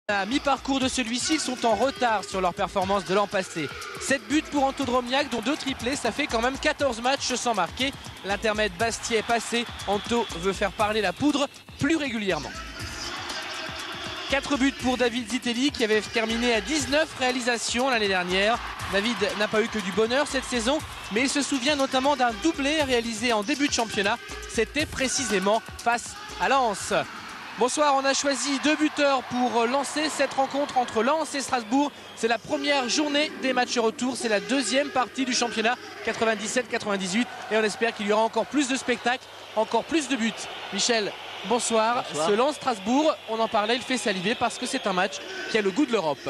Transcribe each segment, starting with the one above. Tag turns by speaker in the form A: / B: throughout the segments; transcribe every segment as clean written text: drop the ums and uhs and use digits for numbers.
A: À mi-parcours de celui-ci, ils sont en retard sur leur performance de l'an passé. 7 buts pour Anto Drobniak, dont 2 triplés, ça fait quand même 14 matchs sans marquer. L'intermède Bastia est passé, Anto veut faire parler la poudre plus régulièrement. 4 buts pour David Zitelli qui avait terminé à 19 réalisations l'année dernière. David n'a pas eu que du bonheur cette saison, mais il se souvient notamment d'un doublé réalisé en début de championnat. C'était précisément face à Lens. Bonsoir, on a choisi 2 buteurs pour lancer cette rencontre entre Lens et Strasbourg. C'est la première journée des matchs retour, c'est la deuxième partie du championnat 97-98 et on espère qu'il y aura encore plus de spectacles, encore plus de buts. Michel, bonsoir. Ce Lens-Strasbourg, on en parlait, il fait saliver parce que c'est un match qui a le goût de l'Europe.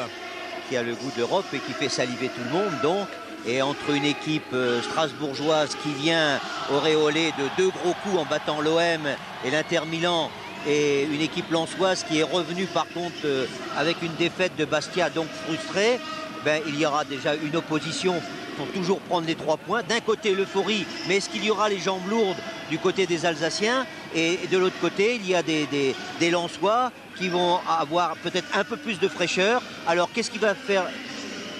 B: Qui a le goût de l'Europe et qui fait saliver tout le monde donc. Et entre une équipe strasbourgeoise qui vient auréolée de 2 gros coups en battant l'OM et l'Inter Milan, et une équipe lensoise qui est revenue par contre avec une défaite de Bastia, donc frustrée, il y aura déjà une opposition pour toujours prendre les 3 points. D'un côté l'euphorie, mais est-ce qu'il y aura les jambes lourdes du côté des Alsaciens? Et de l'autre côté, il y a des Lensois qui vont avoir peut-être un peu plus de fraîcheur. Alors qu'est-ce qui va faire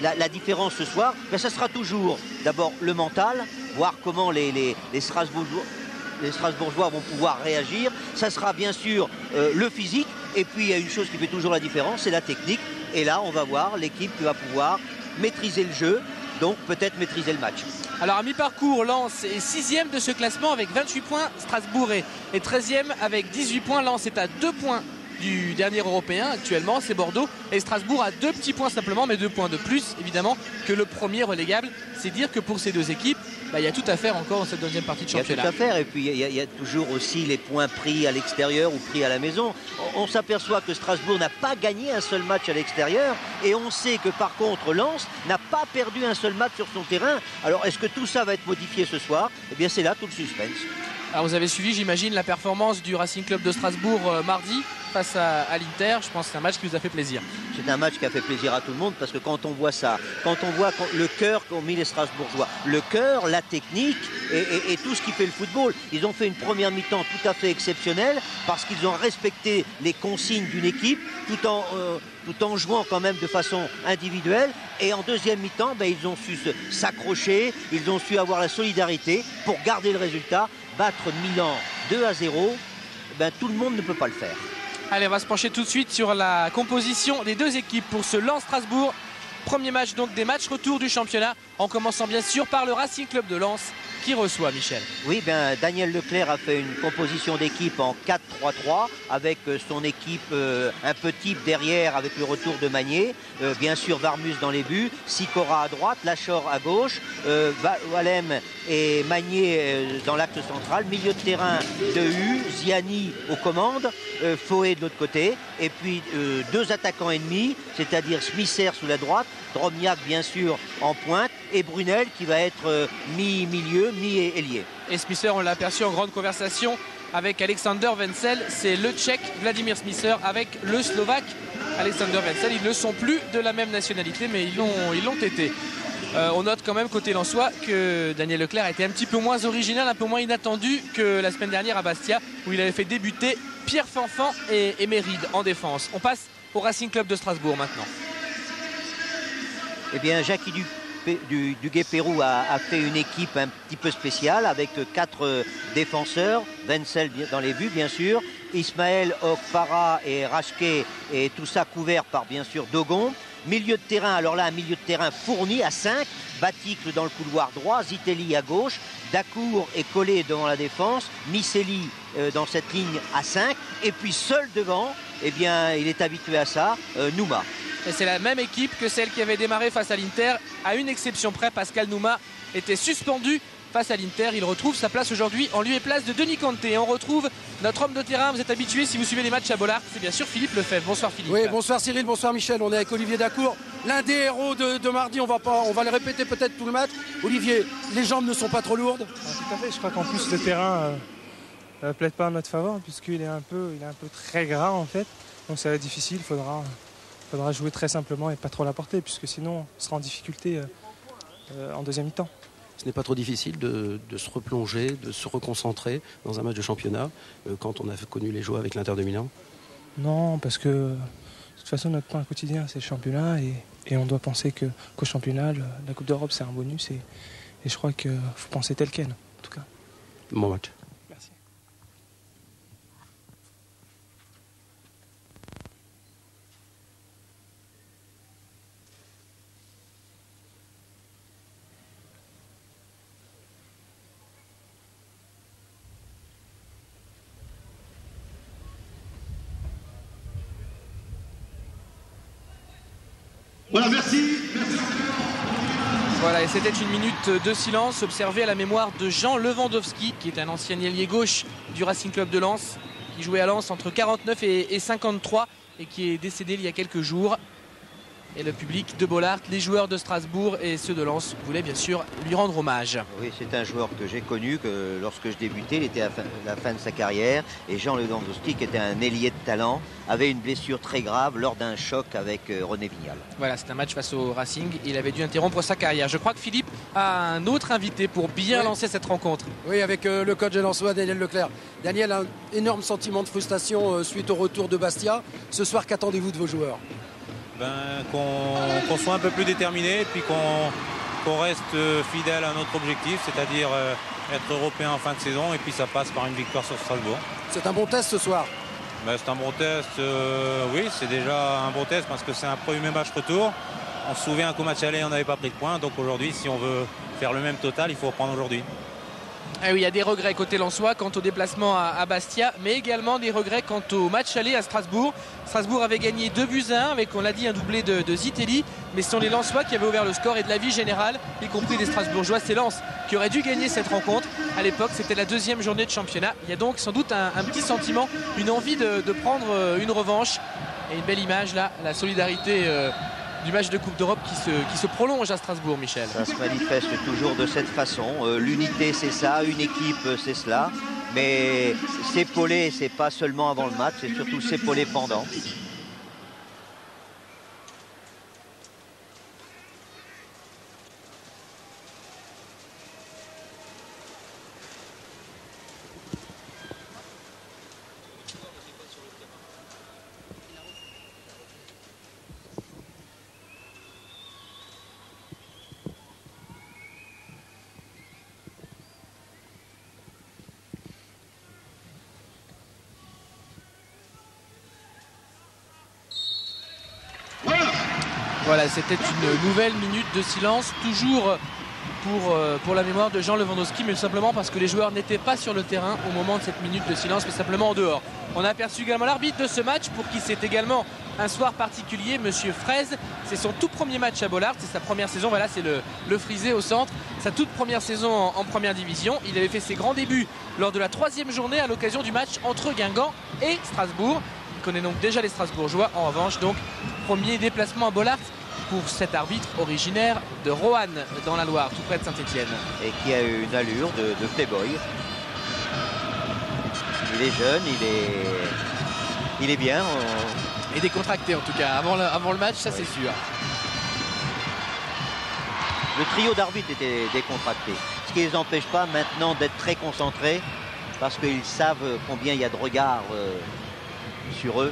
B: la différence ce soir? Ça sera toujours d'abord le mental, voir comment les Strasbourgeois vont pouvoir réagir. Ça sera bien sûr le physique. Et puis il y a une chose qui fait toujours la différence, c'est la technique. Et là, on va voir l'équipe qui va pouvoir maîtriser le jeu, donc peut-être maîtriser le match.
A: Alors à mi-parcours, Lens est 6e de ce classement avec 28 points. Strasbourg est 13e avec 18 points. Lens est à 2 points du dernier européen actuellement, c'est Bordeaux. Et Strasbourg a 2 petits points simplement, mais 2 points de plus évidemment que le premier relégable. C'est dire que pour ces deux équipes, il y a tout à faire encore dans cette deuxième partie de championnat.
B: Il y a tout à faire et puis il y a toujours aussi les points pris à l'extérieur ou pris à la maison. On s'aperçoit que Strasbourg n'a pas gagné un seul match à l'extérieur et on sait que par contre Lens n'a pas perdu un seul match sur son terrain. Alors est-ce que tout ça va être modifié ce soir? Eh bien c'est là tout le suspense.
A: Alors vous avez suivi, j'imagine, la performance du Racing Club de Strasbourg mardi face à l'Inter. Je pense que c'est un match qui vous a fait plaisir.
B: C'est un match qui a fait plaisir à tout le monde parce que quand on voit ça, quand on voit le cœur qu'ont mis les Strasbourgeois, le cœur, la technique et tout ce qui fait le football, ils ont fait une première mi-temps tout à fait exceptionnelle parce qu'ils ont respecté les consignes d'une équipe tout en jouant quand même de façon individuelle. Et en deuxième mi-temps, ils ont su s'accrocher, ils ont su avoir la solidarité pour garder le résultat. Battre Milan 2-0, tout le monde ne peut pas le faire.
A: Allez, on va se pencher tout de suite sur la composition des deux équipes pour ce Lens-Strasbourg. Premier match donc des matchs retour du championnat, en commençant bien sûr par le Racing Club de Lens qui reçoit Michel.
B: Oui, Daniel Leclerc a fait une composition d'équipe en 4-3-3 avec son équipe un peu type derrière avec le retour de Magnier. Bien sûr Varmus dans les buts, Sikora à droite, Lachor à gauche, Walem et Magnier dans l'axe central, milieu de terrain de U, Ziani aux commandes, Foé de l'autre côté, et puis 2 attaquants ennemis, c'est-à-dire Smisser sous la droite, Drobniak bien sûr en pointe et Brunel qui va être mi-milieu, mi-ailier.
A: Et Smisser, on l'a aperçu en grande conversation avec Alexander Wenzel, c'est le Tchèque Vladimir Smisser avec le Slovaque Alexander Wenzel. Ils ne sont plus de la même nationalité mais ils l'ont été. On note quand même côté lensois que Daniel Leclerc a été un petit peu moins original, un peu moins inattendu que la semaine dernière à Bastia où il avait fait débuter Pierre Fanfan et Méride en défense. On passe au Racing Club de Strasbourg maintenant.
B: Eh bien, Jackie Duguay-Pérou a fait une équipe un petit peu spéciale avec 4 défenseurs, Wenzel dans les buts bien sûr, Ismaël Okpara et Rachke et tout ça couvert par bien sûr Dogon. Milieu de terrain, alors là un milieu de terrain fourni à 5, Baticle dans le couloir droit, Zitelli à gauche, Dacour est collé devant la défense, Miseli dans cette ligne à 5 et puis seul devant, eh bien il est habitué à ça, Nouma.
A: Et c'est la même équipe que celle qui avait démarré face à l'Inter, à une exception près, Pascal Nouma était suspendu face à l'Inter. Il retrouve sa place aujourd'hui en lieu et place de Denis Kanté. Et on retrouve notre homme de terrain, vous êtes habitué si vous suivez les matchs à Bollard, c'est bien sûr Philippe Lefebvre. Bonsoir Philippe.
C: Oui, bonsoir Cyril, bonsoir Michel. On est avec Olivier Dacour, l'un des héros de mardi. On va le répéter peut-être tout le match. Olivier, les jambes ne sont pas trop lourdes?
D: Tout à fait, je crois qu'en plus le terrain plaide pas à notre faveur puisqu'il est un peu très gras en fait. Donc ça va être difficile, il faudra jouer très simplement et pas trop la porter puisque sinon on sera en difficulté en deuxième mi-temps.
E: Ce n'est pas trop difficile de se replonger, de se reconcentrer dans un match de championnat quand on a connu les joies avec l'Inter de Milan?
D: Non, parce que toute façon, notre pain quotidien, c'est le championnat et on doit penser qu'au championnat, la Coupe d'Europe, c'est un bonus et je crois qu'il faut penser tel quel, en tout cas.
E: Bon match.
D: Merci.
F: Voilà, merci.
A: Voilà, et c'était une minute de silence observée à la mémoire de Jean Lewandowski, qui est un ancien ailier gauche du Racing Club de Lens, qui jouait à Lens entre 49 et 53 et qui est décédé il y a quelques jours. Et le public de Bollaert, les joueurs de Strasbourg et ceux de Lens voulaient bien sûr lui rendre hommage.
B: Oui, c'est un joueur que j'ai connu, que lorsque je débutais, il était à la fin de sa carrière. Et Jean Lewandowski, qui était un ailier de talent, avait une blessure très grave lors d'un choc avec René Vignal.
A: Voilà, c'est un match face au Racing. Il avait dû interrompre sa carrière. Je crois que Philippe a un autre invité pour bien lancer cette rencontre.
C: Oui, avec le coach lensois, Daniel Leclerc. Daniel a un énorme sentiment de frustration suite au retour de Bastia. Ce soir, qu'attendez-vous de vos joueurs?
G: Qu'on soit un peu plus déterminé et puis qu'on reste fidèle à notre objectif, c'est-à-dire être européen en fin de saison, et puis ça passe par une victoire sur Strasbourg.
C: C'est un bon test ce soir.
G: C'est un bon test, oui, c'est déjà un bon test parce que c'est un premier match retour. On se souvient qu'au match aller on n'avait pas pris de points, donc aujourd'hui si on veut faire le même total, il faut reprendre aujourd'hui.
A: Ah oui, il y a des regrets côté lensois quant au déplacement à Bastia, mais également des regrets quant au match aller à Strasbourg. Strasbourg avait gagné 2-1 avec, on l'a dit, un doublé de Zitelli, mais ce sont les Lensois qui avaient ouvert le score et de la vie générale, y compris des Strasbourgeois. C'est Lens qui aurait dû gagner cette rencontre. À l'époque, c'était la deuxième journée de championnat. Il y a donc sans doute un petit sentiment, une envie de prendre une revanche. Et une belle image là, la solidarité du match de Coupe d'Europe qui se prolonge à Strasbourg, Michel.
B: Ça se manifeste toujours de cette façon. L'unité, c'est ça, une équipe, c'est cela. Mais s'épauler, c'est pas seulement avant le match, c'est surtout s'épauler pendant.
A: Voilà, c'était une nouvelle minute de silence, toujours pour la mémoire de Jean Lewandowski, mais simplement parce que les joueurs n'étaient pas sur le terrain au moment de cette minute de silence, mais simplement en dehors. On a aperçu également l'arbitre de ce match, pour qui c'est également un soir particulier, Monsieur Fraise. C'est son tout premier match à Bollaert, c'est sa première saison, voilà, c'est le frisé au centre, sa toute première saison en première division. Il avait fait ses grands débuts lors de la 3e journée à l'occasion du match entre Guingamp et Strasbourg. Il connaît donc déjà les Strasbourgeois. En revanche, donc, premier déplacement à Bollaert pour cet arbitre originaire de Roanne dans la Loire, tout près de Saint-Étienne.
B: Et qui a eu une allure de playboy. Il est jeune, il est bien.
A: Et décontracté en tout cas, avant le match, ça c'est sûr.
B: Le trio d'arbitres était décontracté. Ce qui ne les empêche pas maintenant d'être très concentrés, parce qu'ils savent combien il y a de regards sur eux.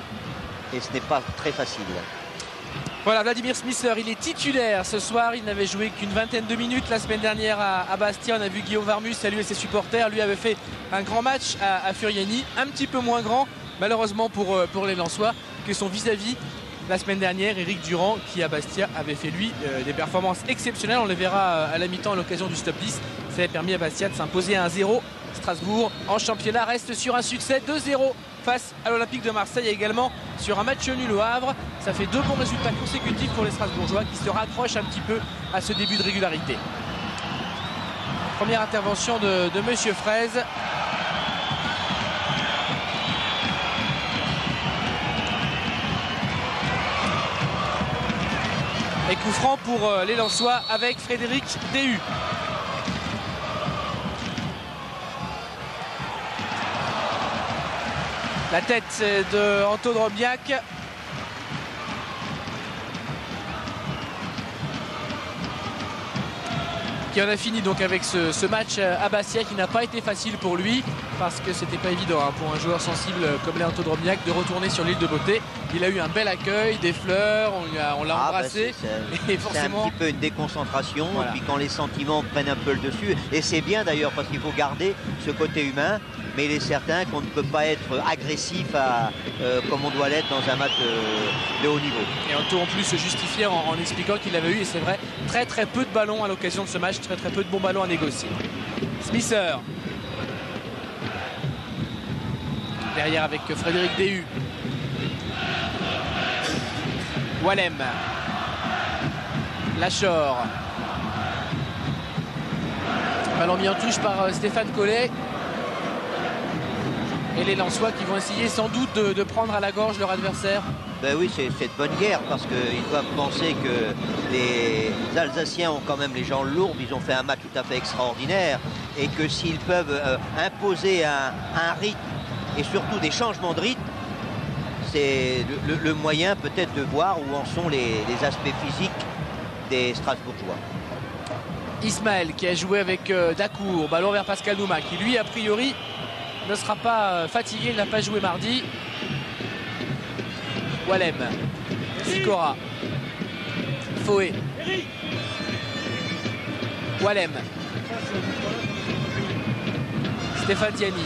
B: Et ce n'est pas très facile.
A: Voilà, Vladimir Smisser, il est titulaire ce soir. Il n'avait joué qu'une vingtaine de minutes la semaine dernière à Bastia. On a vu Guillaume Varmus saluer ses supporters. Lui avait fait un grand match à Furiani, un petit peu moins grand malheureusement pour les Lensois que son vis-à-vis la semaine dernière, Eric Durand, qui à Bastia avait fait lui des performances exceptionnelles. On les verra à la mi-temps à l'occasion du stop 10. Ça avait permis à Bastia de s'imposer à 1-0. Strasbourg en championnat reste sur un succès 2-0 face à l'Olympique de Marseille, et également sur un match nul au Havre. Ça fait 2 bons résultats consécutifs pour les Strasbourgeois qui se raccrochent un petit peu à ce début de régularité. Première intervention de Monsieur Fraise. Et coup franc pour les Lensois avec Frédéric Déhu. La tête de Anto Drobniak. Qui en a fini donc avec ce match à Bastia, qui n'a pas été facile pour lui, parce que c'était pas évident pour un joueur sensible comme l'est Anto Drobniak de retourner sur l'île de Beauté. il a eu un bel accueil, des fleurs, on l'a embrassé.
B: C'est un petit peu une déconcentration. Voilà. Et puis quand les sentiments prennent un peu le dessus, et c'est bien d'ailleurs parce qu'il faut garder ce côté humain, mais il est certain qu'on ne peut pas être agressif comme on doit l'être dans un match de haut niveau.
A: Et Anto en plus se justifier en expliquant qu'il avait eu, et c'est vrai, très peu de ballons à l'occasion de ce match, très peu de bons ballons à négocier. Smisser. Derrière avec Frédéric Déhu. Wallem. Lachor. Ballon mis en touche par Stéphane Collet. Et les Lensois qui vont essayer sans doute de prendre à la gorge leur adversaire.
B: Ben oui, c'est de bonne guerre parce qu'ils doivent penser que les Alsaciens ont quand même les jambes lourdes. Ils ont fait un match tout à fait extraordinaire et que s'ils peuvent imposer un rythme et surtout des changements de rythme, c'est le moyen peut-être de voir où en sont les aspects physiques des Strasbourgeois.
A: Ismaël qui a joué avec Dacour, ballon vers Pascal Nouma qui lui a priori ne sera pas fatigué, il n'a pas joué mardi. Wallem, Sikora, Foé, Wallem, Stéphane Ziani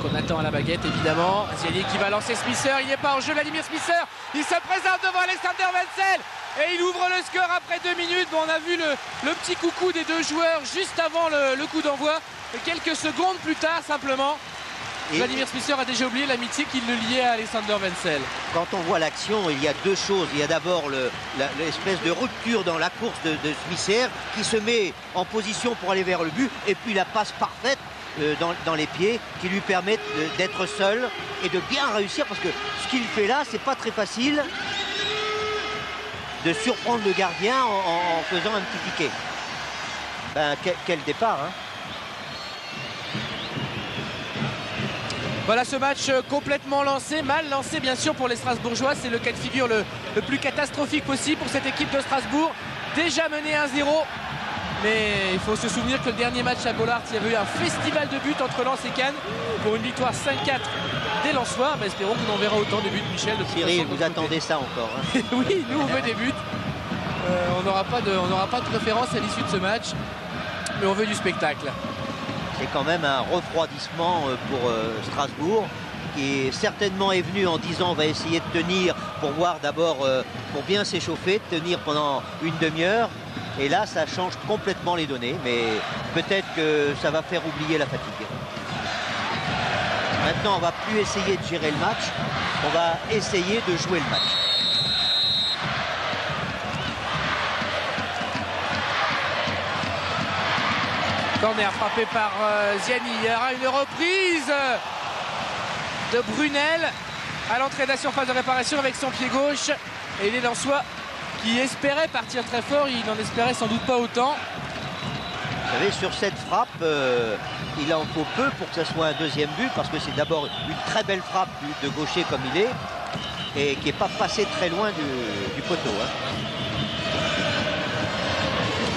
A: qu'on attend à la baguette évidemment. Ziani qui va lancer Smisser, il n'est pas en jeu, Vladimir Smisser, il se présente devant Alexander Wenzel et il ouvre le score après 2 minutes. Bon, on a vu le petit coucou des deux joueurs juste avant le coup d'envoi, quelques secondes plus tard simplement. Vladimir Smisser a déjà oublié l'amitié qui le liait à Alexander Wenzel.
B: Quand on voit l'action, il y a deux choses. Il y a d'abord l'espèce de rupture dans la course de Smisser qui se met en position pour aller vers le but, et puis la passe parfaite dans les pieds qui lui permettent d'être seul et de bien réussir, parce que ce qu'il fait là, c'est pas très facile de surprendre le gardien en faisant un petit piqué. Ben, quel départ, hein.
A: Voilà ce match complètement lancé, mal lancé bien sûr pour les Strasbourgeois. C'est le cas de figure le plus catastrophique possible pour cette équipe de Strasbourg. Déjà mené 1-0. Mais il faut se souvenir que le dernier match à Bollaert, il y avait eu un festival de buts entre Lens et Cannes pour une victoire 5-4 des Lensois. Ben, espérons qu'on en verra autant de buts, Michel. De
B: Cyril, vous attendez ça encore, hein.
A: Oui, nous on veut des buts. On n'aura pas de préférence à l'issue de ce match. Mais on veut du spectacle.
B: C'est quand même un refroidissement pour Strasbourg, qui certainement est venu en disant on va essayer de tenir pour voir d'abord, pour bien s'échauffer, tenir pendant une demi-heure. Et là, ça change complètement les données, mais peut-être que ça va faire oublier la fatigue. Maintenant, on va plus essayer de gérer le match, on va essayer de jouer le match.
A: Corner frappé par Ziani. Il y aura une reprise de Brunel à l'entrée de la surface de réparation avec son pied gauche. Et les Lensois qui espéraient partir très fort, il n'en espérait sans doute pas autant.
B: Vous savez, sur cette frappe, il en faut peu pour que ce soit un deuxième but, parce que c'est d'abord une très belle frappe de gaucher comme il est, et qui n'est pas passé très loin du poteau, hein.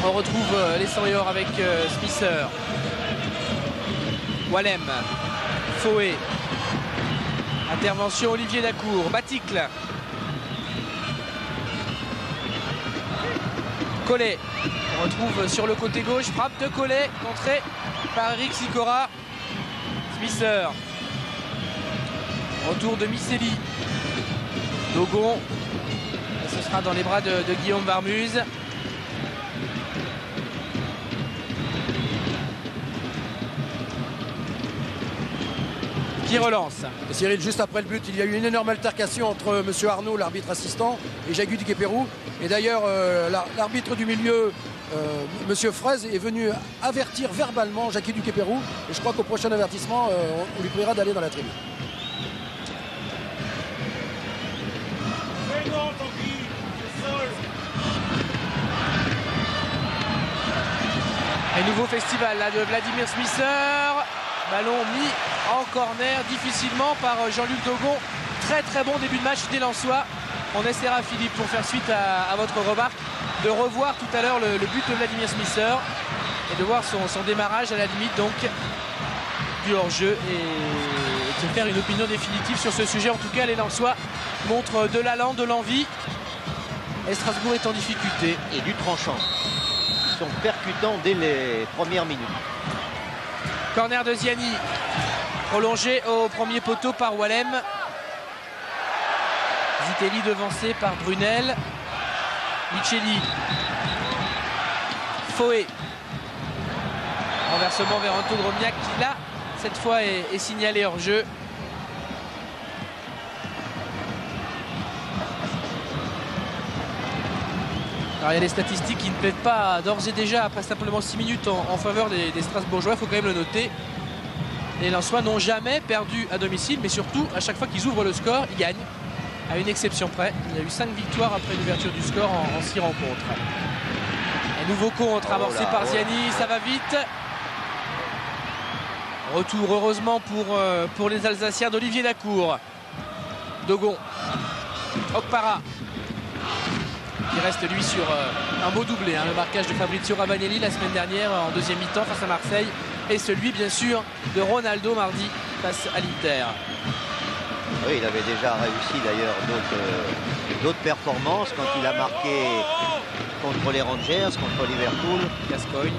A: On retrouve les Soriors avec Smisser, Wallem, Foé, intervention Olivier Dacour, Baticle, Collet. On retrouve sur le côté gauche, frappe de Collet, contrée par Eric Sikora. Smisser, retour de Miseli, Dogon, et ce sera dans les bras de Guillaume Varmuse. Qui relance.
C: Et Cyril, juste après le but, il y a eu une énorme altercation entre M. Arnaud, l'arbitre assistant, et Jagu Dikepérou. Et d'ailleurs, l'arbitre du milieu, M. Fraise, est venu avertir verbalement Jackie Dikepérou. Et je crois qu'au prochain avertissement, on lui priera d'aller dans la tribune.
A: Et nouveau festival là de Vladimir Smisser. Ballon mis en corner difficilement par Jean-Luc Dogon. Très bon début de match des Lensois. On essaiera, Philippe, pour faire suite à votre remarque, de revoir tout à l'heure le but de Vladimir Smisser et de voir son démarrage à la limite donc du hors-jeu et de faire une opinion définitive sur ce sujet. En tout cas, les Lensois montre de l'allant, de l'envie. Et Strasbourg est en difficulté.
B: Et du tranchant. Ils sont percutants dès les premières minutes.
A: Corner de Ziani. Prolongé au premier poteau par Wallem. Zitelli devancé par Brunel. Micheli. Foé. Renversement vers Anto Drobniak qui là, cette fois, est signalé hors jeu. Alors, il y a des statistiques qui ne plaident pas d'ores et déjà après simplement 6 minutes en faveur des Strasbourgeois, il faut quand même le noter. Les Lensois n'ont jamais perdu à domicile, mais surtout à chaque fois qu'ils ouvrent le score, ils gagnent. À une exception près, il y a eu 5 victoires après l'ouverture du score en 6 rencontres. Un nouveau contre amorcé par Ziani, ça va vite. Retour heureusement pour les Alsaciens d'Olivier Dacour. Dogon. Okpara. Qui reste lui sur un beau doublé. Le marquage de Fabrizio Ravanelli la semaine dernière en deuxième mi-temps face à Marseille. Et celui bien sûr de Ronaldo mardi face à l'Inter.
B: Oui, il avait déjà réussi d'ailleurs d'autres performances quand il a marqué contre les Rangers, contre Liverpool.
A: Gascogne.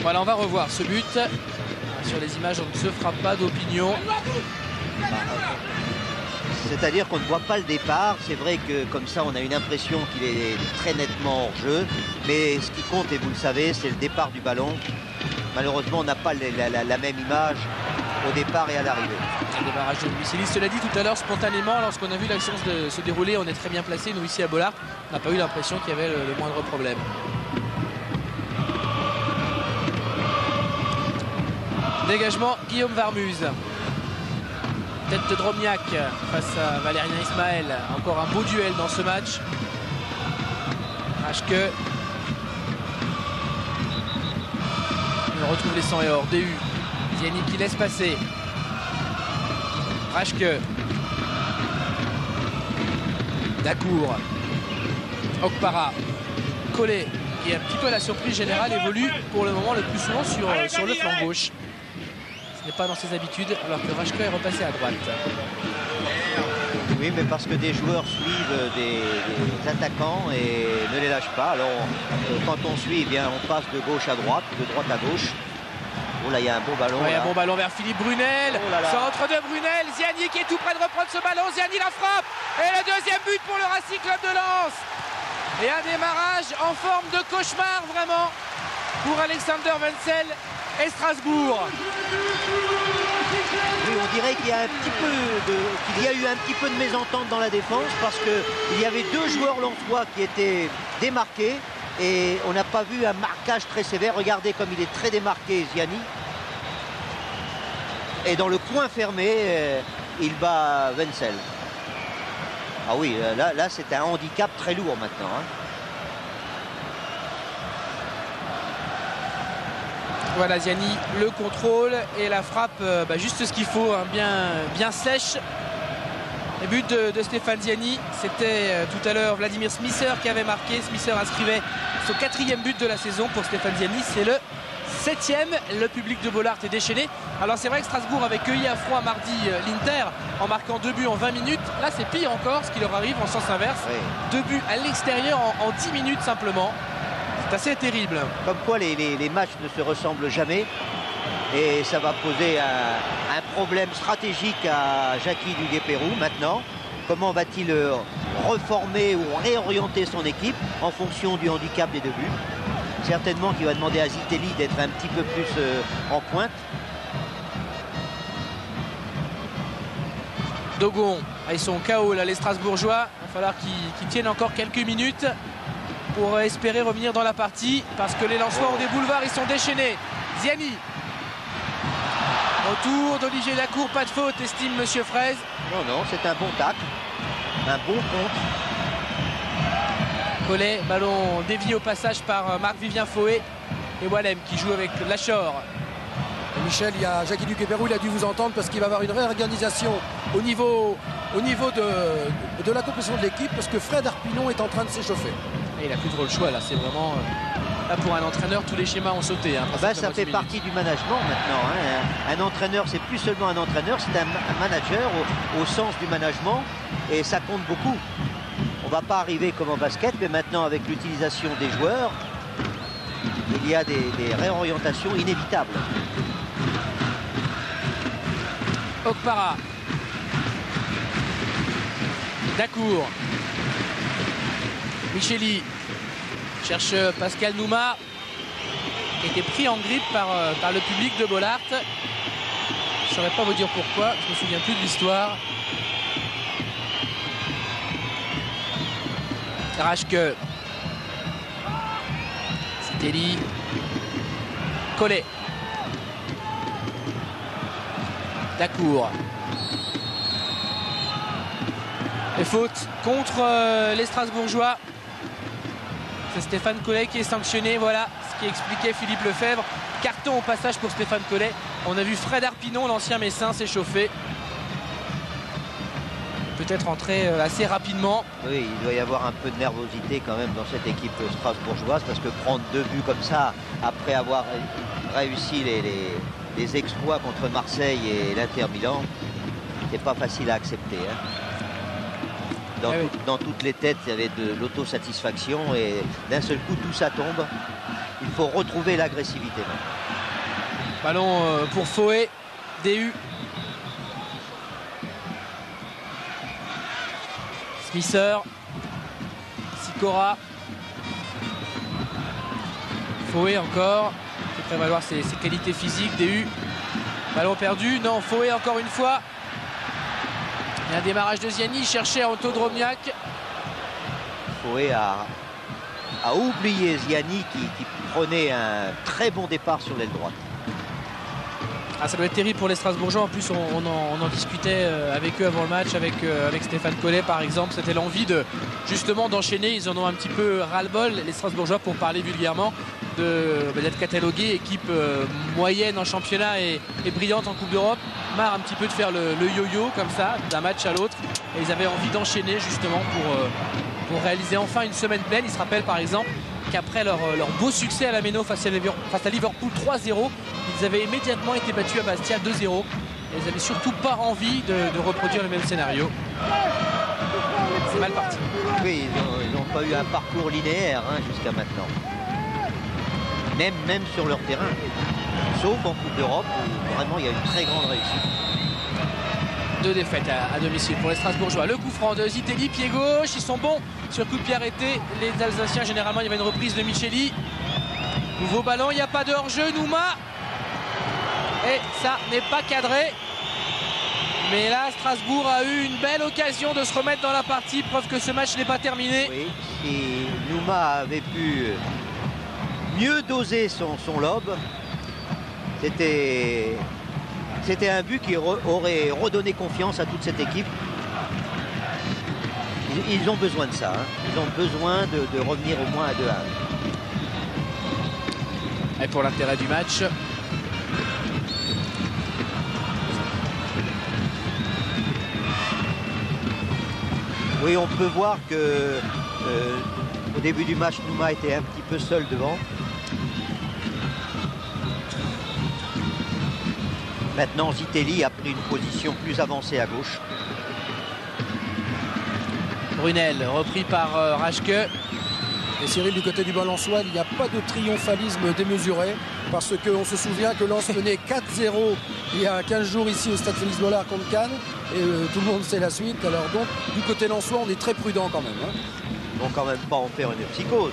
A: Voilà, on va revoir ce but. Sur les images, on ne se fera pas d'opinion.
B: C'est-à-dire qu'on ne voit pas le départ. C'est vrai que comme ça, on a une impression qu'il est très nettement hors jeu. Mais ce qui compte, et vous le savez, c'est le départ du ballon. Malheureusement, on n'a pas la même image au départ et à l'arrivée.
A: Le démarrage de Louis. Cela dit tout à l'heure, spontanément, lorsqu'on a vu l'action se dérouler, on est très bien placé. Nous, ici à Bollard, on n'a pas eu l'impression qu'il y avait le moindre problème. Dégagement, Guillaume Varmuse. Tête de Drobniak face à Valérien Ismaël. Encore un beau duel dans ce match. Raschke. On retrouve les 100 et or. DU. Ziani qui laisse passer. Raschke. Dacour. Okpara. Collet, qui est un petit peu à la surprise générale, évolue pour le moment le plus souvent sur le flanc gauche. Ce n'est pas dans ses habitudes, alors que Raschke est repassé à droite.
B: Oui, mais parce que des joueurs suivent des attaquants et ne les lâchent pas. Alors, quand on suit, eh bien, on passe de gauche à droite, de droite à gauche. Oh là, il y a un beau ballon.
A: Ouais, un bon ballon vers Philippe Brunel. Oh là là. Centre de Brunel. Ziani qui est tout près de reprendre ce ballon. Ziani la frappe. Et le deuxième but pour le Racing Club de Lens. Et un démarrage en forme de cauchemar, vraiment, pour Alexander Wenzel et Strasbourg.
B: Oui, on dirait qu'il y a eu un petit peu de mésentente dans la défense parce qu'il y avait deux joueurs lensois qui étaient démarqués et on n'a pas vu un marquage très sévère. Regardez comme il est très démarqué, Ziani. Et dans le coin fermé, il bat Wenzel. Ah oui, là c'est un handicap très lourd maintenant.
A: Voilà, Ziani, le contrôle et la frappe, juste ce qu'il faut, bien sèche. Le but de Stéphane Ziani, c'était tout à l'heure Vladimir Smisser qui avait marqué. Smisser inscrivait son 4e but de la saison pour Stéphane Ziani. C'est le 7e. Le public de Bollard est déchaîné. Alors c'est vrai que Strasbourg avait cueilli à froid mardi l'Inter en marquant 2 buts en 20 minutes. Là c'est pire encore, ce qui leur arrive en sens inverse. Oui. 2 buts à l'extérieur en 10 minutes simplement. C'est assez terrible.
B: Comme quoi les matchs ne se ressemblent jamais. Et ça va poser un problème stratégique à Jackie Duguay-Pérou maintenant. Comment va-t-il reformer ou réorienter son équipe en fonction du handicap des 2 buts? Certainement qu'il va demander à Zitelli d'être un petit peu plus en pointe.
A: Dogon, ils sont KO là, les Strasbourgeois. Il va falloir qu'ils tiennent encore quelques minutes pour espérer revenir dans la partie parce que les Lensois ont des boulevards, ils sont déchaînés. Ziani. Retour d'Olivier Dacour, pas de faute, estime Monsieur Fraise.
B: Non, c'est un bon tacle, un bon contre.
A: Collet, ballon dévié au passage par Marc-Vivien Foé et Wallem qui joue avec Lachor.
C: Michel, il y a Jackie Duguay-Pérou, il a dû vous entendre parce qu'il va avoir une réorganisation au niveau de la composition de l'équipe parce que Fred Arpinon est en train de s'échauffer.
A: Et il n'a plus trop le choix là, c'est vraiment Là, pour un entraîneur, tous les schémas ont sauté. Hein,
B: ça fait partie du management maintenant. Hein. Un entraîneur, c'est plus seulement un entraîneur, c'est un manager au sens du management. Et ça compte beaucoup. On ne va pas arriver comme en basket, mais maintenant avec l'utilisation des joueurs, il y a des réorientations inévitables.
A: Okpara. Dacour. Micheli cherche Pascal Nouma, qui a été pris en grippe par le public de Bollaert. Je ne saurais pas vous dire pourquoi, je ne me souviens plus de l'histoire. Raschke. Zitelli. Collet. Dacour. Et faute contre les Strasbourgeois. C'est Stéphane Collet qui est sanctionné. Voilà ce qui expliquait Philippe Lefebvre. Carton au passage pour Stéphane Collet. On a vu Fred Arpinon, l'ancien Messin, s'échauffer. Peut-être entrer assez rapidement.
B: Oui, il doit y avoir un peu de nervosité quand même dans cette équipe strasbourgeoise, parce que prendre 2 buts comme ça après avoir réussi les exploits contre Marseille et l'Inter Milan, c'est pas facile à accepter. Hein. Dans toutes les têtes, il y avait de l'autosatisfaction et d'un seul coup, tout ça tombe. Il faut retrouver l'agressivité.
A: Ballon pour Foé, DU. Smisser, Sikora. Foé encore, qui fait prévaloir ses qualités physiques, DU. Ballon perdu, non, Foé encore une fois. Il y a un démarrage de Ziani, cherché Anto Drobniak.
B: Foé a oublié Ziani qui prenait un très bon départ sur l'aile droite.
A: Ah, ça doit être terrible pour les Strasbourgeois. En plus, on en discutait avec eux avant le match, avec Stéphane Collet par exemple. C'était l'envie justement d'enchaîner. Ils en ont un petit peu ras-le-bol, les Strasbourgeois, pour parler vulgairement, d'être catalogués équipe moyenne en championnat et brillante en Coupe d'Europe. Marre un petit peu de faire le yo-yo comme ça, d'un match à l'autre. Et ils avaient envie d'enchaîner justement pour réaliser enfin une semaine pleine. Ils se rappellent par exemple qu'après leur beau succès à la Méno face à Liverpool 3-0, ils avaient immédiatement été battus à Bastia 2-0. Et ils n'avaient surtout pas envie de reproduire le même scénario. C'est mal parti.
B: Oui, ils n'ont pas eu un parcours linéaire jusqu'à maintenant. Même sur leur terrain. Sauf en Coupe d'Europe où vraiment il y a une très grande réussite.
A: 2 défaites à domicile pour les Strasbourgeois. Le coup franc de Zitelli, pied gauche. Ils sont bons sur coup de pied arrêté. Les Alsaciens, généralement, il y avait une reprise de Micheli. Nouveau ballon, il n'y a pas de hors-jeu. Nouma. Et ça n'est pas cadré. Mais là, Strasbourg a eu une belle occasion de se remettre dans la partie. Preuve que ce match n'est pas terminé.
B: Oui, si Nouma avait pu mieux doser son lob, c'était un but qui aurait redonné confiance à toute cette équipe. Ils ont besoin de ça. Ils ont besoin de revenir au moins à 2-1.
A: Et pour l'intérêt du match.
B: Oui, on peut voir que au début du match, Nouma était un petit peu seul devant. Maintenant, Zitelli a pris une position plus avancée à gauche.
A: Brunel, repris par Raschke.
C: Et Cyril, du côté du Balançois, il n'y a pas de triomphalisme démesuré, parce qu'on se souvient que Lens menait 4-0 il y a 15 jours ici au stade Félix Bollard contre Cannes, et tout le monde sait la suite. Alors donc, du côté lensois, on est très prudent quand même.
B: Ils vont quand même pas en faire une psychose.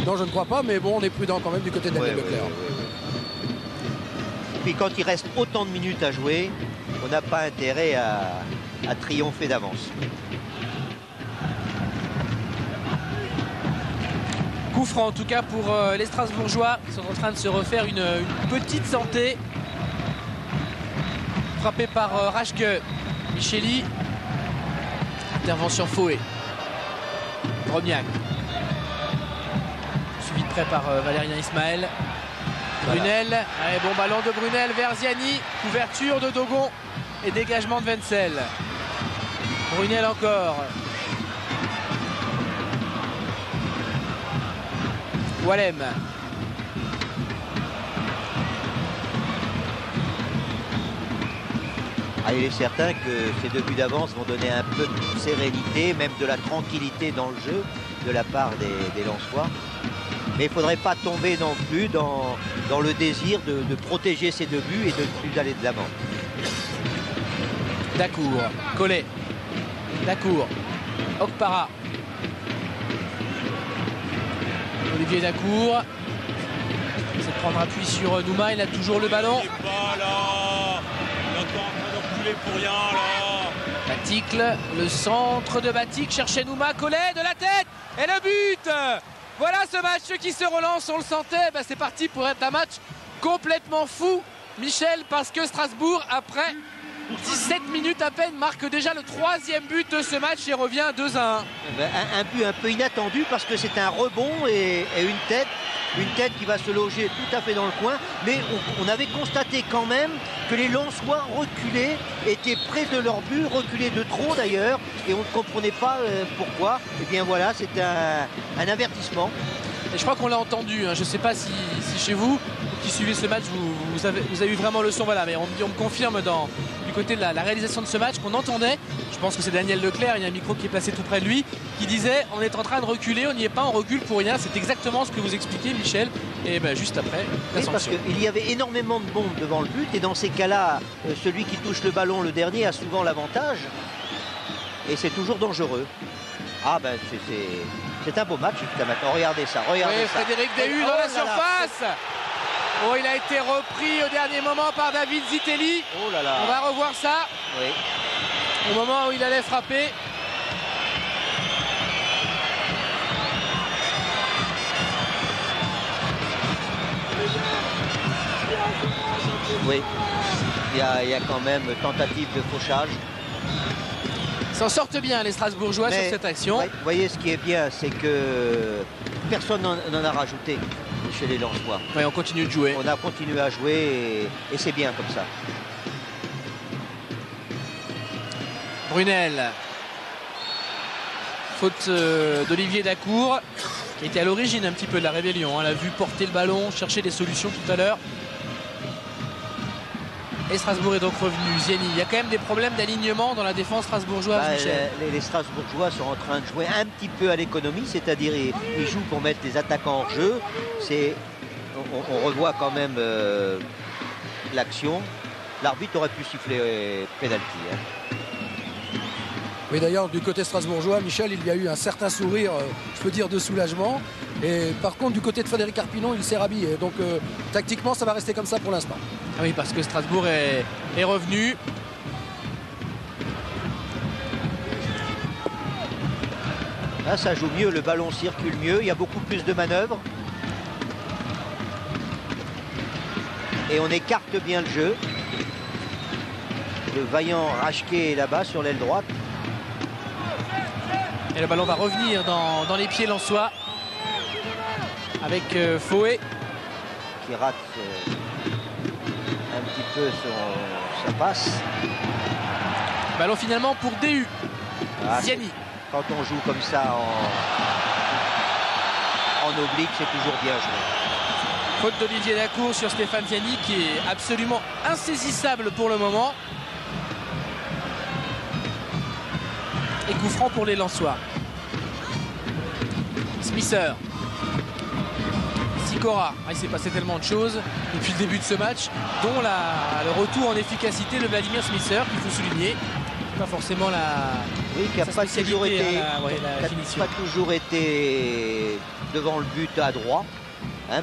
C: Non, je ne crois pas, mais bon, on est prudent quand même du côté de Daniel Leclerc.
B: Puis quand il reste autant de minutes à jouer, on n'a pas intérêt à triompher d'avance.
A: Coup franc en tout cas pour les Strasbourgeois qui sont en train de se refaire une petite santé. Frappé par Raschke. Micheli. Intervention Foé. Drobniak. Suivi de près par Valérien Ismaël. Brunel. Allez, bon ballon de Brunel vers Ziani. Couverture de Dogon et dégagement de Wenzel. Brunel encore. Wallem.
B: Il est certain que ces 2 buts d'avance vont donner un peu de sérénité, même de la tranquillité dans le jeu de la part des Lensois. Mais il ne faudrait pas tomber non plus dans le désir de protéger ces 2 buts et de ne plus aller de l'avant.
A: Dacour, Collet, Dacour, Okpara. Olivier Dacour. C'est de prendre appui sur Nouma, il a toujours le ballon.
G: Il est pas là. Il est encore en train de reculer pour rien là.
A: Baticle, le centre de Batic, cherchait Nouma, Collet de la tête et le but. Voilà ce match qui se relance, on le sentait. C'est parti pour être un match complètement fou, Michel, parce que Strasbourg, après 17 minutes à peine, marque déjà le 3e but de ce match et revient 2-1.
B: Un but un peu inattendu parce que c'est un rebond et une tête qui va se loger tout à fait dans le coin. Mais on avait constaté quand même que les Lensois reculaient, étaient près de leur but, reculaient de trop d'ailleurs, et on ne comprenait pas pourquoi. Et bien voilà, c'est un avertissement.
A: Et je crois qu'on l'a entendu, je ne sais pas si chez vous qui suivez ce match, vous avez eu vraiment le son. Voilà, mais on me confirme du côté de la réalisation de ce match qu'on entendait, je pense que c'est Daniel Leclerc, il y a un micro qui est placé tout près de lui, qui disait on est en train de reculer, on n'y est pas, on recule pour rien. C'est exactement ce que vous expliquez, Michel. Et juste après, la sanction.
B: Parce qu'il y avait énormément de monde devant le but, et dans ces cas-là, celui qui touche le ballon, le dernier, a souvent l'avantage. Et c'est toujours dangereux. C'est un beau match jusqu'à maintenant. Regardez ça, regardez ça.
A: Frédéric Déhu dans la surface. Oh, il a été repris au dernier moment par David Zitelli.
B: Oh là là.
A: On va revoir ça.
B: Oui.
A: Au moment où il allait frapper.
B: Oui. Il y a quand même tentative de fauchage.
A: S'en sortent bien les Strasbourgeois sur cette action.
B: Vous voyez, ce qui est bien, c'est que personne n'en a rajouté chez les Lensois.
A: Oui, on continue de jouer.
B: On a continué à jouer et c'est bien comme ça.
A: Brunel. Faute d'Olivier Dacour, qui était à l'origine un petit peu de la rébellion. Elle a vu porter le ballon, chercher des solutions tout à l'heure. Et Strasbourg est donc revenu. Zieni, il y a quand même des problèmes d'alignement dans la défense strasbourgeoise, Michel.
B: Les Strasbourgeois sont en train de jouer un petit peu à l'économie, c'est-à-dire ils jouent pour mettre les attaquants hors jeu. On revoit quand même l'action. L'arbitre aurait pu siffler pénalty.
C: Oui, d'ailleurs, du côté strasbourgeois, Michel, il y a eu un certain sourire, je peux dire, de soulagement. Et par contre, du côté de Frédéric Arpinon, il s'est rhabillé. Donc, tactiquement, ça va rester comme ça pour l'instant.
A: Ah oui, parce que Strasbourg est revenu.
B: Là, ça joue mieux, le ballon circule mieux, il y a beaucoup plus de manœuvres. Et on écarte bien le jeu. Le vaillant Rachke est là-bas sur l'aile droite.
A: Et le ballon va revenir dans les pieds lensois. Avec Fouet.
B: Qui rate un petit peu sa passe.
A: Ballon finalement pour Déhu. Zieni.
B: Quand on joue comme ça en oblique, c'est toujours bien joué.
A: Faute d'Olivier Dacour sur Stéphane Zieni, qui est absolument insaisissable pour le moment. Et coup franc pour les Lensois. Smisser. Sikora. Il s'est passé tellement de choses depuis le début de ce match, dont le retour en efficacité de Vladimir Smisser, qu'il faut souligner. Pas forcément
B: qui n'a pas toujours été devant le but à droit,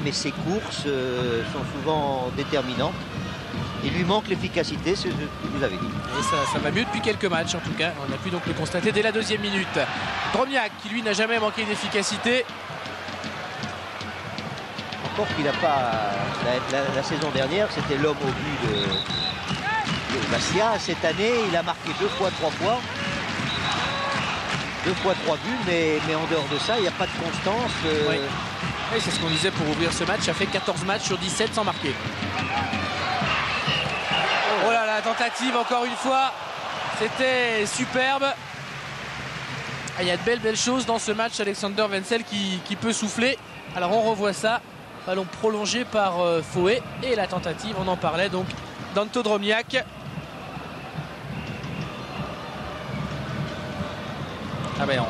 B: mais ses courses sont souvent déterminantes. Il lui manque l'efficacité, c'est ce que vous avez dit.
A: Et ça va mieux depuis quelques matchs en tout cas. On a pu donc le constater dès la 2e minute. Drobniak qui lui n'a jamais manqué d'efficacité.
B: Encore qu'il n'a pas... La saison dernière, c'était l'homme au but de Bastia. Cette année, il a marqué 2 fois, 3 fois. 2 fois 3 buts, mais en dehors de ça, il n'y a pas de constance.
A: Oui. Et c'est ce qu'on disait pour ouvrir ce match. Ça fait 14 matchs sur 17 sans marquer. Oh là là, tentative encore une fois. C'était superbe. Il y a de belles choses dans ce match. Alexander Wenzel qui peut souffler. Alors on revoit ça. Ballon prolongé par Fouet. Et la tentative, on en parlait donc d'Anto Drobniak. Ah ben,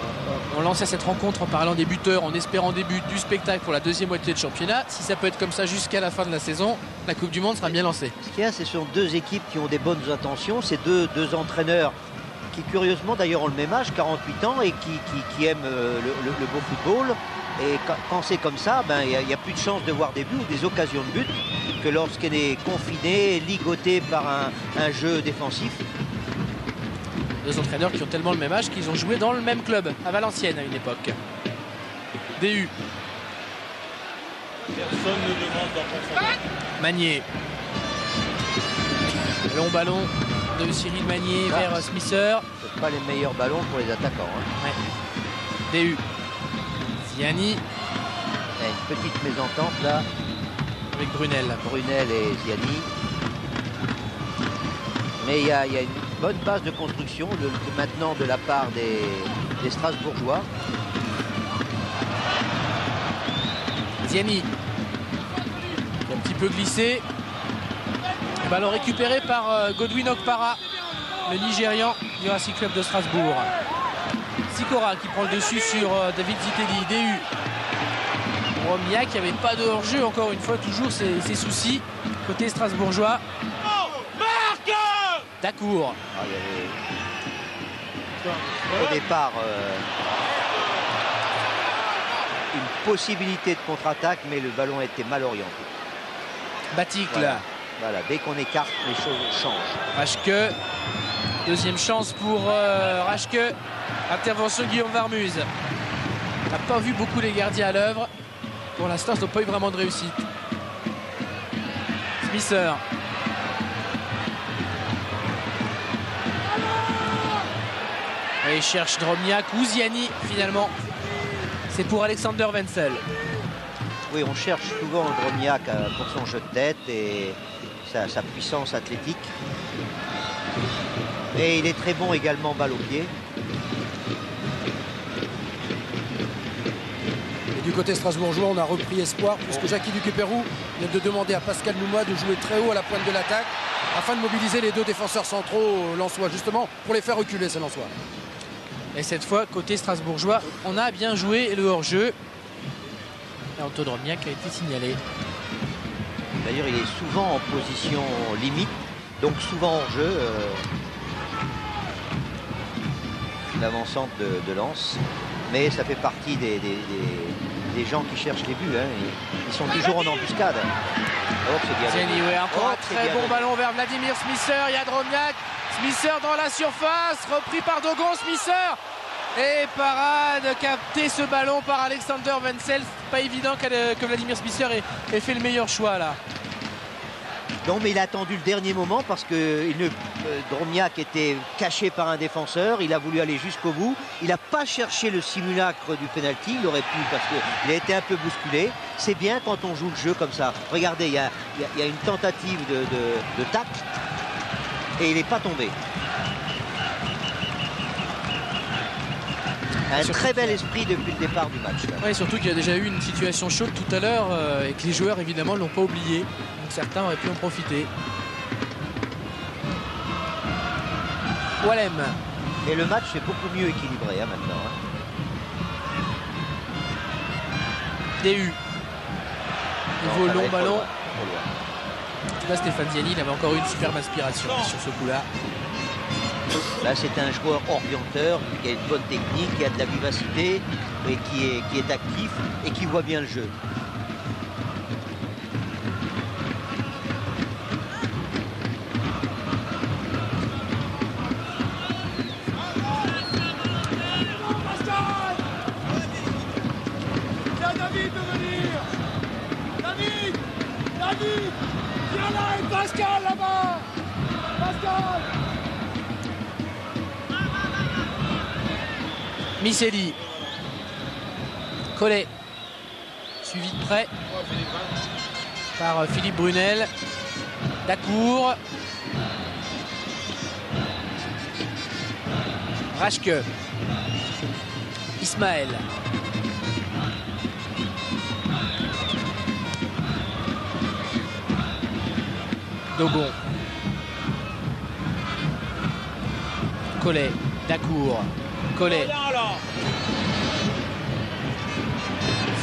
A: on lançait cette rencontre en parlant des buteurs, en espérant des buts, du spectacle pour la deuxième moitié de championnat. Si ça peut être comme ça jusqu'à la fin de la saison, la Coupe du Monde sera bien lancée.
B: Ce qu'il y a, ce sont deux équipes qui ont des bonnes intentions. C'est deux entraîneurs qui, curieusement, d'ailleurs, ont le même âge, 48 ans, et qui aiment le beau football. Et quand c'est comme ça, ben, il y a plus de chances de voir des buts ou des occasions de but que lorsqu'elle est confinée, ligotée par un jeu défensif.
A: Deux entraîneurs qui ont tellement le même âge qu'ils ont joué dans le même club, à Valenciennes à une époque. DU.
G: Personne ne demande d'en profondeur.
A: Magnier. Long ballon de Cyril Magnier vers Smisser.
B: Ce pas les meilleurs ballons pour les attaquants. Hein.
A: Ouais. DU. Ziani.
B: Il y a une petite mésentente là.
A: Avec Brunel.
B: Brunel et Ziani. Mais il y a une bonne base de construction maintenant de la part des Strasbourgeois.
A: Ziani. Qui a un petit peu glissé. Ballon récupéré par Godwin Okpara, le Nigérian du Racing Club de Strasbourg. Sikora qui prend le dessus sur David Zitelli. DU. Drobniak qui n'avait pas de hors-jeu, encore une fois, toujours ses soucis côté strasbourgeois. Dacour.
B: Ah, au départ, une possibilité de contre-attaque, mais le ballon a été mal orienté.
A: Baticle.
B: Voilà, dès qu'on écarte, les choses changent.
A: Raschke. Deuxième chance pour Raschke. Intervention Guillaume Varmuz. On n'a pas vu beaucoup les gardiens à l'œuvre. Pour l'instant, ils n'ont pas eu vraiment de réussite. Smisser. Et il cherche Drobniak ou Ziani finalement. C'est pour Alexander Wenzel.
B: Oui, on cherche souvent Drobniak pour son jeu de tête et sa puissance athlétique. Et il est très bon également balle au pied.
C: Et du côté strasbourgeois, on a repris espoir puisque Jackie Duquet-Pérou vient de demander à Pascal Nouma de jouer très haut à la pointe de l'attaque afin de mobiliser les deux défenseurs centraux lensois, justement pour les faire reculer ces lensois.
A: Et cette fois, côté strasbourgeois, on a bien joué le hors-jeu. Et Anto Drobniak a été signalé.
B: D'ailleurs, il est souvent en position limite, donc souvent hors-jeu. L'avancante de Lens. Mais ça fait partie des gens qui cherchent les buts. Hein. Ils sont toujours en embuscade. Oh, c'est bien.
A: Ziani, ouais, encore un très bon ballon vers Vladimir Smisser. Il y a Drobniak. Smisser dans la surface, repris par Dogon. Smisser et parade, capté ce ballon par Alexander Wenzel. Pas évident que Vladimir Smisser ait fait le meilleur choix là.
B: Non, mais il a attendu le dernier moment parce que Drobniak était caché par un défenseur. Il a voulu aller jusqu'au bout. Il n'a pas cherché le simulacre du penalty. Il aurait pu parce qu'il a été un peu bousculé. C'est bien quand on joue le jeu comme ça. Regardez, il y a une tentative de tacle et il n'est pas tombé. Un très bel esprit depuis le départ du match.
A: Oui, surtout qu'il y a déjà eu une situation chaude tout à l'heure et que les joueurs évidemment ne l'ont pas oublié. Donc certains auraient pu en profiter. Wallem.
B: Et le match est beaucoup mieux équilibré hein, maintenant. Hein.
A: DU. Nouveau long ballon.
B: Trop loin.
A: En tout cas, Stéphane Ziani, il avait encore eu une superbe inspiration sur ce coup-là.
B: Là, c'est un joueur orienteur qui a une bonne technique, qui a de la vivacité et qui est actif et qui voit bien le jeu.
F: David de venir. David, viens là et Pascal là-bas. Pascal.
A: Misselli. Collet. Suivi de près par Philippe Brunel. Dacour. Raschke. Ismaël. Dogon. Collet, Dacour, Collet.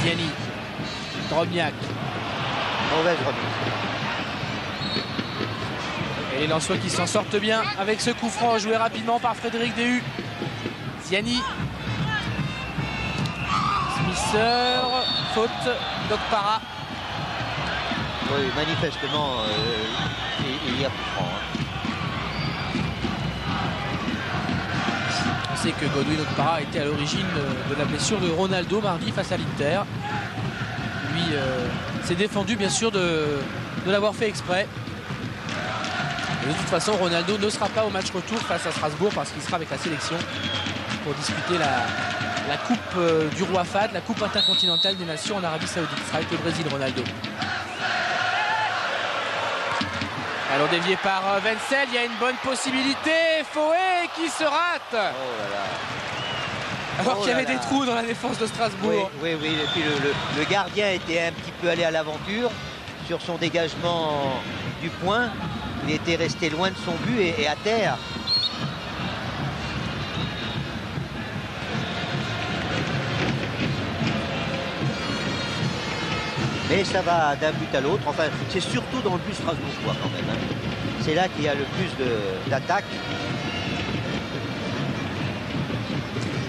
A: Ziani, Drobniak.
B: Mauvaise remise.
A: Et les Lensois qui s'en sortent bien avec ce coup franc joué rapidement par Frédéric Déhu. Ziani. Smisser, faute d'Okpara.
B: Oui, manifestement, il y a coup franc.
A: On sait que Godwin Okpara était à l'origine de la blessure de Ronaldo mardi face à l'Inter. Lui s'est défendu bien sûr de l'avoir fait exprès. Et de toute façon, Ronaldo ne sera pas au match retour face à Strasbourg parce qu'il sera avec la sélection pour disputer la Coupe du Roi Fahd, la Coupe intercontinentale des Nations en Arabie Saoudite. Il sera avec le Brésil, Ronaldo. Alors dévié par Wenzel, il y a une bonne possibilité. Fouet qui se rate.
B: Oh là là.
A: Alors qu'il y avait des trous dans la défense de Strasbourg.
B: Oui. Et puis le gardien était un petit peu allé à l'aventure sur son dégagement du point. Il était resté loin de son but et à terre. Mais ça va d'un but à l'autre. Enfin, c'est surtout dans le but strasbourgeois quand même. Hein. C'est là qu'il y a le plus d'attaques.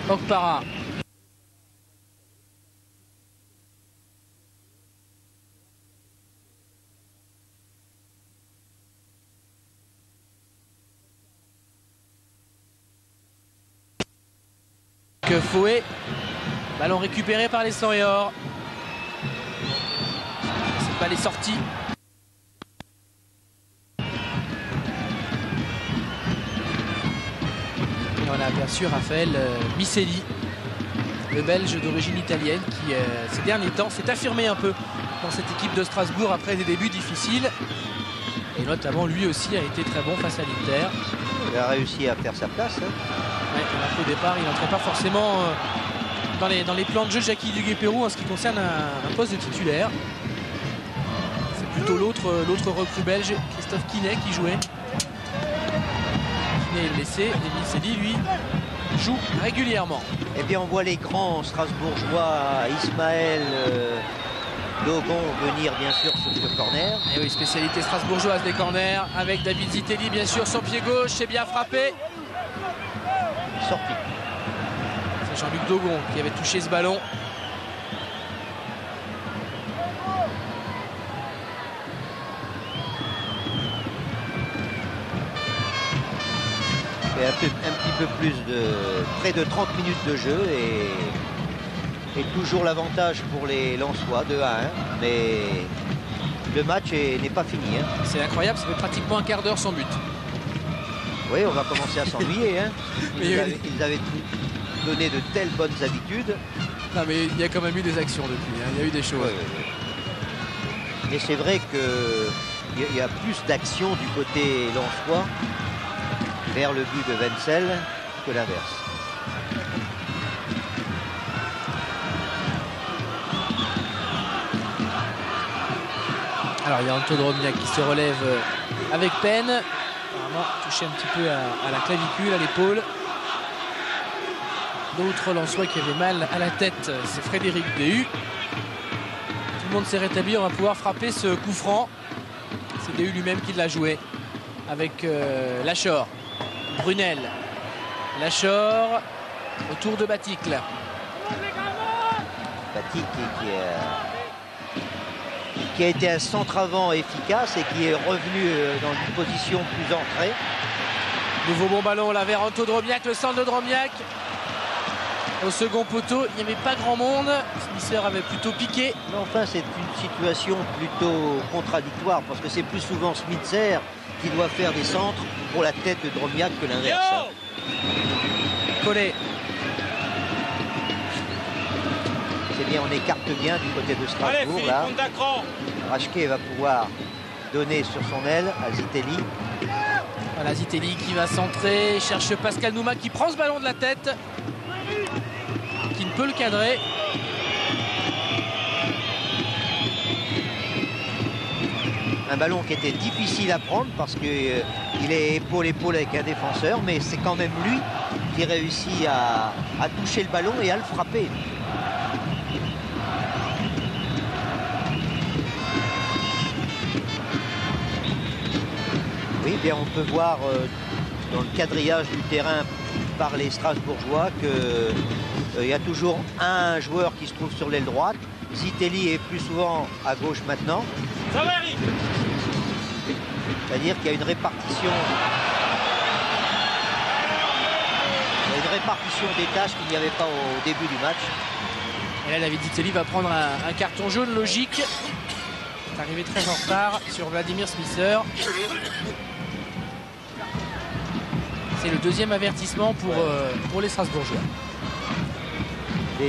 A: Okpara. Que Fouet. Ballon récupéré par les 100 et or. C'est pas les sorties. Et on a aperçu Raphaël Misselli, le Belge d'origine italienne, qui ces derniers temps s'est affirmé un peu dans cette équipe de Strasbourg après des débuts difficiles. Et notamment lui aussi a été très bon face à l'Inter.
B: Il a réussi à faire sa place. Hein.
A: Ouais, alors qu'au départ, il n'entrait pas forcément dans les plans de jeu de Jackie Duguay-Pérou en ce qui concerne un poste de titulaire. C'est plutôt l'autre recrue belge, Christophe Quinet, qui jouait. Quinet est blessé et Misselli, lui, joue régulièrement.
B: Eh bien, on voit les grands strasbourgeois, Ismaël Dogon venir bien sûr sur ce corner.
A: Et oui, spécialité strasbourgeoise des corners avec David Zitelli bien sûr sur pied gauche, c'est bien frappé.
B: Sorti.
A: C'est Jean-Luc Dogon qui avait touché ce ballon.
B: Et un petit peu plus près de 30 minutes de jeu et toujours l'avantage pour les Lensois 2-1, mais le match n'est pas fini. Hein.
A: C'est incroyable, ça fait pratiquement un quart d'heure sans but.
B: Oui, on va commencer à s'ennuyer. Hein. Ils avaient donné de telles bonnes habitudes.
A: Non, mais il y a quand même eu des actions depuis, hein. Il y a eu des choses.
B: Oui. Et c'est vrai qu'il y a plus d'action du côté lensois vers le but de Wenzel que l'inverse.
A: Alors il y a Anto Drobniak qui se relève avec peine. Apparemment touché un petit peu à la clavicule, à l'épaule. D'autres Lensois qui avaient mal à la tête, c'est Frédéric Déhu. Tout le monde s'est rétabli, on va pouvoir frapper ce coup franc. C'est Déhu lui-même qui l'a joué avec Lachor, Brunel, Lachor, autour de Baticle.
B: Baticle qui a été un centre-avant efficace et qui est revenu dans une position plus ancrée.
A: Nouveau bon ballon là vers Anto Drobniak, le centre de Drobniak. Au second poteau, il n'y avait pas grand monde. Smisser avait plutôt piqué.
B: Mais enfin, c'est une situation plutôt contradictoire parce que c'est plus souvent Smisser qui doit faire des centres pour la tête de Drobniak que l'inverse.
A: Collet.
B: C'est bien, on écarte bien du côté de Strasbourg. Là, Rachke va pouvoir donner sur son aile à Zitelli.
A: Voilà Zitelli qui va centrer, cherche Pascal Nouma qui prend ce ballon de la tête, qui ne peut le cadrer.
B: un ballon qui était difficile à prendre parce qu'il est épaule-épaule avec un défenseur, mais c'est quand même lui qui réussit à toucher le ballon et à le frapper. Oui, bien on peut voir dans le quadrillage du terrain par les Strasbourgeois qu'il y a toujours un joueur qui se trouve sur l'aile droite. Zitelli est plus souvent à gauche maintenant.
F: Ça va, Eric.
B: C'est-à-dire qu'il y a une répartition. Il y a une répartition des tâches qu'il n'y avait pas au début du match.
A: Et là, David Zitelli va prendre un carton jaune logique. Il est arrivé très en retard sur Vladimir Smisser. C'est le deuxième avertissement pour les Strasbourgeois.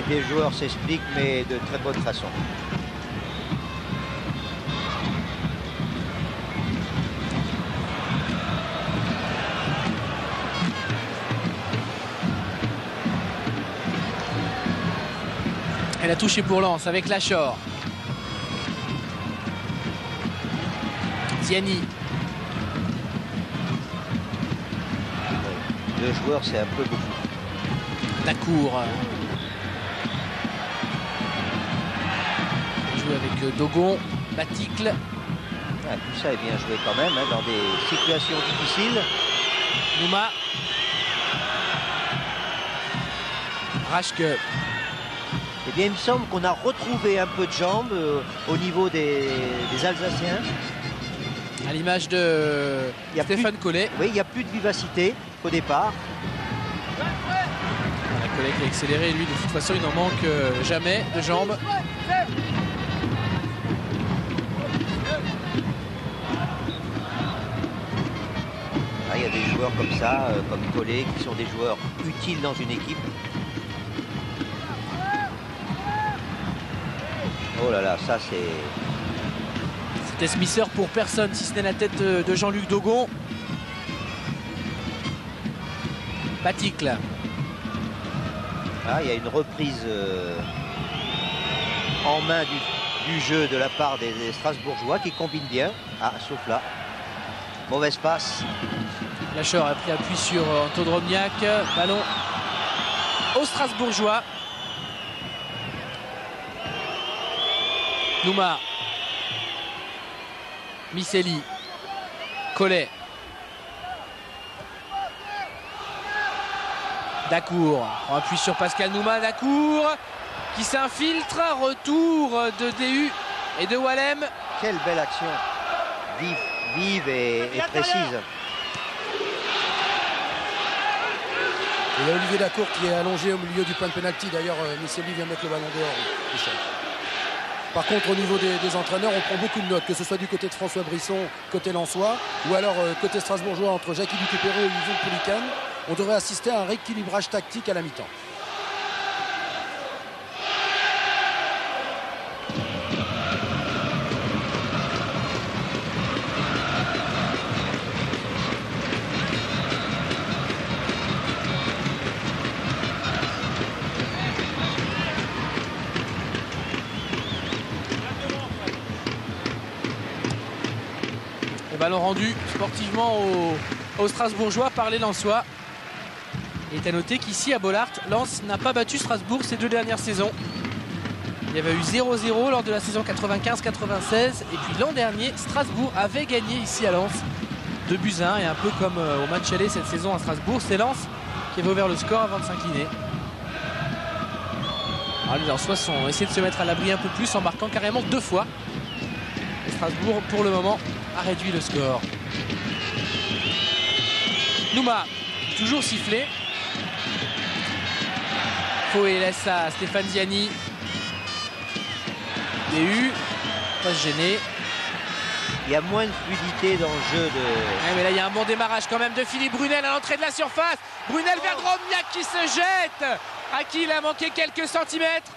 B: Des joueurs s'expliquent, mais de très bonne façon.
A: Elle a touché pour Lens avec Lachor. Ziani.
B: Deux joueurs, c'est un peu beaucoup.
A: Dacour. Il joue avec Dogon, Baticle.
B: Ouais, tout ça est bien joué quand même, hein, dans des situations difficiles.
A: Nouma. Raschke.
B: Eh bien, il me semble qu'on a retrouvé un peu de jambes au niveau des Alsaciens.
A: À l'image de Stéphane Collet.
B: Oui, il n'y a plus de vivacité qu'au départ.
A: Collet qui a accéléré, lui, de toute façon, il n'en manque jamais de jambes.
B: Il y a des joueurs comme ça, comme Collet, qui sont des joueurs utiles dans une équipe. Oh là là, ça c'est...
A: C'était Smisser pour personne, si ce n'est la tête de Jean-Luc Dogon. Baticle.
B: Il y a une reprise en main du jeu de la part des Strasbourgeois qui combinent bien. Ah, sauf là. Mauvaise passe.
A: Lachor a pris appui sur Antodromiak. Ballon aux Strasbourgeois. Nouma. Miseli. Collet. Dacour. On appuie sur Pascal Nouma. Dacour qui s'infiltre. Retour de DU et de Wallem.
B: Quelle belle action. Vive et précise.
C: Il y a Olivier Dacour qui est allongé au milieu du point de pénalty. D'ailleurs, Miseli vient mettre le ballon dehors, Michel. Par contre, au niveau des entraîneurs, on prend beaucoup de notes, que ce soit du côté de François Brisson, côté lensois, ou alors côté strasbourgeois entre Jackie Ducupéro et Yvon Poulican. On devrait assister à un rééquilibrage tactique à la mi-temps.
A: Ballon rendu sportivement aux Strasbourgeois par les Lensois. Il est à noter qu'ici à Bollaert, Lens n'a pas battu Strasbourg ces 2 dernières saisons. Il y avait eu 0-0 lors de la saison 95-96. Et puis l'an dernier, Strasbourg avait gagné ici à Lens 2-1. Et un peu comme au match aller cette saison à Strasbourg, c'est Lens qui avait ouvert le score avant de s'incliner. Les Lensois ont essayé de se mettre à l'abri un peu plus en marquant carrément 2 fois. Et Strasbourg, pour le moment, a réduit le score. Nouma, toujours sifflé. Fouet laisse à Stéphane Ziani. DU, pas se gêner.
B: Il y a moins de fluidité dans le jeu de...
A: Ouais, mais là, il y a un bon démarrage quand même de Philippe Brunel à l'entrée de la surface. Brunel vers Drobniak qui se jette. À qui il a manqué quelques centimètres.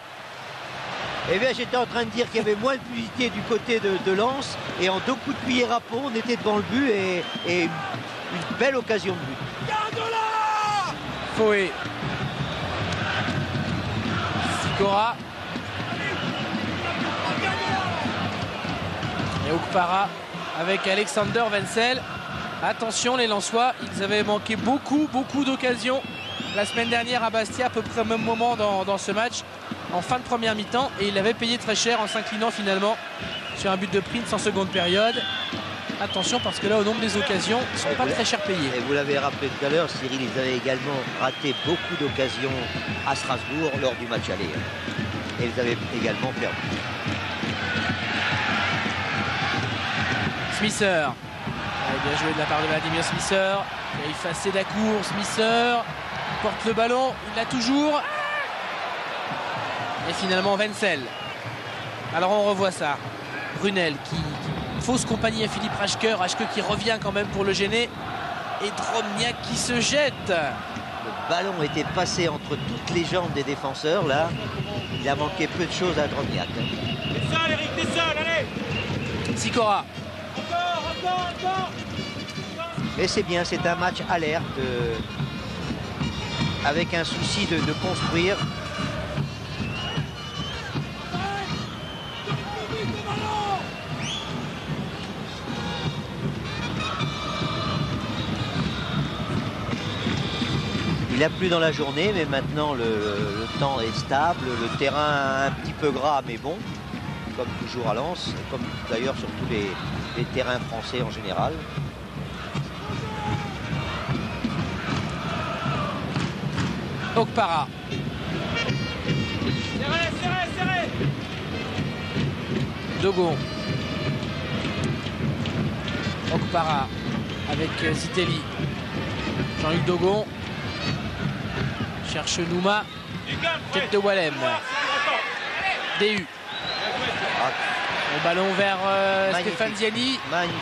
B: Eh bien, j'étais en train de dire qu'il y avait moins de fluidité du côté de Lens. Et en 2 coups de cuillère à peau, on était devant le but et une belle occasion de but.
A: Fouet. Sikora. Et Okpara avec Alexander Wenzel. Attention les Lensois, ils avaient manqué beaucoup d'occasions la semaine dernière à Bastia, à peu près au même moment dans ce match, en fin de première mi-temps, et ils l'avaient payé très cher en s'inclinant finalement sur un but de Prince en seconde période. Attention parce que là, au nombre des occasions, ils ne sont pas très cher payés.
B: Et vous l'avez rappelé tout à l'heure, Cyril, ils avaient également raté beaucoup d'occasions à Strasbourg lors du match aller. Et ils avaient également perdu.
A: Smisser. Bien joué de la part de Vladimir Smisser. Il a effacé Dacour. Smisser porte le ballon. Il l'a toujours. Et finalement Wenzel. Alors on revoit ça. Brunel qui fausse compagnie à Philippe Raschke. Raschke qui revient quand même pour le gêner. Et Drobniak qui se jette.
B: Le ballon était passé entre toutes les jambes des défenseurs. Là, il a manqué peu de choses à Drobniak.
F: T'es seul, Eric, t'es seul, allez.
A: Sikora.
F: Encore.
B: Mais c'est bien, c'est un match alerte avec un souci de construire. Il a plu dans la journée, mais maintenant le temps est stable, le terrain un petit peu gras mais bon, comme toujours à Lens, comme d'ailleurs sur tous les terrains français en général.
A: Okpara.
F: Serré.
A: Dogon. Okpara avec Zitelli. Jean-Luc Dogon. Cherche Nouma. Tête de Wallem. DU. Le ballon vers Stéphane Ziani.
B: Magnifique.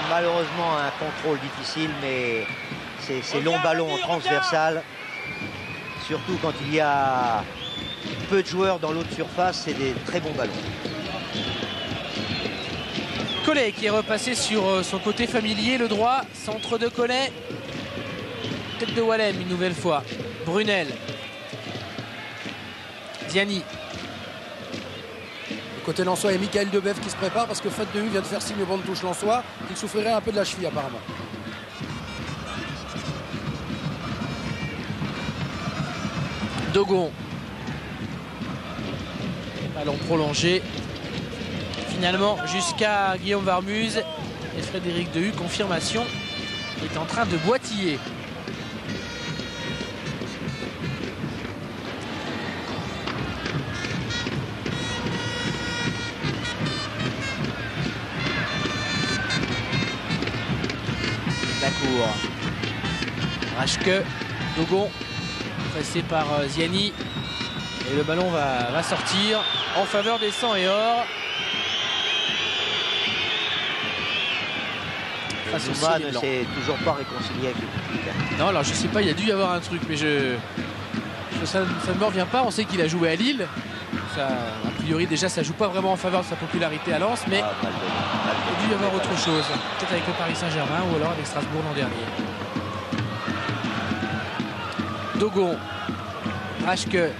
B: Malheureusement un contrôle difficile, mais c'est long ballon en transversal. Surtout quand il y a peu de joueurs dans l'autre surface, c'est des très bons ballons.
A: Collet qui est repassé sur son côté familier, le droit, centre de Collet. Tête de Wallem une nouvelle fois. Brunel. Ziani.
C: Le côté lensois et Michael Debève qui se prépare parce que Fred Dehu vient de faire signe au banc de touche lensois. Il souffrirait un peu de la cheville apparemment.
A: Dogon. Ballon prolongé. Finalement jusqu'à Guillaume Varmuz. Et Frédéric Dehu, confirmation, est en train de boitiller. Dacour. Raschke. Dogon. Pressé par Ziani. Et le ballon va sortir en faveur des 100 et or.
B: Nouma ne s'est toujours pas réconcilié avec le public.
A: Non, alors je sais pas, il y a dû y avoir un truc, mais ça ne me revient pas. On sait qu'il a joué à Lille. Ça, a priori, déjà, ça joue pas vraiment en faveur de sa popularité à Lens, mais il a dû y avoir autre chose. Peut-être avec le Paris Saint-Germain ou alors avec Strasbourg l'an dernier. Dogon. Raschke.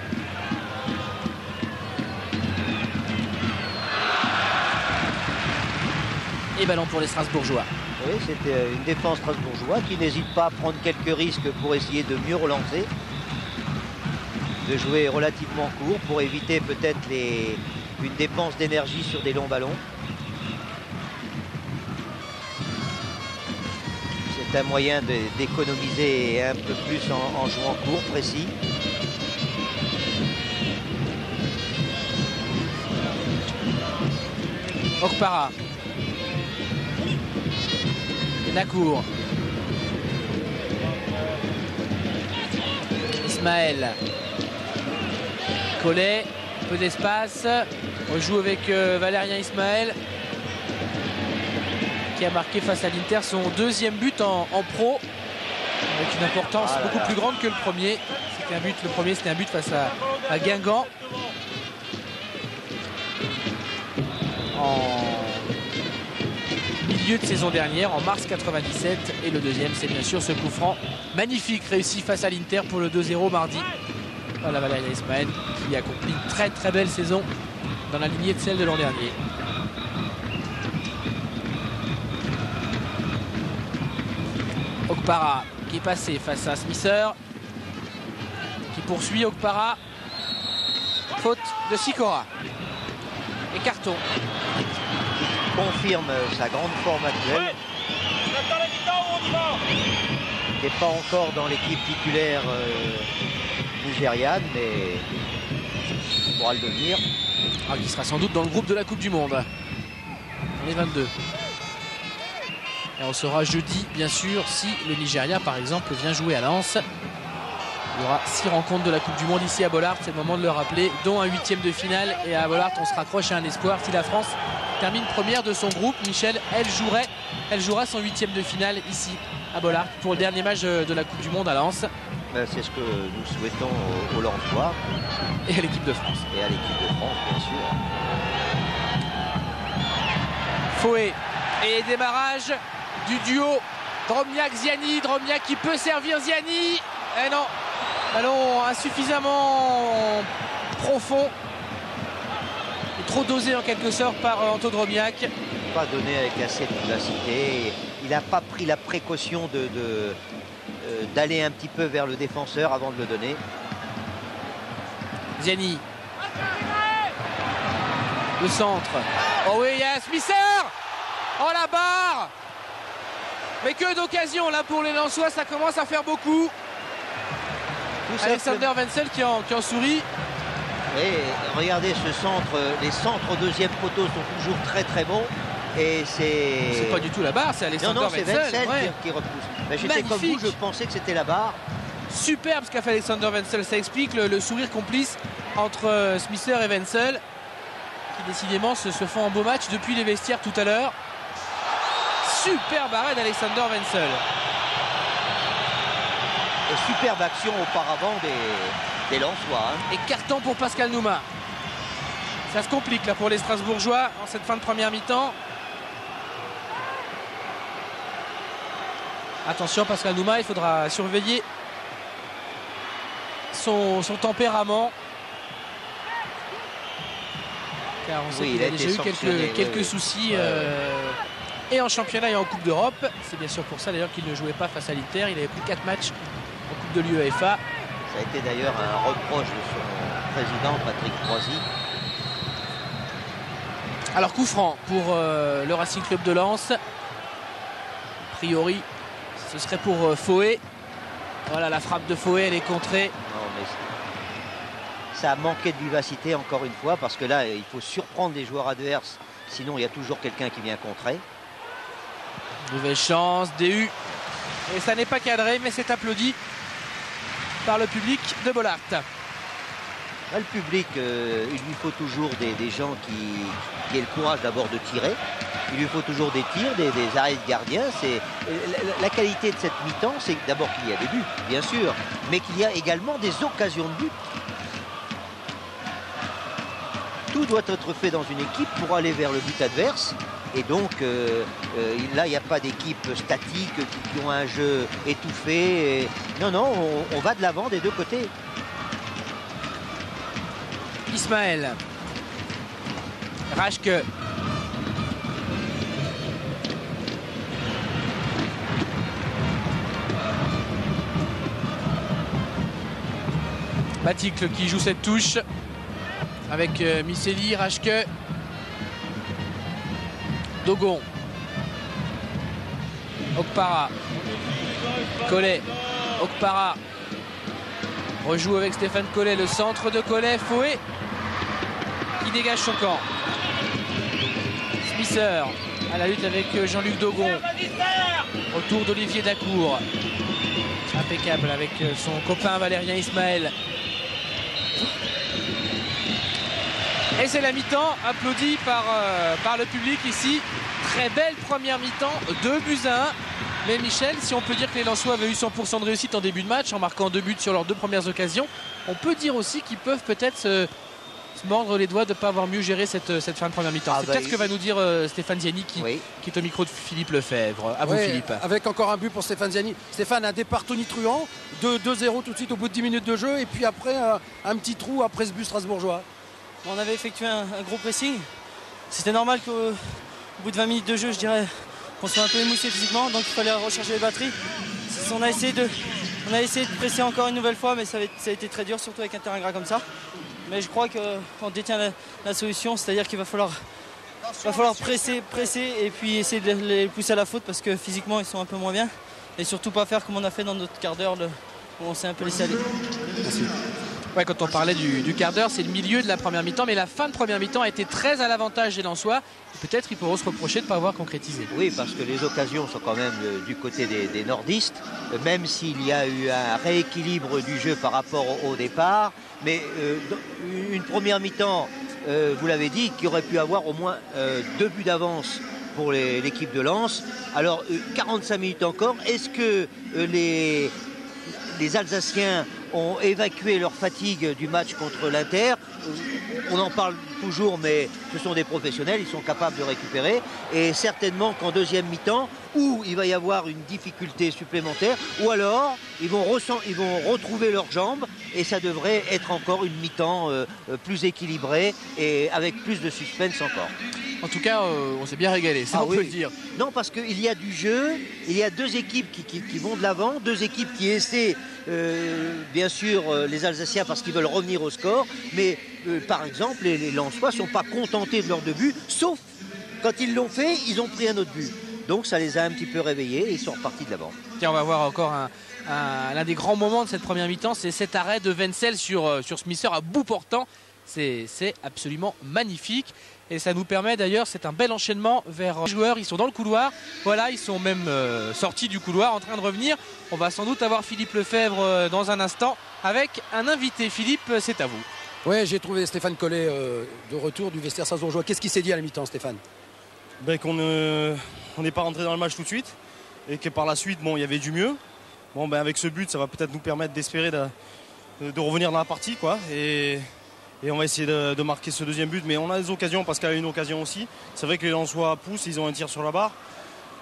A: Et ballon pour les Strasbourgeois.
B: Oui, c'était une défense strasbourgeoise qui n'hésite pas à prendre quelques risques pour essayer de mieux relancer. De jouer relativement court pour éviter peut-être une dépense d'énergie sur des longs ballons. C'est un moyen d'économiser un peu plus en jouant court, précis.
A: Okpara. Dacour. Ismaël. Collet. Peu d'espace. On joue avec Valérien Ismaël, qui a marqué face à l'Inter son deuxième but en pro, avec une importance beaucoup plus grande que le premier. Le premier c'était un but face à Guingamp en milieu de saison dernière, en mars 97, et le deuxième c'est bien sûr ce coup franc magnifique réussi face à l'Inter pour le 2-0 mardi. Voilà Valérien Ismaël qui accomplit une très très belle saison dans la lignée de celle de l'an dernier. Okpara qui est passé face à Smisser, qui poursuit Okpara. Faute de Sikora. Et carton.
B: Confirme sa grande forme actuelle. Il n'est pas encore dans l'équipe titulaire nigériane, mais il pourra le devenir.
A: Qui sera sans doute dans le groupe de la Coupe du Monde. On est 22. Et on saura jeudi, bien sûr, si le Nigeria, par exemple, vient jouer à Lens. Il y aura 6 rencontres de la Coupe du Monde ici à Bollaert, c'est le moment de le rappeler, dont un 8e de finale. Et à Bollaert, on se raccroche à un espoir. Si la France termine première de son groupe, Michel, elle jouera son 8e de finale ici à Bollaert pour le dernier match de la Coupe du Monde à Lens.
B: C'est ce que nous souhaitons aux Lensois.
A: Et à l'équipe de France.
B: Et à l'équipe de France, bien sûr.
A: Fouet. Et démarrage du duo Drobniak-Ziani. Drobniak qui peut servir Ziani. Eh non, ballon insuffisamment profond. Et trop dosé en quelque sorte par Anto Drobniak.
B: Pas donné avec assez de vivacité. Il n'a pas pris la précaution d'aller un petit peu vers le défenseur avant de le donner.
A: Ziani. Le centre. Oh oui, il y a Smisser. Oh la barre. Mais que d'occasion là pour les Lensois, ça commence à faire beaucoup. Alexander Wenzel qui en sourit.
B: Et regardez ce centre, les centres au deuxième poteau sont toujours très très bons. Et c'est
A: pas du tout la barre, c'est Alexander Wenzel.
B: C'est Wenzel qui repousse. J'étais comme vous, je pensais que c'était la barre.
A: Superbe ce qu'a fait Alexander Wenzel, ça explique le sourire complice entre Smisser et Wenzel, qui décidément se font un beau match depuis les vestiaires tout à l'heure. Superbe arrêt d'Alexander Wenzel.
B: Et superbe action auparavant des Lensois.
A: Et carton pour Pascal Nouma. Ça se complique là pour les Strasbourgeois en cette fin de première mi-temps. Attention Pascal Nouma, il faudra surveiller son tempérament. Car on sait qu'il a déjà eu quelques soucis et en championnat et en Coupe d'Europe. C'est bien sûr pour ça d'ailleurs qu'il ne jouait pas face à l'Inter. Il avait pris 4 matchs en Coupe de l'UEFA.
B: Ça a été d'ailleurs un reproche de son président Patrick Croisy.
A: Alors coup franc pour le Racing Club de Lens. A priori ce serait pour Fouet. Voilà, la frappe de Fouet, elle est contrée.
B: Non, mais ça a manqué de vivacité encore une fois, parce que là il faut surprendre les joueurs adverses, sinon il y a toujours quelqu'un qui vient contrer.
A: Nouvelle chance, DU. Et ça n'est pas cadré, mais c'est applaudi par le public de Bollaert.
B: Là, le public, il lui faut toujours des gens qui aient le courage d'abord de tirer. Il lui faut toujours des tirs, des arrêts de gardien. La qualité de cette mi-temps, c'est d'abord qu'il y a des buts, bien sûr, mais qu'il y a également des occasions de but. Tout doit être fait dans une équipe pour aller vers le but adverse. Et donc, là, il n'y a pas d'équipe statique qui ont un jeu étouffé. Et... Non, on va de l'avant des deux côtés.
A: Ismaël. Raschke. Baticle qui joue cette touche avec Miseli, Raschke, Dogon, Okpara, Collet, Okpara rejoue avec Stéphane Collet, le centre de Collet, Fouet qui dégage son camp. Smisser à la lutte avec Jean-Luc Dogon. Retour d'Olivier Dacour. Impeccable avec son copain Valérien Ismaël. Et c'est la mi-temps applaudie par le public ici. Très belle première mi-temps, 2-1. Mais Michel, si on peut dire que les Lensois avaient eu 100% de réussite en début de match en marquant 2 buts sur leurs 2 premières occasions, on peut dire aussi qu'ils peuvent peut-être se mordre les doigts de ne pas avoir mieux géré cette fin de première mi-temps. C'est peut-être ce que va nous dire Stéphane Ziani qui est au micro de Philippe Lefebvre. À vous Philippe.
C: Avec encore un but pour Stéphane Ziani. Stéphane, un départ tonitruant, 2-0 tout de suite au bout de 10 minutes de jeu, et puis après un petit trou après ce but strasbourgeois.
H: On avait effectué un gros pressing. C'était normal qu'au bout de 20 minutes de jeu, je dirais qu'on soit un peu émoussé physiquement, donc il fallait recharger les batteries. On a essayé de presser encore une nouvelle fois, mais ça a été très dur, surtout avec un terrain gras comme ça. Mais je crois qu'on détient la solution, c'est-à-dire qu'il va falloir presser et puis essayer de les pousser à la faute parce que physiquement ils sont un peu moins bien. Et surtout pas faire comme on a fait dans notre quart d'heure où on s'est un peu laissé aller.
C: Merci.
A: Ouais, quand on parlait du quart d'heure, c'est le milieu de la première mi-temps, mais la fin de première mi-temps a été très à l'avantage des Lensois. Peut-être ils pourront se reprocher de ne pas avoir concrétisé.
B: Oui, parce que les occasions sont quand même du côté des nordistes, même s'il y a eu un rééquilibre du jeu par rapport au départ. Mais une première mi-temps, vous l'avez dit, qui aurait pu avoir au moins 2 buts d'avance pour l'équipe de Lens. Alors 45 minutes encore, est-ce que les Alsaciens ont évacué leur fatigue du match contre l'Inter? On en parle toujours, mais ce sont des professionnels, ils sont capables de récupérer. Et certainement qu'en deuxième mi-temps, où il va y avoir une difficulté supplémentaire, ou alors ils vont retrouver leurs jambes et ça devrait être encore une mi-temps plus équilibrée et avec plus de suspense encore.
A: En tout cas, on s'est bien régalé, ça on peut le dire.
B: Non, parce qu'il y a du jeu, il y a 2 équipes qui vont de l'avant, 2 équipes qui essaient, bien sûr, les Alsaciens parce qu'ils veulent revenir au score, mais par exemple, les Lensois ne sont pas contentés de leur 2 buts, sauf quand ils l'ont fait, ils ont pris un autre but. Donc ça les a un petit peu réveillés et ils sont repartis de l'avant.
A: Tiens, on va voir encore l'un des grands moments de cette première mi-temps, c'est cet arrêt de Wenzel sur Smisser à bout portant. C'est absolument magnifique. Et ça nous permet d'ailleurs, c'est un bel enchaînement vers les joueurs. Ils sont dans le couloir. Voilà, ils sont même sortis du couloir en train de revenir. On va sans doute avoir Philippe Lefebvre dans un instant avec un invité. Philippe, c'est à vous.
C: Oui, j'ai trouvé Stéphane Collet de retour du vestiaire strasbourgeois. Qu'est-ce qui s'est dit à la mi-temps, Stéphane?
I: Qu'on n'est pas rentré dans le match tout de suite et que par la suite, il y avait du mieux. Avec ce but, ça va peut-être nous permettre d'espérer de revenir dans la partie, quoi. Et on va essayer de marquer ce deuxième but. Mais on a des occasions, parce qu'il y a une occasion aussi. C'est vrai que les Lensois poussent, ils ont un tir sur la barre.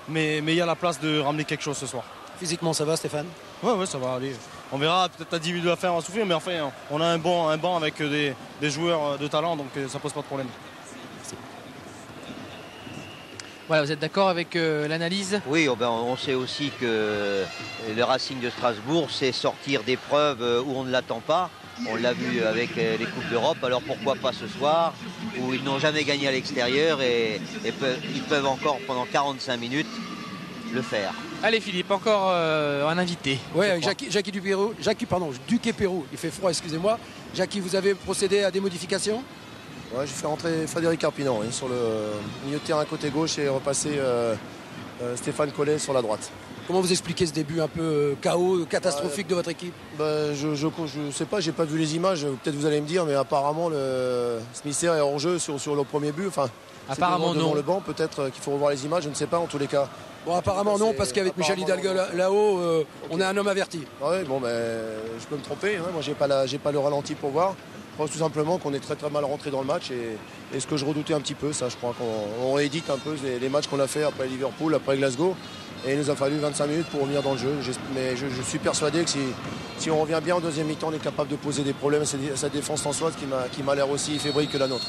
I: Mais il y a la place de ramener quelque chose ce soir.
C: Physiquement, ça va, Stéphane?
I: Ouais, ça va aller. On verra, peut-être à 10 minutes de la fin, on va souffrir. Mais enfin, on a un banc avec des joueurs de talent, donc ça pose pas de problème.
C: Merci.
A: Voilà, vous êtes d'accord avec l'analyse?
B: Oui, on sait aussi que le Racing de Strasbourg sait sortir d'épreuves où on ne l'attend pas. On l'a vu avec les Coupes d'Europe, alors pourquoi pas ce soir où ils n'ont jamais gagné à l'extérieur et ils peuvent encore pendant 45 minutes le faire.
A: Allez Philippe, encore un invité.
C: Oui, avec Jackie Duquet-Pérou. Il fait froid, excusez-moi. Jackie, vous avez procédé à des modifications?
J: Ouais, j'ai fait rentrer Frédéric Carpinon sur le milieu de terrain côté gauche et repasser Stéphane Collet sur la droite.
C: Comment vous expliquez ce début un peu chaos, catastrophique de votre équipe?
J: Je sais pas, j'ai pas vu les images, peut-être vous allez me dire, mais apparemment Smisser est hors jeu sur le premier but. Enfin,
A: apparemment
J: devant
A: non.
J: le banc, peut-être qu'il faut revoir les images, je ne sais pas en tous les cas.
C: Bon, apparemment non, parce qu'avec Michel Hidalgo là-haut, on est un homme averti.
J: Oui, je peux me tromper, hein. Moi j'ai pas le ralenti pour voir. Je pense tout simplement qu'on est très très mal rentré dans le match et ce que je redoutais un petit peu, ça je crois qu'on réédite un peu les matchs qu'on a fait après Liverpool, après Glasgow. Et il nous a fallu 25 minutes pour revenir dans le jeu. Mais je suis persuadé que si on revient bien en deuxième mi-temps, on est capable de poser des problèmes à sa défense lensoise qui m'a l'air aussi fébrile que la nôtre.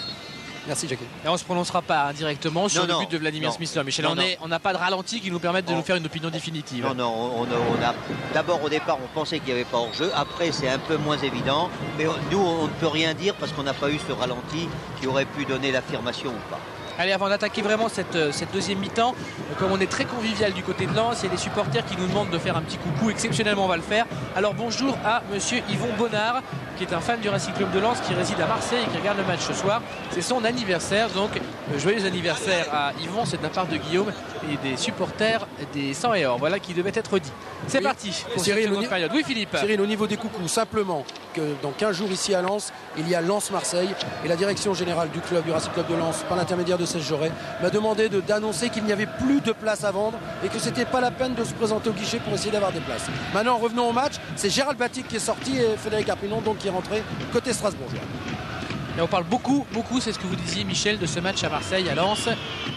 C: Merci Jackie.
A: Et on ne se prononcera pas directement sur le but de Vladimir Smisser. Michel, on n'a pas de ralenti qui nous permette de nous faire une opinion définitive.
B: Non, on a d'abord au départ on pensait qu'il n'y avait pas hors-jeu. Après c'est un peu moins évident. Mais nous on ne peut rien dire parce qu'on n'a pas eu ce ralenti qui aurait pu donner l'affirmation ou pas.
A: Allez, avant d'attaquer vraiment cette deuxième mi-temps, comme on est très convivial du côté de Lens, il y a des supporters qui nous demandent de faire un petit coucou. Exceptionnellement, on va le faire. Alors bonjour à monsieur Yvon Bonnard, qui est un fan du Racing Club de Lens, qui réside à Marseille et qui regarde le match ce soir. C'est son anniversaire, donc joyeux anniversaire à Yvon. C'est de la part de Guillaume et des supporters des 100 et or. Voilà qui devait être dit. C'est parti pour
C: Cyril,
A: cette période. Oui Philippe.
C: Cyril, au niveau des coucous, simplement que dans 15 jours ici à Lens, il y a Lens-Marseille et la direction générale du Racing Club de Lens, par l'intermédiaire de Serge Joret, m'a demandé d'annoncer qu'il n'y avait plus de place à vendre et que c'était pas la peine de se présenter au guichet pour essayer d'avoir des places. Maintenant, revenons au match. C'est Gérald Batic qui est sorti et Frédéric Carpinon donc qui est rentré côté strasbourgeois.
A: Et on parle beaucoup, c'est ce que vous disiez Michel, de ce match à Marseille, à Lens,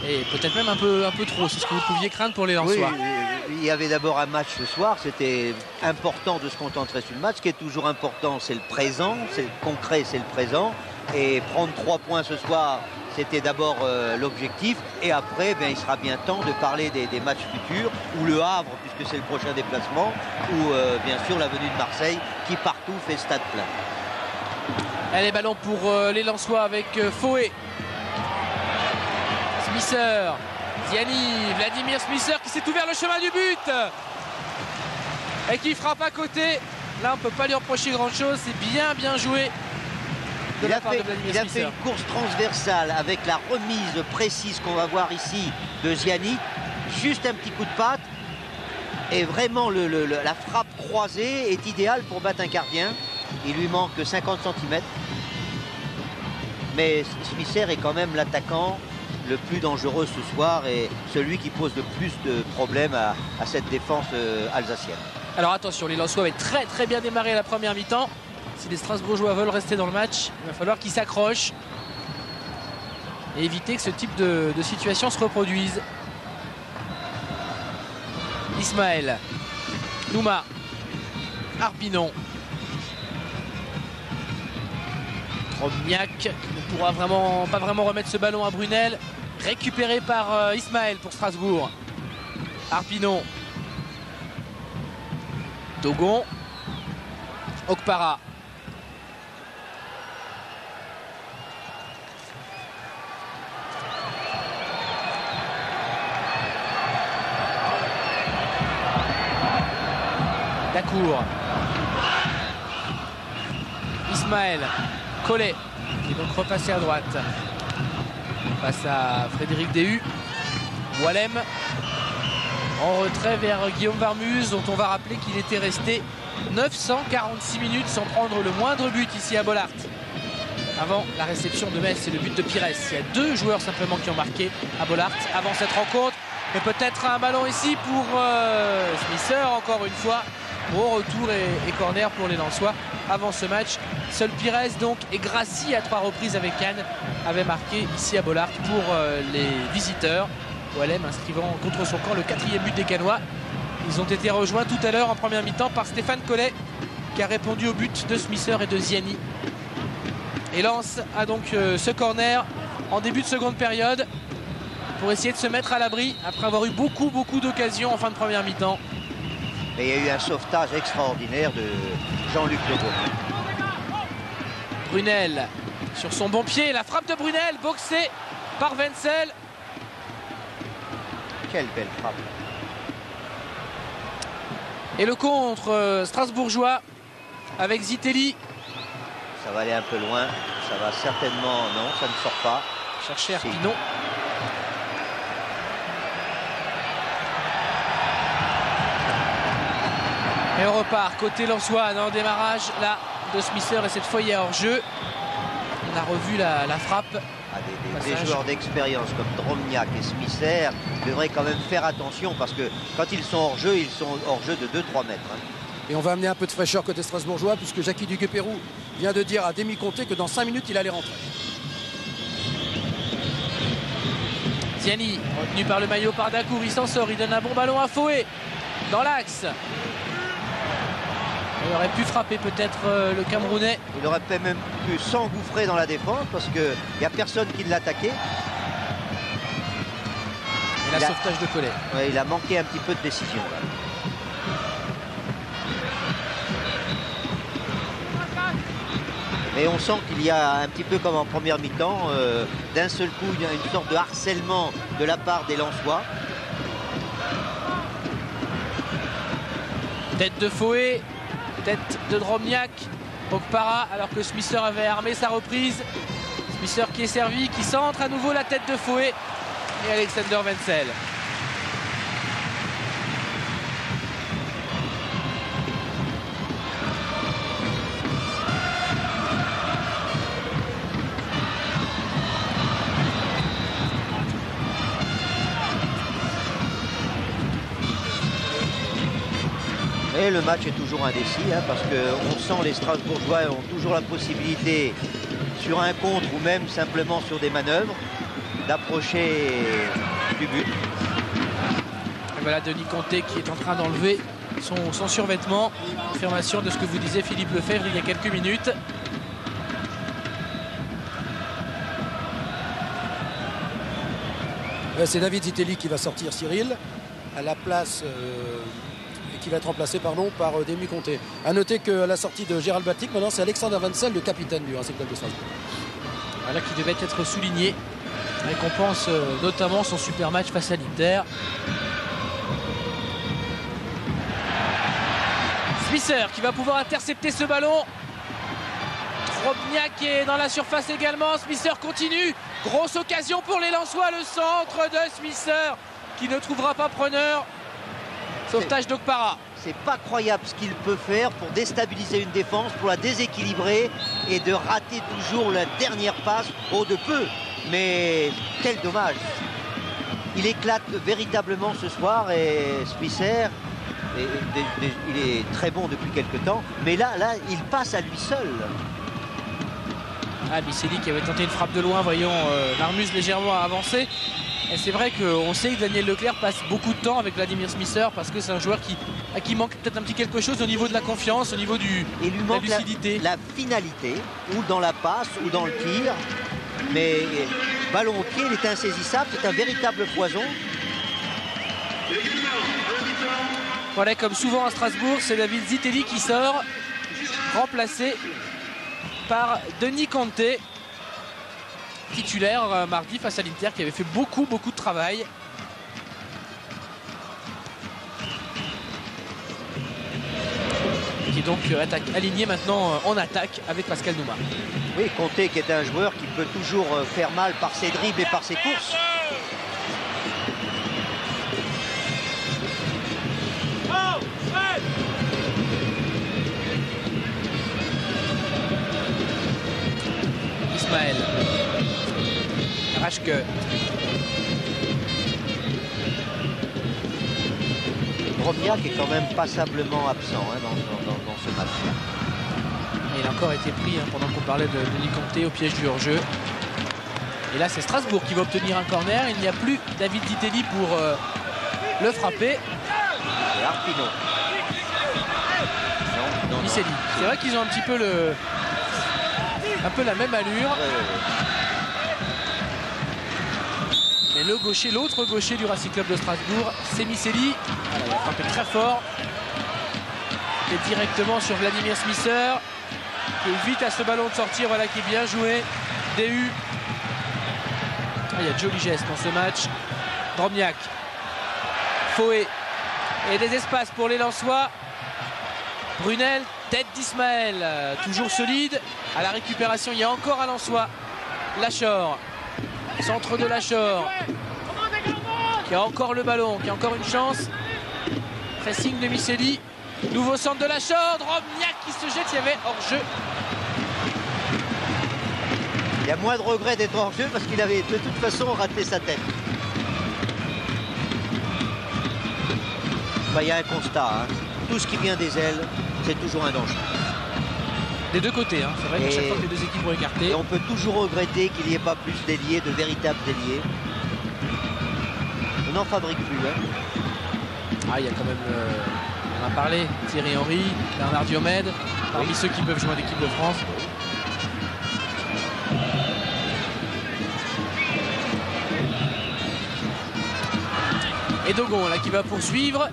A: et peut-être même un peu trop. C'est ce que vous pouviez craindre pour les Lensois.
B: Oui, il y avait d'abord un match ce soir, c'était important de se concentrer sur le match. Ce qui est toujours important, c'est le présent, c'est le concret, c'est le présent. Et prendre 3 points ce soir, C'était d'abord l'objectif et après il sera bien temps de parler des matchs futurs ou le Havre puisque c'est le prochain déplacement ou bien sûr la venue de Marseille qui partout fait stade plein.
A: Allez, ballon pour les Lensois avec Fouet. Smisser, Ziani, Vladimir Smisser qui s'est ouvert le chemin du but et qui frappe à côté. Là on ne peut pas lui reprocher grand chose, c'est bien joué.
B: Il a fait une course transversale avec la remise précise qu'on va voir ici de Ziani. Juste un petit coup de patte. Et vraiment la frappe croisée est idéale pour battre un gardien. Il lui manque 50 cm. Mais Smisser est quand même l'attaquant le plus dangereux ce soir et celui qui pose le plus de problèmes à cette défense alsacienne.
A: Alors attention, les Lensois avaient très bien démarré la première mi-temps. Si les Strasbourgeois veulent rester dans le match, il va falloir qu'ils s'accrochent et éviter que ce type de situation se reproduise. Ismaël, Nouma, Arpinon, Drobniak qui ne pourra pas vraiment remettre ce ballon à Brunel. Récupéré par Ismaël pour Strasbourg. Arpinon, Dogon, Okpara. Dacour, Ismaël, Collet qui est donc repassé à droite face à Frédéric Déhu. Wallem en retrait vers Guillaume Varmuz dont on va rappeler qu'il était resté 946 minutes sans prendre le moindre but ici à Bollaert avant la réception de Metz et le but de Pires. Il y a 2 joueurs simplement qui ont marqué à Bollaert avant cette rencontre, mais peut-être un ballon ici pour Smisser encore une fois. Bon retour et corner pour les Lensois avant ce match. Seul Pires donc et Grassi à 3 reprises avec Cannes avait marqué ici à Bollaert pour les visiteurs. Wallem inscrivant contre son camp le 4e but des Cannois. Ils ont été rejoints tout à l'heure en première mi-temps par Stéphane Collet qui a répondu au but de Smisser et de Ziani. Et Lens a donc ce corner en début de seconde période pour essayer de se mettre à l'abri après avoir eu beaucoup d'occasions en fin de première mi-temps.
B: Et il y a eu un sauvetage extraordinaire de Jean-Luc Legault.
A: Brunel sur son bon pied, la frappe de Brunel boxée par Wenzel.
B: Quelle belle frappe.
A: Et le contre strasbourgeois avec Zitelli.
B: Ça va aller un peu loin, ça va certainement, non, ça ne sort pas.
A: Chercher Arpinon. Et on repart côté Lensois dans le démarrage là de Smisser et cette fois il y a hors-jeu. On a revu la frappe.
B: Des joueurs d'expérience comme Drobniak et Smisser devraient quand même faire attention parce que quand ils sont hors-jeu, ils sont hors-jeu de 2-3 mètres.
C: Et on va amener un peu de fraîcheur côté strasbourgeois puisque Jackie Duguay-Pérou vient de dire à Demi Conté que dans 5 minutes il allait rentrer.
A: Ziani, retenu par le maillot par Dacour, il s'en sort, il donne un bon ballon à Fouet dans l'axe. Il aurait pu frapper peut-être le Camerounais.
B: Il aurait peut-être même pu s'engouffrer dans la défense parce qu'il n'y a personne qui l'attaquait.
A: Et la sauvetage de Collet.
B: Ouais, il a manqué un petit peu de décision. Là. Et on sent qu'il y a un petit peu comme en première mi-temps, d'un seul coup, il y a une sorte de harcèlement de la part des Lensois.
A: Tête de Fouet. Tête de Drobniak, Okpara, alors que Smisser avait armé sa reprise. Smisser qui est servi, qui centre à nouveau la tête de Fouet et Alexander Wenzel.
B: Et le match est toujours indécis parce qu'on sent les Strasbourgeois ont toujours la possibilité sur un contre ou même simplement sur des manœuvres d'approcher du but.
A: Et voilà Denis Conté qui est en train d'enlever son survêtement. Confirmation de ce que vous disait Philippe Lefebvre il y a quelques minutes.
C: C'est David Zitelli qui va sortir Cyril à la place qui va être remplacé par Demi Conté. A noter qu'à la sortie de Gérald Batic, maintenant c'est Alexander Wenzel, le capitaine du RC Club de Strasbourg.
A: Voilà qui devait être souligné. Récompense notamment son super match face à l'Inter. Smisser qui va pouvoir intercepter ce ballon. Drobniak est dans la surface également. Smisser continue. Grosse occasion pour les Lensois. Le centre de Smisser qui ne trouvera pas preneur. Sauvetage d'Okpara.
B: C'est pas croyable ce qu'il peut faire pour déstabiliser une défense, pour la déséquilibrer et de rater toujours la dernière passe de peu. Mais quel dommage. Il éclate véritablement ce soir et Smisser, il est très bon depuis quelques temps. Mais là, il passe à lui seul.
A: Miceli qui avait tenté une frappe de loin, voyons Marmuse légèrement avancé. Et c'est vrai qu'on sait que Daniel Leclerc passe beaucoup de temps avec Vladimir Smisser parce que c'est un joueur à qui manque peut-être un petit quelque chose au niveau de la confiance, au niveau de la lucidité.
B: La finalité, ou dans la passe, ou dans le tir. Mais ballon au pied, il est insaisissable, c'est un véritable poison.
A: Voilà, comme souvent à Strasbourg, c'est David Zitelli qui sort, remplacé par Denis Conté, titulaire mardi face à l'Inter, qui avait fait beaucoup de travail. Qui est donc aligné maintenant en attaque avec Pascal Nouma.
B: Oui, Conté qui est un joueur qui peut toujours faire mal par ses dribbles et par ses courses.
A: Ismaël Rachke.
B: Drobniak est quand même passablement absent dans ce match-là.
A: Il a encore été pris pendant qu'on parlait de Denis Conté au piège du hors-jeu. Et là c'est Strasbourg qui va obtenir un corner. Il n'y a plus David Zitelli pour le frapper.
B: Et Arpino.
A: Miceli. C'est vrai qu'ils ont un petit peu la même allure. Et le gaucher, l'autre gaucher du Racing Club de Strasbourg, c'est Miceli. Il a frappé très fort. Et directement sur Vladimir Smisser, qui évite à ce ballon de sortir, voilà, qui est bien joué. DU. Il y a de jolis gestes dans ce match. Drobniak. Foé. Et des espaces pour les Lensois. Brunel, tête d'Ismaël, toujours solide. À la récupération, il y a encore un Lensois. Lachor. Centre de Lachor. Qui a encore le ballon, qui a encore une chance. Pressing de Miceli. Nouveau centre de Lachor. Drobniak qui se jette, il y avait hors-jeu.
B: Il y a moins de regret d'être hors-jeu parce qu'il avait de toute façon raté sa tête. Il y a un constat. Tout ce qui vient des ailes, c'est toujours un danger.
A: Des deux côtés, c'est vrai qu'à chaque fois que les deux équipes vont écarter.
B: Et on peut toujours regretter qu'il n'y ait pas plus d'ailiers, de véritables ailiers. On n'en fabrique plus.
A: Il y a quand même, on a parlé, Thierry Henry, Bernard Diomède, parmi ceux qui peuvent jouer en équipe de France. Et Dogon là qui va poursuivre.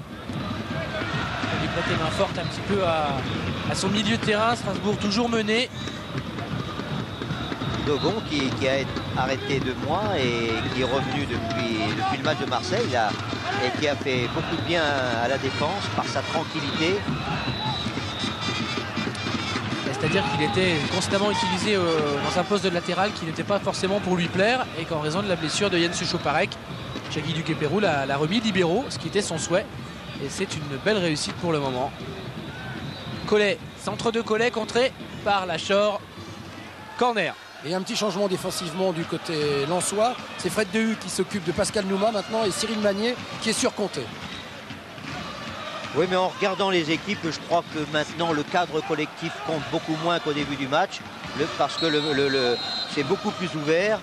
A: Il va prêter main forte un petit peu à son milieu de terrain. Strasbourg toujours mené.
B: Dogon qui a été arrêté 2 mois et qui est revenu depuis le match de Marseille là, et qui a fait beaucoup de bien à la défense par sa tranquillité.
A: C'est-à-dire qu'il était constamment utilisé dans un poste de latéral qui n'était pas forcément pour lui plaire et qu'en raison de la blessure de Yann Suchoparek, Shaggy Duquesperou l'a remis libéraux, ce qui était son souhait. Et c'est une belle réussite pour le moment. Collet, centre de Collet contré par Lachor. Corner.
C: Et un petit changement défensivement du côté lensois. C'est Fred Dehu qui s'occupe de Pascal Nouma maintenant et Cyril Magnier qui est sur Conté.
B: Oui, mais en regardant les équipes, je crois que maintenant le cadre collectif compte beaucoup moins qu'au début du match. Parce que c'est beaucoup plus ouvert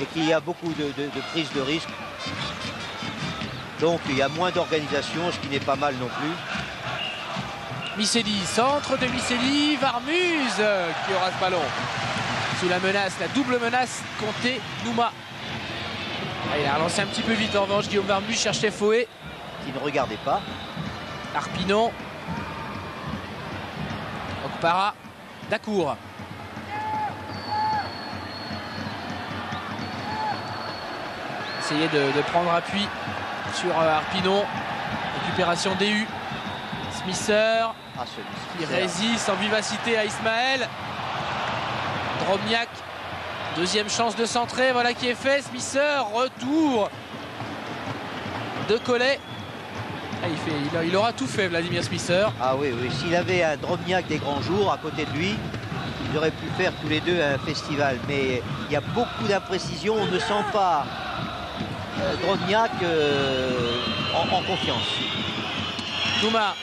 B: et qu'il y a beaucoup de prise de risque. Donc il y a moins d'organisation, ce qui n'est pas mal non plus.
A: Miceli, centre de Miceli, Varmuse qui aura ce ballon. Sous la menace, la double menace, Conté, Nouma. Ah, il a relancé un petit peu vite en revanche. Guillaume Varmus cherchait Fouet.
B: Qui ne regardait pas.
A: Arpinon. Okpara. Dacour. Essayer de prendre appui sur Arpinon. Récupération DU. Smisser. Qui résiste en vivacité à Ismaël. Drobniak. Deuxième chance de centrer. Voilà qui est fait. Smisser. Retour de Collet. Il aura tout fait, Vladimir Smisser.
B: Ah oui, oui. S'il avait un Drobniak des grands jours à côté de lui, ils auraient pu faire tous les deux un festival. Mais il y a beaucoup d'imprécisions. On ne sent pas Drobniak en confiance.
A: Nouma.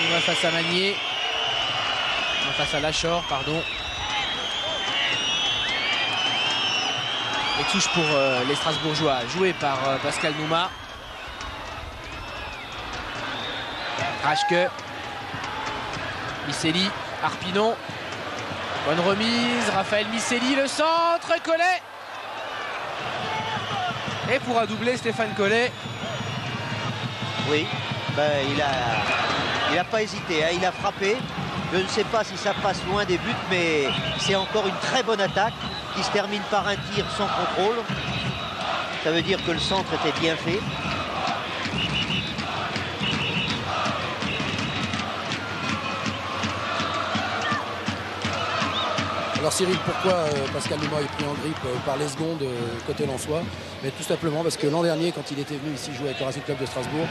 A: Nouma face à Magnier. Face à Lachor, pardon. Et touche pour les Strasbourgeois, joué par Pascal Nouma. Raschke. Miseli. Arpinon. Bonne remise. Raphaël Miseli, le centre. Collet. Et pourra doubler Stéphane Collet.
B: Oui, ben, il a pas hésité, hein, il a frappé. Je ne sais pas si ça passe loin des buts, mais c'est encore une très bonne attaque qui se termine par un tir sans contrôle. Ça veut dire que le centre était bien fait.
C: Alors Cyril, pourquoi Pascal Nouma est pris en grippe par les secondes côté lensois? Mais tout simplement parce que l'an dernier, quand il était venu ici jouer avec le Racing Club de Strasbourg,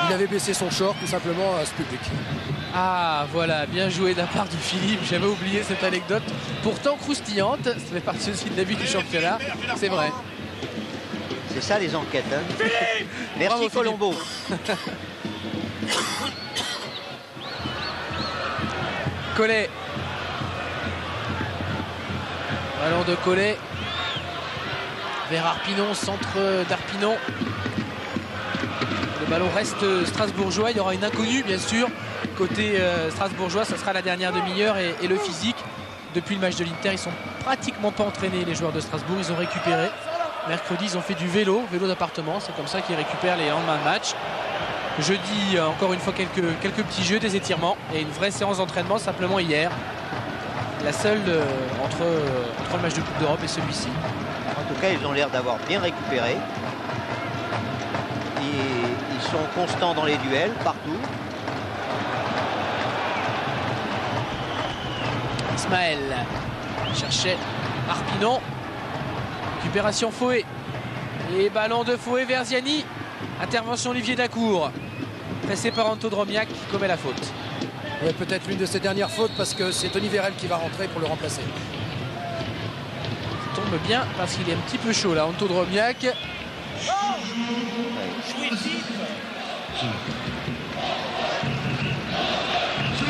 C: il avait baissé son short tout simplement à ce public.
A: Ah voilà, bien joué de la part de Philippe, j'avais oublié cette anecdote, pourtant croustillante, ça fait partie aussi de la vie du championnat, c'est vrai.
B: C'est ça les enquêtes. Hein. Merci bravo, Colombo.
A: Collet. Ballon de Collet vers Arpinon, centre d'Arpinon. Le ballon reste strasbourgeois, il y aura une inconnue bien sûr. Côté strasbourgeois, ça sera la dernière demi-heure et le physique. Depuis le match de l'Inter, ils sont pratiquement pas entraînés les joueurs de Strasbourg, ils ont récupéré. Mercredi, ils ont fait du vélo d'appartement, c'est comme ça qu'ils récupèrent les lendemains de match. Jeudi, encore une fois, quelques petits jeux, des étirements et une vraie séance d'entraînement simplement hier. La seule entre le match de Coupe d'Europe et celui-ci.
B: En tout cas, ils ont l'air d'avoir bien récupéré. Ils sont constants dans les duels, partout.
A: Ismaël cherchait Arpinon. Récupération Fouet. Et ballon de Fouet vers Ziani. Intervention Olivier Dacour. Pressé par Anto Drobniak qui commet la faute.
C: Ouais, peut-être l'une de ses dernières fautes parce que c'est Tony Vérel qui va rentrer pour le remplacer.
A: Ça tombe bien parce qu'il est un petit peu chaud là, Anto Drobniak.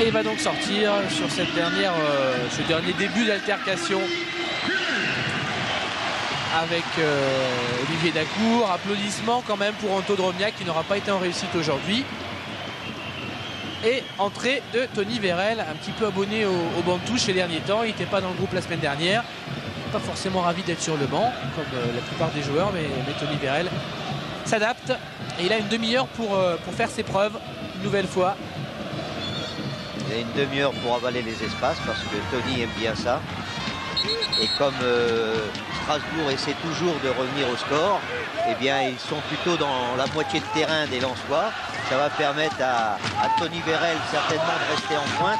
A: Et il va donc sortir sur ce dernier début d'altercation avec Olivier Dacour. Applaudissements quand même pour Anto Drobniak qui n'aura pas été en réussite aujourd'hui. Et entrée de Tony Vérel, un petit peu abonné au banc de touche ces derniers temps. Il n'était pas dans le groupe la semaine dernière. Pas forcément ravi d'être sur le banc, comme la plupart des joueurs, mais Tony Vérel s'adapte. Et il a une demi-heure pour faire ses preuves, une nouvelle fois.
B: Il a une demi-heure pour avaler les espaces, parce que Tony aime bien ça. Et comme Strasbourg essaie toujours de revenir au score, eh bien ils sont plutôt dans la moitié de terrain des Lensois. Ça va permettre à Tony Vérel certainement de rester en pointe.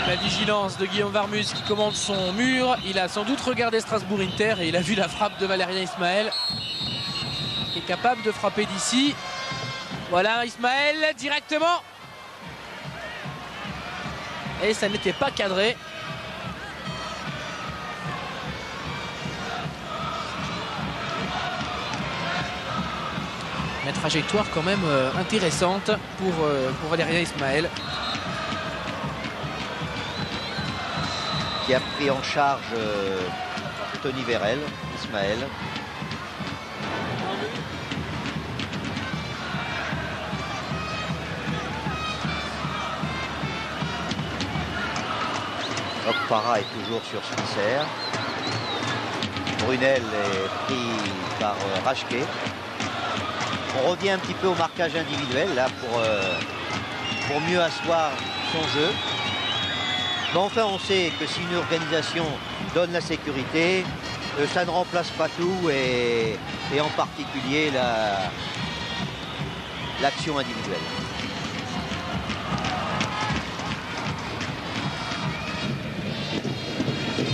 A: La vigilance de Guillaume Varmus qui commande son mur. Il a sans doute regardé Strasbourg-Inter et il a vu la frappe de Valérien Ismaël qui est capable de frapper d'ici. Voilà Ismaël directement. Et ça n'était pas cadré. Une trajectoire quand même intéressante pour Valérien Ismaël.
B: Qui a pris en charge Tony Vérel, Ismaël. Okpara est toujours sur Spitzer. Brunel est pris par Raschke. On revient un petit peu au marquage individuel là pour mieux asseoir son jeu. Mais enfin, on sait que si une organisation donne la sécurité, ça ne remplace pas tout et en particulier l'action individuelle.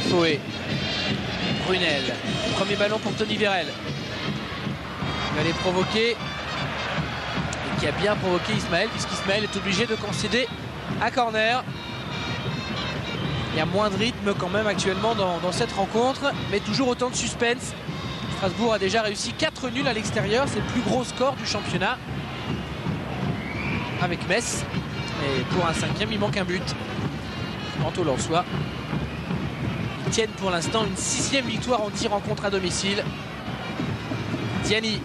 A: Fouet. Brunel. Premier ballon pour Tony Vérel. Il allait provoquer. Et qui a bien provoqué Ismaël, puisqu'Ismaël est obligé de concéder un corner. Il y a moins de rythme quand même actuellement dans cette rencontre, mais toujours autant de suspense. Strasbourg a déjà réussi 4 nuls à l'extérieur, c'est le plus gros score du championnat avec Metz. Et pour un 5e, il manque un but. Quant aux Lensois, ils tiennent pour l'instant une 6e victoire en 10 rencontres à domicile. Diani.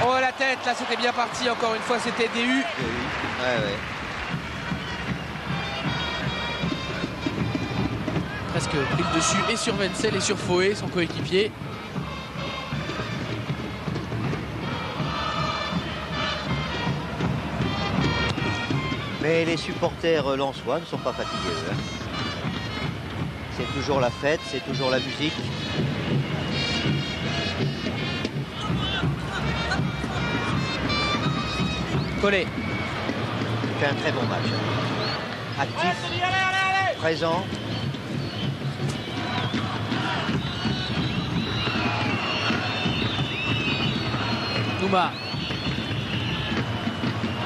A: Oh la tête, là c'était bien parti, encore une fois c'était DU.
B: Ouais.
A: Presque pris le dessus et sur Wenzel et sur Fouet, son coéquipier.
B: Mais les supporters lensois ne sont pas fatigués. Hein. C'est toujours la fête, c'est toujours la musique.
A: Collet.
B: Fait un très bon match. Actif, présent.
A: Nouma.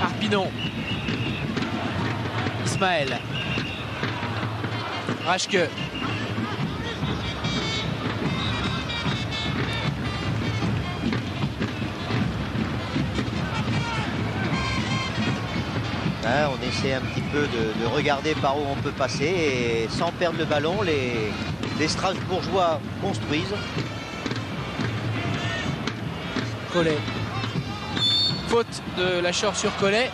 A: Arpinon. Ismaël. Raschke.
B: Là, on essaie un petit peu de regarder par où on peut passer et sans perdre le ballon, les Strasbourgeois construisent.
A: Collet. Faute de Lachor sur Collet.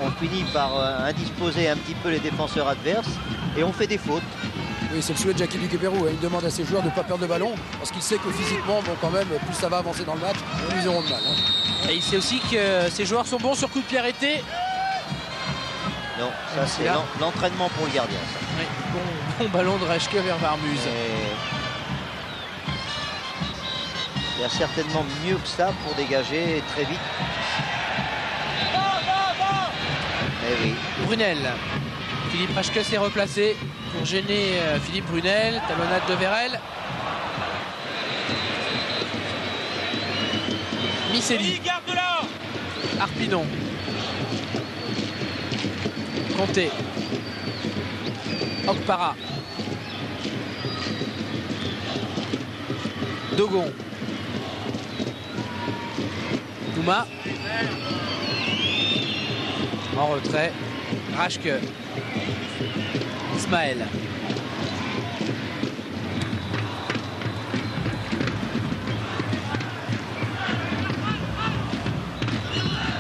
B: On finit par indisposer un petit peu les défenseurs adverses et on fait des fautes.
C: Oui, c'est le souhait de Jackie Duquesperou. Il demande à ses joueurs de ne pas perdre de ballon parce qu'il sait que physiquement, bon, quand même, plus ça va avancer dans le match, plus ils auront de mal. Hein.
A: Et il sait aussi que ses joueurs sont bons sur coup de pied arrêté.
B: Non, ça c'est l'entraînement pour le gardien. Ça.
A: Oui, bon ballon de Raschke vers Varmuz.
B: Il y a certainement mieux que ça pour dégager très vite. Eh oui.
A: Brunel. Philippe Raschke s'est replacé pour gêner Philippe Brunel. Talonnade de Vérel. Misselli. Arpinon. Comté. Okpara. Dogon. Nouma. En retrait. Raschke. Ismaël.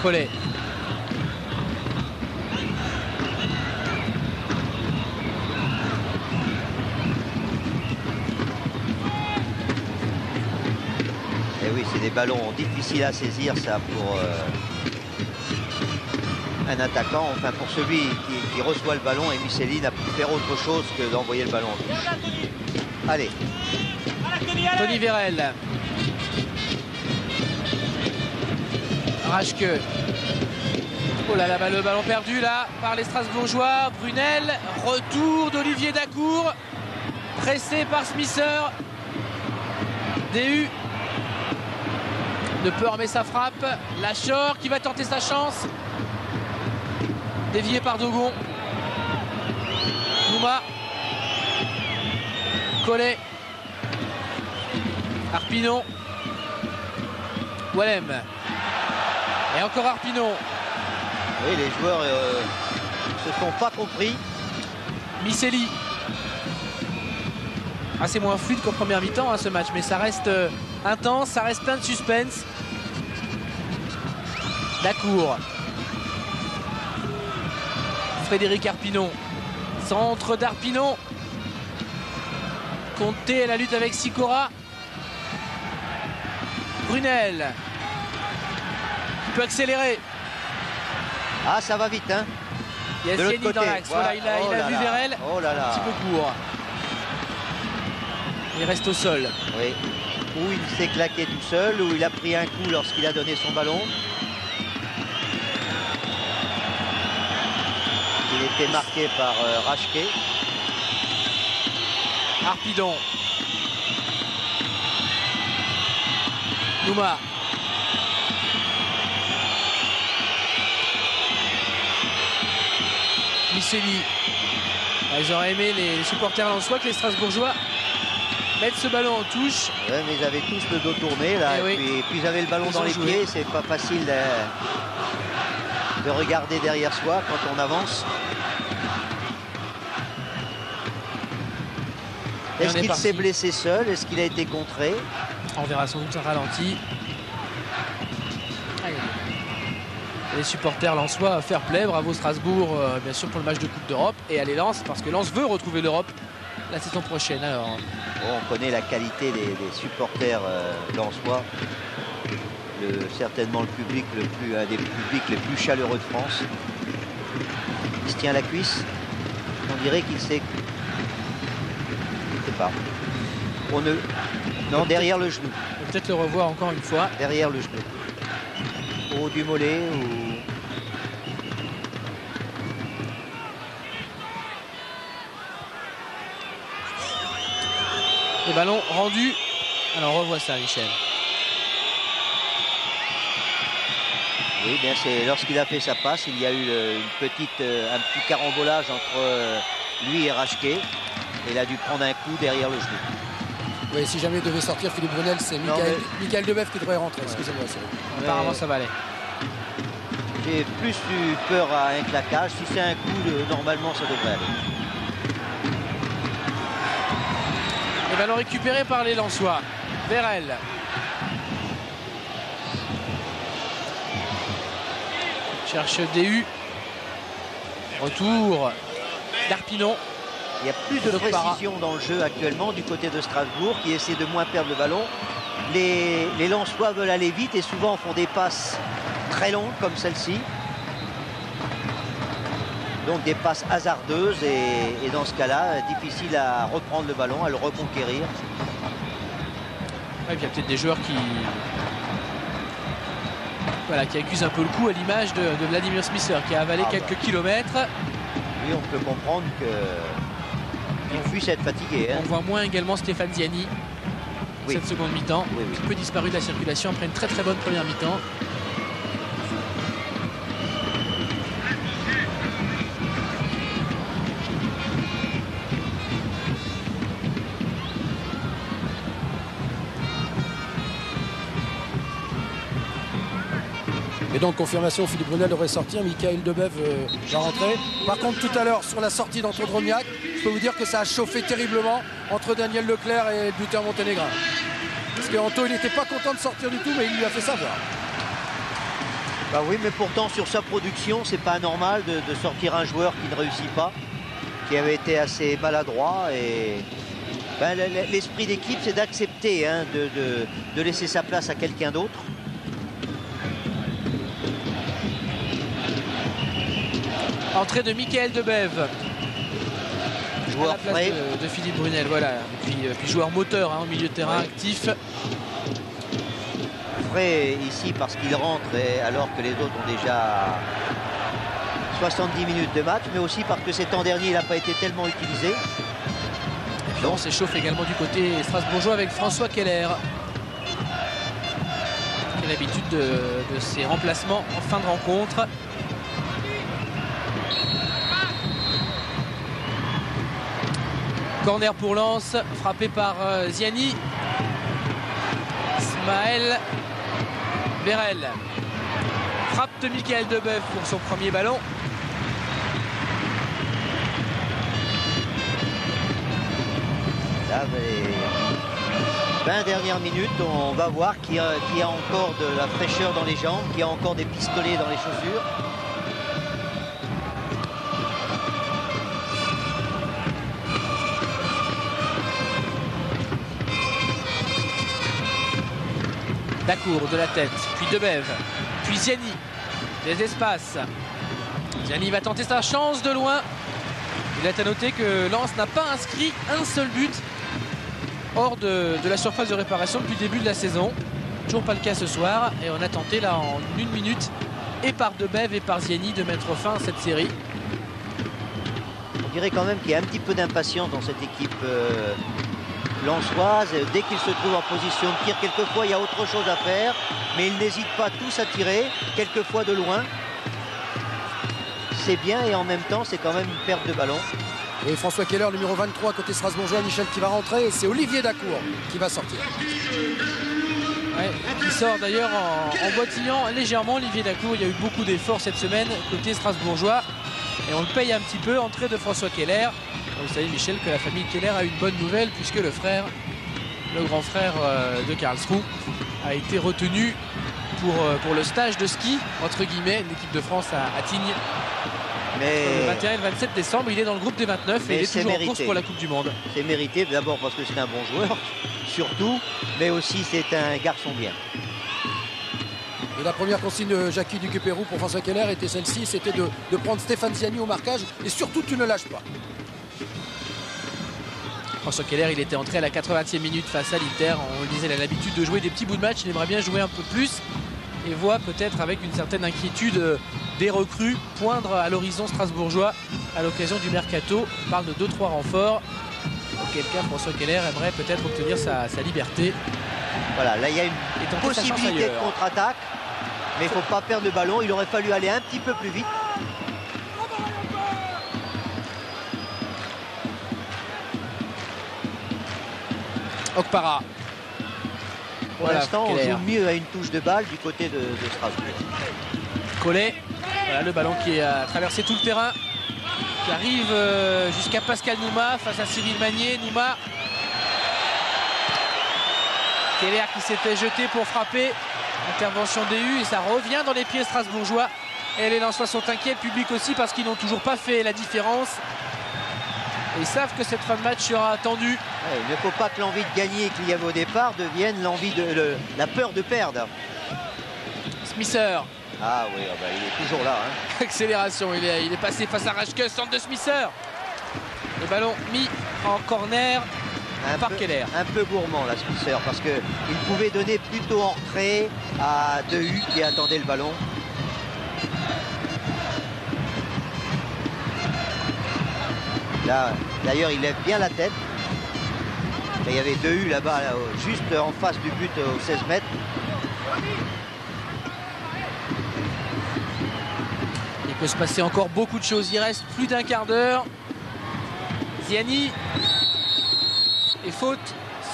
A: Collet.
B: Et oui, c'est des ballons difficiles à saisir, ça, pour un attaquant. Enfin, pour celui qui reçoit le ballon, et Misselli n'a pu faire autre chose que d'envoyer le ballon en touche. Allez.
A: Tony Vérel. Raschke. Oh là là, le ballon perdu là par les Strasbourgeois. Brunel. Retour d'Olivier Dacour. Pressé par Smisser. DU ne peut armer sa frappe. Lachor qui va tenter sa chance. Dévié par Dogon. Nouma. Collet. Arpinon. Wallem. Et encore Arpinon.
B: Oui, les joueurs se sont pas compris.
A: Misselli. Ah, c'est moins fluide qu'en première mi-temps hein, ce match, mais ça reste intense, ça reste plein de suspense. Dacour. Frédéric Arpinon. Centre d'Arpinon. Conté à la lutte avec Sicora. Brunel. Il peut accélérer.
B: Ah, ça va vite, hein.
A: Il y a Ziani dans l'axe. Voilà, il a vu Vérel.
B: Oh là là.
A: Un petit peu court. Il reste au sol.
B: Oui. Ou il s'est claqué tout seul, ou il a pris un coup lorsqu'il a donné son ballon. Il était marqué par Rachke.
A: Arpidon. Nouma. Miceli. Ils auraient aimé, les supporters lensois, que les Strasbourgeois mettent ce ballon en touche.
B: Ouais, mais ils avaient tous le dos tourné là, et puis ils avaient le ballon dans les pieds. C'est pas facile de regarder derrière soi quand on avance. Est-ce qu'il s'est blessé seul? Est-ce qu'il a été contré?
A: On verra sans doute un ralenti. Les supporters lensois, fair play, bravo Strasbourg, bien sûr pour le match de Coupe d'Europe, et allez Lens, parce que Lens veut retrouver l'Europe la saison prochaine. Alors,
B: on connaît la qualité des supporters lensois, certainement un des publics les plus chaleureux de France. Il se tient à la cuisse, on dirait qu'il sait. Je sais pas. Non, derrière le genou.
A: On peut peut-être le revoir encore une fois.
B: Derrière le genou. Au haut du mollet ou...
A: Les ballons rendus. Alors on revoit ça, Michel.
B: Oui, bien c'est lorsqu'il a fait sa passe, il y a eu un petit carambolage entre lui et Rachke. Il a dû prendre un coup derrière le genou.
C: Oui, si jamais il devait sortir Philippe Brunel, c'est Michael Debeuf qui devrait rentrer. Excusez-moi.
A: Apparemment, ça va aller.
B: J'ai plus eu peur à un claquage. Si c'est un coup, normalement, ça devrait aller.
A: Les ballons récupérés par les Lensois. Vérel. Cherche DU. Retour d'Arpinon.
B: Il y a plus de précision dans le jeu actuellement du côté de Strasbourg qui essaie de moins perdre le ballon. Les Lensois veulent aller vite et souvent font des passes très longues comme celle-ci. Donc des passes hasardeuses et dans ce cas-là, difficile à reprendre le ballon, à le reconquérir.
A: Ouais, il y a peut-être des joueurs qui accusent un peu le coup à l'image de Vladimir Smisser qui a avalé quelques kilomètres.
B: Oui, on peut comprendre que il puisse être fatigué.
A: On voit moins également Stéphane Ziani cette seconde mi-temps. Un peu disparu de la circulation après une très très bonne première mi-temps.
C: Et donc confirmation, Philippe Brunel devrait sortir, Michael Debeuf va rentrer. Par contre tout à l'heure sur la sortie d'Anto Drobniak, je peux vous dire que ça a chauffé terriblement entre Daniel Leclerc et le buteur monténégrin. Parce qu'Anto il n'était pas content de sortir du tout, mais il lui a fait savoir.
B: Bah oui, mais pourtant sur sa production, c'est pas normal de sortir un joueur qui ne réussit pas, qui avait été assez maladroit. Et l'esprit d'équipe, c'est d'accepter de laisser sa place à quelqu'un d'autre.
A: Entrée de Michael Debève.
B: Joueur frais
A: de Philippe Brunel, voilà. Et puis joueur moteur au milieu de terrain, actif.
B: Frais ici parce qu'il rentre alors que les autres ont déjà 70 minutes de match, mais aussi parce que ces temps derniers il n'a pas été tellement utilisé.
A: Et puis on s'échauffe également du côté strasbourgeois avec François Keller. Qui a l'habitude de ses remplacements en fin de rencontre. Corner pour Lens, frappé par Ziani. Ismaël Vérel. Frappe de Michael Debève pour son premier ballon.
B: Là, les 20 dernières minutes, on va voir qui a encore de la fraîcheur dans les jambes, qui a encore des pistolets dans les chaussures.
A: Dacour de la tête, puis Debève, puis Ziani. Des espaces. Ziani va tenter sa chance de loin. Il est à noter que Lens n'a pas inscrit un seul but hors de la surface de réparation depuis le début de la saison. Toujours pas le cas ce soir. Et on a tenté là en 1 minute, et par Debève et par Ziani, de mettre fin à cette série.
B: On dirait quand même qu'il y a un petit peu d'impatience dans cette équipe lensoise. Dès qu'il se trouve en position de tir, quelquefois il y a autre chose à faire, mais ils n'hésitent pas tous à tirer, quelquefois de loin. C'est bien, et en même temps c'est quand même une perte de ballon.
C: Et François Keller, numéro 23 côté strasbourgeois, Michel qui va rentrer, et c'est Olivier Dacour qui va sortir.
A: Ouais, qui sort d'ailleurs en boitillant légèrement. Olivier Dacour, il y a eu beaucoup d'efforts cette semaine côté strasbourgeois, et on le paye un petit peu. Entrée de François Keller. Vous savez, Michel, que la famille Keller a une bonne nouvelle, puisque le grand frère de Karlsruhe, a été retenu pour le stage de ski, entre guillemets, l'équipe de France à Tignes.
B: Mais
A: le 21 et le 27 décembre, il est dans le groupe des 29 et il est toujours en course pour la Coupe du Monde.
B: C'est mérité, d'abord parce que c'est un bon joueur, surtout, mais aussi c'est un garçon bien.
C: Et la première consigne de Jackie Duquesperou pour François Keller était celle-ci, c'était de prendre Stéphane Ziani au marquage, et surtout tu ne lâches pas.
A: François Keller, il était entré à la 80e minute face à l'Inter. On le disait, il a l'habitude de jouer des petits bouts de match, il aimerait bien jouer un peu plus, et voit peut-être avec une certaine inquiétude des recrues poindre à l'horizon strasbourgeois à l'occasion du mercato. On parle de 2-3 renforts, auquel cas François Keller aimerait peut-être obtenir sa liberté.
B: Voilà, là il y a une possibilité de contre-attaque, mais il ne faut pas perdre le ballon. Il aurait fallu aller un petit peu plus vite.
A: Okpara.
B: Pour l'instant, on joue mieux à une touche de balle du côté de Strasbourg.
A: Collet, voilà le ballon qui a traversé tout le terrain, qui arrive jusqu'à Pascal Nouma face à Cyril Magnier. Nouma, Keller qui s'était jeté pour frapper. Intervention DU, et ça revient dans les pieds strasbourgeois. Et les Lensois sont inquiets, le public aussi, parce qu'ils n'ont toujours pas fait la différence. Et ils savent que cette fin de match sera tendue.
B: Ouais, il ne faut pas que l'envie de gagner qu'il y avait au départ devienne la peur de perdre.
A: Smisser.
B: Ah oui, bah, il est toujours là. Hein.
A: Accélération, il est passé face à Raschke, centre de Smisser. Le ballon mis en corner par Keller.
B: Un peu gourmand là, Smisser, parce qu'il pouvait donner plutôt en retrait à Dehu qui attendait le ballon. Là, d'ailleurs, il lève bien la tête. Et il y avait Dehu là-bas, là, juste en face du but aux 16 mètres.
A: Il peut se passer encore beaucoup de choses. Il reste plus d'un quart d'heure. Ziani. Et faute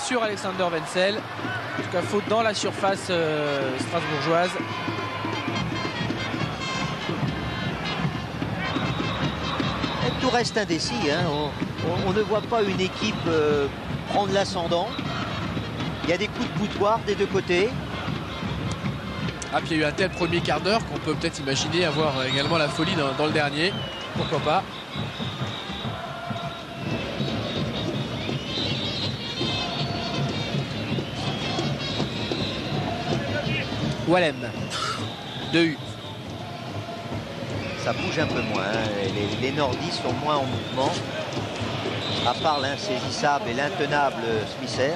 A: sur Alexander Wenzel. En tout cas, faute dans la surface strasbourgeoise.
B: Et tout reste indécis. Hein. On ne voit pas une équipe prendre l'ascendant. Il y a des coups de boutoir des deux côtés.
A: Ah, puis il y a eu un tel premier quart d'heure qu'on peut peut-être imaginer avoir également la folie dans le dernier. Pourquoi pas. Wallem. Dehu.
B: Ça bouge un peu moins. Hein. Les nordistes sont moins en mouvement. À part l'insaisissable et l'intenable Smisser.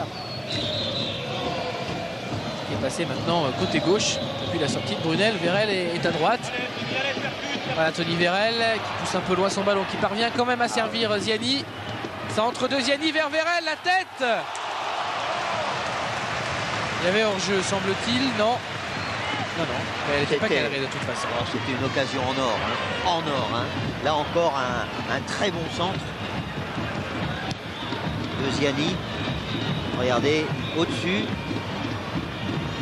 A: Qui est passé maintenant côté gauche. Depuis la sortie de Brunel, Vérel est à droite. Voilà Tony Vérel qui pousse un peu loin son ballon, qui parvient quand même à servir Ziani. Centre de Ziani vers Vérel, la tête. Il y avait hors-jeu, semble-t-il. Non. Non, elle n'était pas cadrée de toute façon.
B: C'était une occasion en or. Hein. En or. Hein. Là encore, un très bon centre de Ziani. Regardez, au-dessus.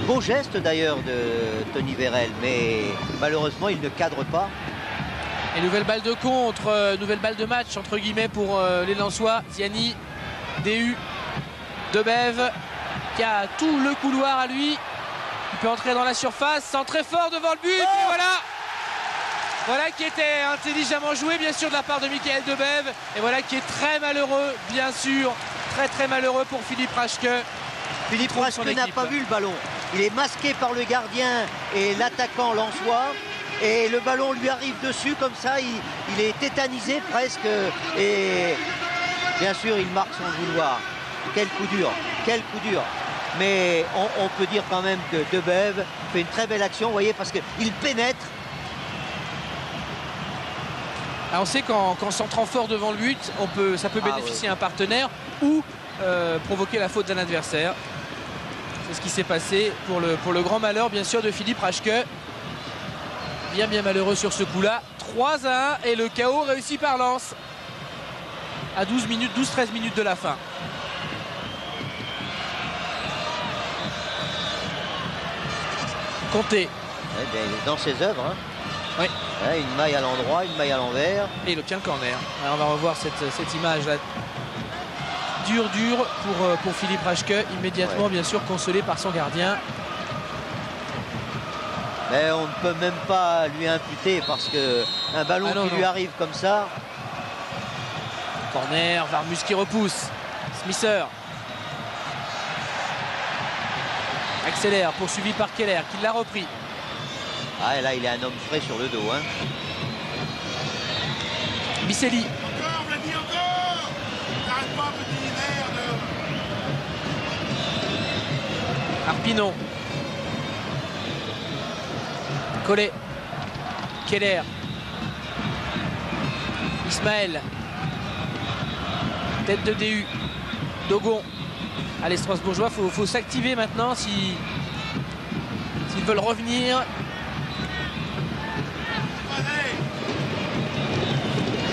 B: Beau geste d'ailleurs de Tony Vérel, mais malheureusement, il ne cadre pas.
A: Et nouvelle balle de contre, nouvelle balle de match, entre guillemets, pour les Lensois. Ziani, Dehu, Debève, qui a tout le couloir à lui. Il peut entrer dans la surface, centrer fort devant le but, et voilà. Voilà qui était intelligemment joué, bien sûr, de la part de Michael Debève. Et voilà qui est très malheureux, bien sûr. Très très malheureux pour Philippe Raschke.
B: Philippe Raschke n'a pas vu le ballon. il est masqué par le gardien et l'attaquant lensois. Et le ballon lui arrive dessus comme ça, il est tétanisé presque. Et bien sûr, il marque sans le vouloir. Quel coup dur, quel coup dur. Mais on peut dire quand même que Debève fait une très belle action, vous voyez, parce qu'il pénètre.
A: Alors on sait qu'en centrant fort devant le but, ça peut bénéficier à un partenaire ou provoquer la faute d'un adversaire. C'est ce qui s'est passé pour le grand malheur, bien sûr, de Philippe Raschke. Bien malheureux sur ce coup-là. 3-1 et le chaos réussi par Lens. À 12-13 minutes de la fin. Conté.
B: Ouais, ben, dans ses œuvres. Hein.
A: Oui.
B: Ouais, une maille à l'endroit, une maille à l'envers.
A: Et il obtient le corner. Alors, on va revoir cette image là. Dur pour Philippe Raschke. Immédiatement, bien sûr, consolé par son gardien.
B: Mais on ne peut même pas lui imputer parce qu'un ballon qui lui arrive comme ça.
A: Corner, Varmus qui repousse. Smisser. Accélère, poursuivi par Keller qui l'a repris.
B: Ah, et là, il est un homme frais sur le dos. Hein.
A: Biselli.
F: Encore, Vladi, encore. T'arrêtes pas, petit merde.
A: Arpinon. Collet. Keller. Ismaël. Tête de DU. Dogon. Allez, Strasbourgeois, faut s'activer maintenant s'ils veulent revenir.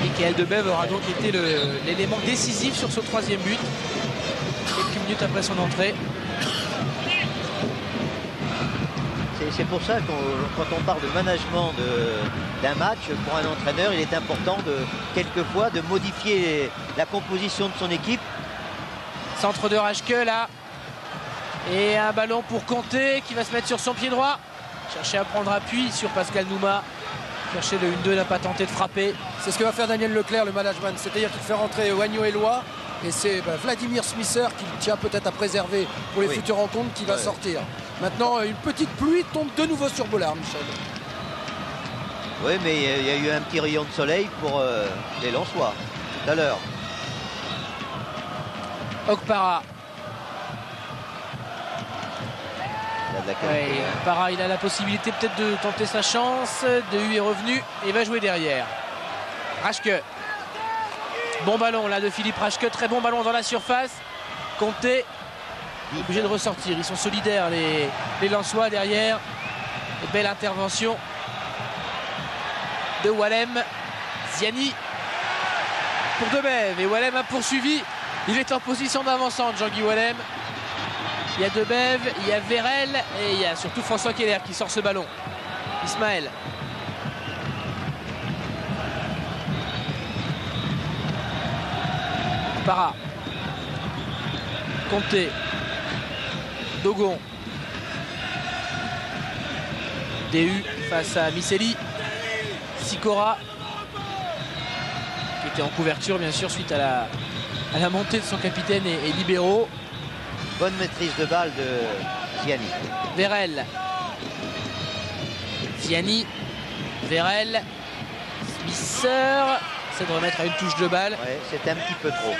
A: Michael Debève aura donc été l'élément décisif sur ce troisième but. Quelques minutes après son entrée.
B: C'est pour ça que quand on parle de management d'un match, pour un entraîneur, il est important quelquefois de modifier la composition de son équipe.
A: Centre de Raschke là. Et un ballon pour Conté qui va se mettre sur son pied droit. Chercher à prendre appui sur Pascal Nouma. Chercher le 1-2, n'a pas tenté de frapper.
C: C'est ce que va faire Daniel Leclerc, le management. C'est-à-dire qu'il fait rentrer Wagno-Eloi. Et c'est Vladimir Smisser qui tient peut-être à préserver pour les futures rencontres qui va sortir. Maintenant, une petite pluie tombe de nouveau sur Bollard, Michel.
B: Oui, mais il y a eu un petit rayon de soleil pour les Lensois tout à l'heure.
A: Okpara. Okpara, il a la possibilité peut-être de tenter sa chance. Dehu est revenu et va jouer derrière. Raschke. Bon ballon là de Philippe Raschke. Très bon ballon dans la surface. Conté. Obligé de ressortir. Ils sont solidaires les Lensois derrière. Et belle intervention de Wallem. Ziani pour Debève. Et Wallem a poursuivi. Il est en position d'avancante, Jean-Guy Wallem. Il y a Debève, il y a Vérel et il y a surtout François Keller qui sort ce ballon. Ismaël. Para. Conté. Dogon. DU face à Miseli. Sikora. Qui était en couverture bien sûr suite à la montée de son capitaine et libéraux.
B: Bonne maîtrise de balle de Ziani.
A: Vérel. Ziani. Vérel. Smisser. C'est de remettre à une touche de balle.
B: Ouais, c'est un petit peu trop.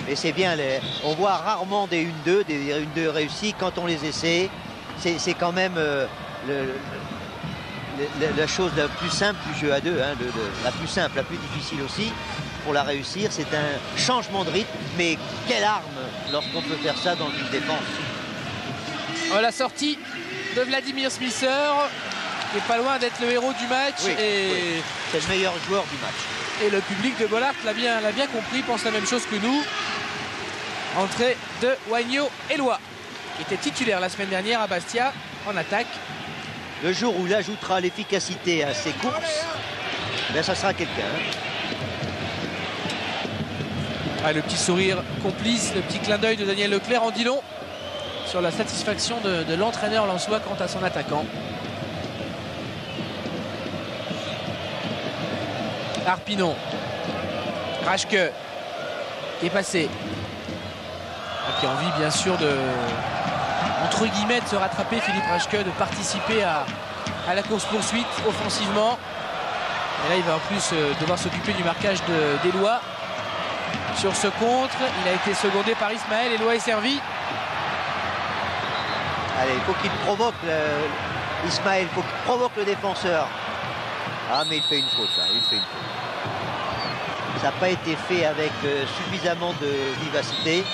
B: Mais c'est bien, on voit rarement des 1-2, des 1-2 réussis. Quand on les essaie, c'est quand même la chose la plus simple du jeu à deux. Hein, la plus simple, la plus difficile aussi. Pour la réussir, c'est un changement de rythme. Mais quelle arme lorsqu'on peut faire ça dans une défense.
A: La sortie de Vladimir Smisser, qui n'est pas loin d'être le héros du match.
B: Oui, c'est le meilleur joueur du match.
A: Et le public de Bollard l'a bien compris, pense la même chose que nous. Entrée de Wagno-Eloi, qui était titulaire la semaine dernière à Bastia en attaque.
B: Le jour où il ajoutera l'efficacité à ses courses, ben ça sera quelqu'un.
A: Le petit sourire complice, le petit clin d'œil de Daniel Leclerc en dit long sur la satisfaction de l'entraîneur lensois quant à son attaquant. Arpinon. Raschke qui est passé. Qui a envie bien sûr entre guillemets, de se rattraper, Philippe Raschke, de participer à la course-poursuite offensivement. Et là, il va en plus devoir s'occuper du marquage d'Eloi. Sur ce contre, il a été secondé par Ismaël. Eloi est servi.
B: Allez, il faut qu'il provoque Ismaël, il faut qu'il provoque le défenseur. Ah, mais il fait une faute, là. Il fait une faute. Ça n'a pas été fait avec suffisamment de vivacité.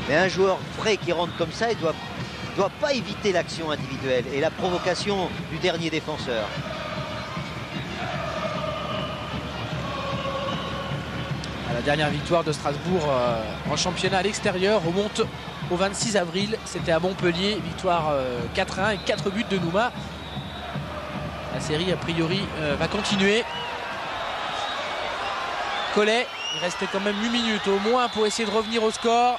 B: Mais un joueur frais qui rentre comme ça, il doit pas éviter l'action individuelle et la provocation du dernier défenseur.
A: La dernière victoire de Strasbourg en championnat à l'extérieur remonte au 26 avril. C'était à Montpellier, victoire 4-1 et 4 buts de Nouma. La série a priori va continuer. Collet, il restait quand même 8 minutes au moins pour essayer de revenir au score.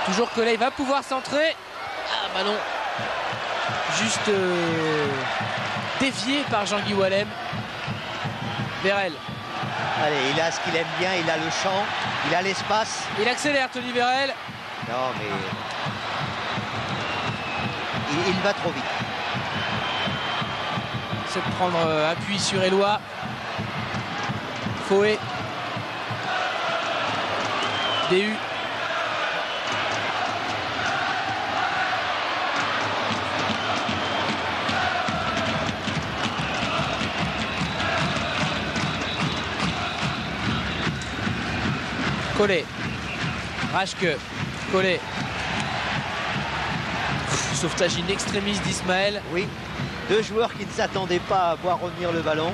A: Toujours Collet, il va pouvoir centrer. Ah, ballon juste dévié par Jean-Guy Wallem. Vérel.
B: Allez, il a ce qu'il aime bien, il a le champ, il a l'espace.
A: Il accélère, Tony Vérel.
B: Non, mais il va trop vite.
A: C'est de prendre appui sur Eloi. Fouet. DU. Collet, Raschke, Collet. Sauvetage in extremis d'Ismaël.
B: Oui, deux joueurs qui ne s'attendaient pas à voir revenir le ballon.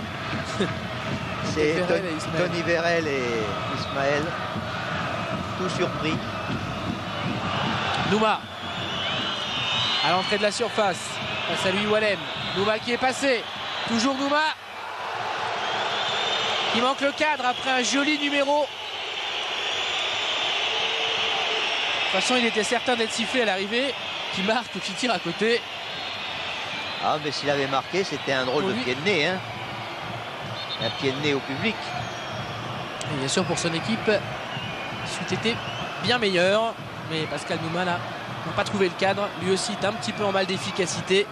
B: C'est Tony Vérel et Ismaël. Tout surpris.
A: Nouma. À l'entrée de la surface. Face à lui Wallem. Nouma qui est passé. Toujours Nouma. Il manque le cadre après un joli numéro. De toute façon, il était certain d'être sifflé à l'arrivée, qui marque ou qui tire à côté.
B: Ah, mais s'il avait marqué, c'était un drôle de pied de nez. Hein. Un pied de nez au public.
A: Et bien sûr, pour son équipe, c'eût été bien meilleur. Mais Pascal Nouma, là, n'a pas trouvé le cadre. Lui aussi est un petit peu en mal d'efficacité.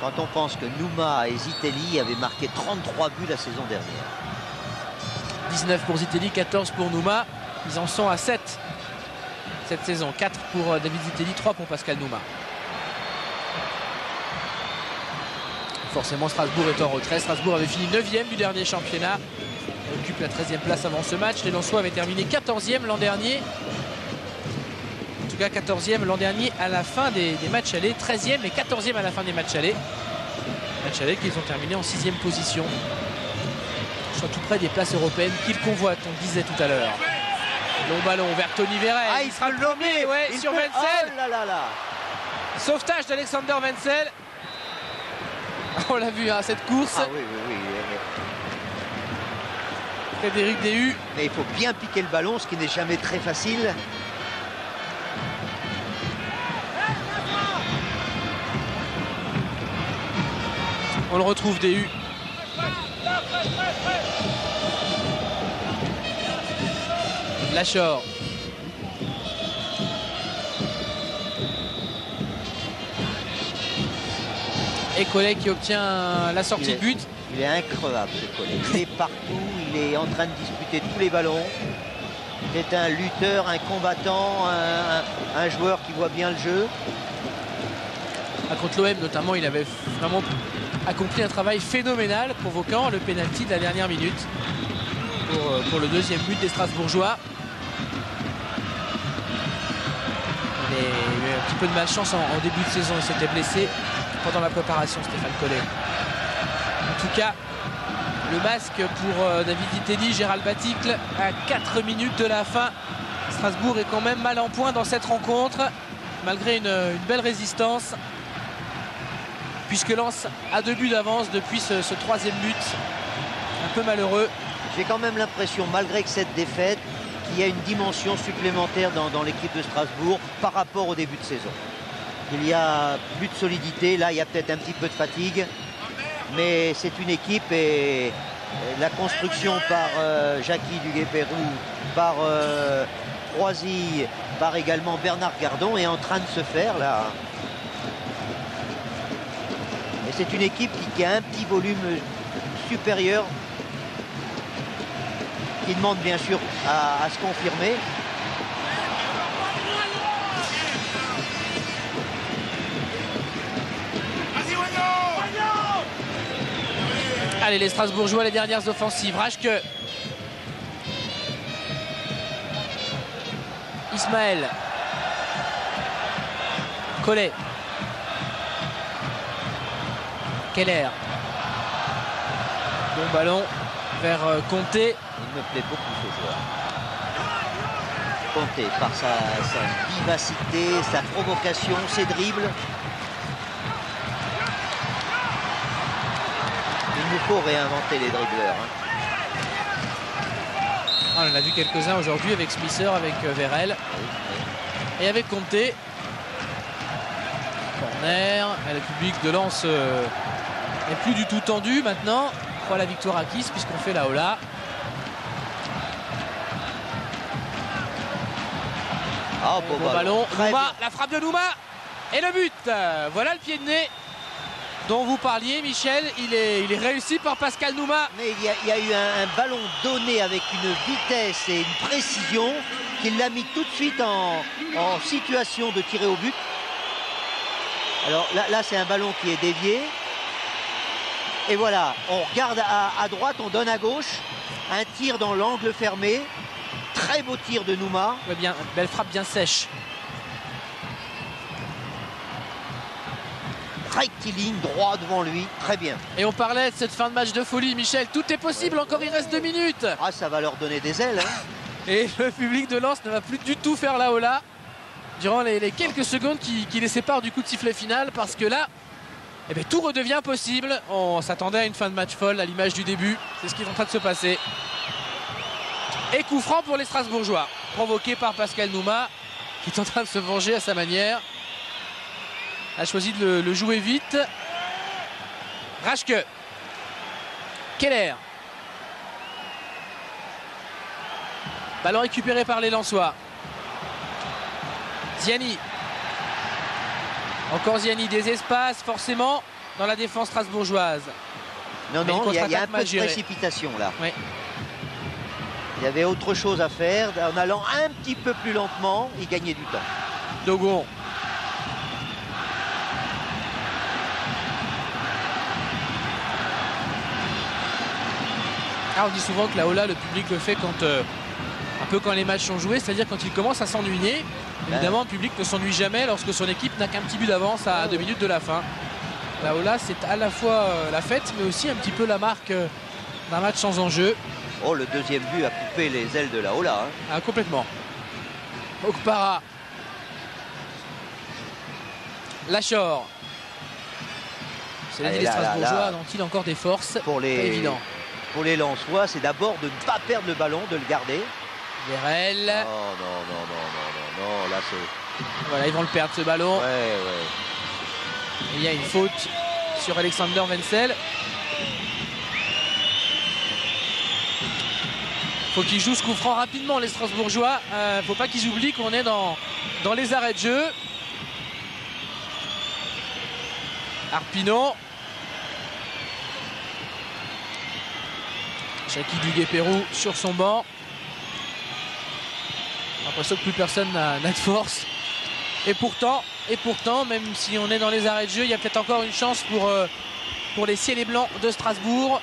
B: Quand on pense que Nouma et Zitelli avaient marqué 33 buts la saison dernière.
A: 19 pour Zitelli, 14 pour Nouma. Ils en sont à 7. Cette saison, 4 pour David Zitelli, 3 pour Pascal Nouma. Forcément, Strasbourg est en retrait. Strasbourg avait fini 9e du dernier championnat. Il occupe la 13e place avant ce match. Les Lensois avaient terminé 14e l'an dernier. En tout cas, 14e l'an dernier à la fin des matchs allés. 13e et 14e à la fin des matchs allés. Matchs allés qu'ils ont terminé en 6e position. Soit tout près des places européennes qu'ils convoitent, on le disait tout à l'heure. Long ballon vers Tony Vérel.
B: Ah, il sera le premier,
A: ouais, sur Wenzel.
B: Oh là là là.
A: Sauvetage d'Alexander Wenzel. On l'a vu, hein, cette course.
B: Ah oui, oui, oui.
A: Frédéric DU.
B: Mais il faut bien piquer le ballon, ce qui n'est jamais très facile.
A: On le retrouve DU. Lachor. Et Collet qui obtient la sortie de but.
B: Il est increvable, ce Collet. Il est partout, il est en train de disputer tous les ballons. C'est un lutteur, un combattant, un joueur qui voit bien le jeu.
A: Contre l'OM notamment, il avait vraiment accompli un travail phénoménal, provoquant le pénalty de la dernière minute pour le deuxième but des Strasbourgeois. Il a eu un petit peu de malchance en début de saison, il s'était blessé pendant la préparation, Stéphane Collet. En tout cas, le masque pour David Zitelli, Gérald Baticle à 4 minutes de la fin. Strasbourg est quand même mal en point dans cette rencontre, malgré une belle résistance, puisque Lens a 2 buts d'avance depuis ce troisième but. Un peu malheureux.
B: J'ai quand même l'impression, malgré que cette défaite, qu'il y a une dimension supplémentaire dans l'équipe de Strasbourg par rapport au début de saison. Il y a plus de solidité, là il y a peut-être un petit peu de fatigue, mais c'est une équipe et La construction par Jackie Duguay-Pérou, par Croisy, par également Bernard Gardon est en train de se faire là. Et c'est une équipe qui a un petit volume supérieur, qui demande bien sûr à se confirmer.
A: Allez, les Strasbourgeois, les dernières offensives. Raschke. Ismaël. Collet. Keller. Bon ballon vers Conté.
B: Il me plaît beaucoup ce joueur. Conté, par sa vivacité, sa provocation, ses dribbles. Il nous faut réinventer les dribbleurs.
A: On en a vu quelques-uns aujourd'hui avec Smisser, avec Vérel et avec Conté. Corner, le public de Lens n'est plus du tout tendu maintenant. On croit la victoire acquise puisqu'on fait la Ola.
B: Oh,
A: bon ballon. Nouma, la frappe de Nouma et le but. Voilà le pied de nez dont vous parliez, Michel. Il est réussi par Pascal Nouma.
B: Mais il y a eu un ballon donné avec une vitesse et une précision qui l'a mis tout de suite en situation de tirer au but. Alors là c'est un ballon qui est dévié. Et voilà, on regarde à droite, on donne à gauche. Un tir dans l'angle fermé. Très beau tir de Nouma.
A: Ouais, bien, belle frappe bien sèche.
B: Rectiligne, droit devant lui, très bien.
A: Et on parlait de cette fin de match de folie, Michel. Tout est possible, encore il reste 2 minutes.
B: Ah, ça va leur donner des ailes. Hein.
A: Et le public de Lens ne va plus du tout faire la Ola durant les quelques secondes qui les séparent du coup de sifflet final, parce que là, eh bien, tout redevient possible. On s'attendait à une fin de match folle à l'image du début. C'est ce qui est en train de se passer. Et coup franc pour les Strasbourgeois, provoqué par Pascal Nouma, qui est en train de se venger à sa manière. A choisi de le jouer vite. Raschke. Keller. Ballon récupéré par les Lensois. Ziani. Encore Ziani, des espaces forcément dans la défense strasbourgeoise.
B: Non, il y a un peu de précipitation là.
A: Oui.
B: Il y avait autre chose à faire. En allant un petit peu plus lentement, il gagnait du temps.
A: Dogon. On dit souvent que la Ola, le public le fait quand un peu quand les matchs sont joués, c'est-à-dire quand il commence à s'ennuyer. Évidemment, le public ne s'ennuie jamais lorsque son équipe n'a qu'un petit but d'avance à 2 minutes de la fin. La Ola, c'est à la fois la fête, mais aussi un petit peu la marque d'un match sans enjeu.
B: Oh, le deuxième but a coupé les ailes de la Ola. Hein.
A: Ah, complètement. Okpara. Lachor. C'est la dit les Strasbourgeois, dont-il encore des forces.
B: Pas évident. Pour les Lensois, c'est d'abord de ne pas perdre le ballon, de le garder.
A: Vérel.
B: Non, là c'est...
A: Voilà, ils vont le perdre ce ballon.
B: Ouais.
A: Et il y a une faute sur Alexander Wenzel. Faut qu'ils jouent ce coup franc rapidement, les Strasbourgeois. Faut pas qu'ils oublient qu'on est dans les arrêts de jeu. Arpinon. Jackie Duguay-Pérou sur son banc. J'ai l'impression que plus personne n'a de force. Et pourtant, même si on est dans les arrêts de jeu, il y a peut-être encore une chance pour les ciels et blancs de Strasbourg.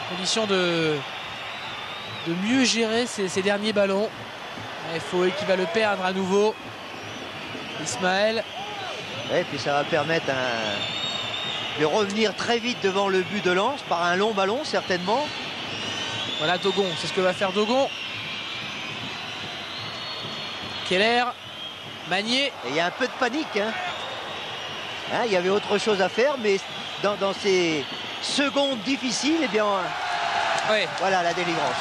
A: Condition de mieux gérer ces derniers ballons. Il faut qui va le perdre à nouveau. Ismaël.
B: Et puis ça va permettre de revenir très vite devant le but de Lens par un long ballon certainement.
A: Voilà Dogon, c'est ce que va faire Dogon. Keller, Magnier.
B: Et il y a un peu de panique. Il y avait autre chose à faire, mais dans ces secondes difficiles, eh bien, voilà la délivrance.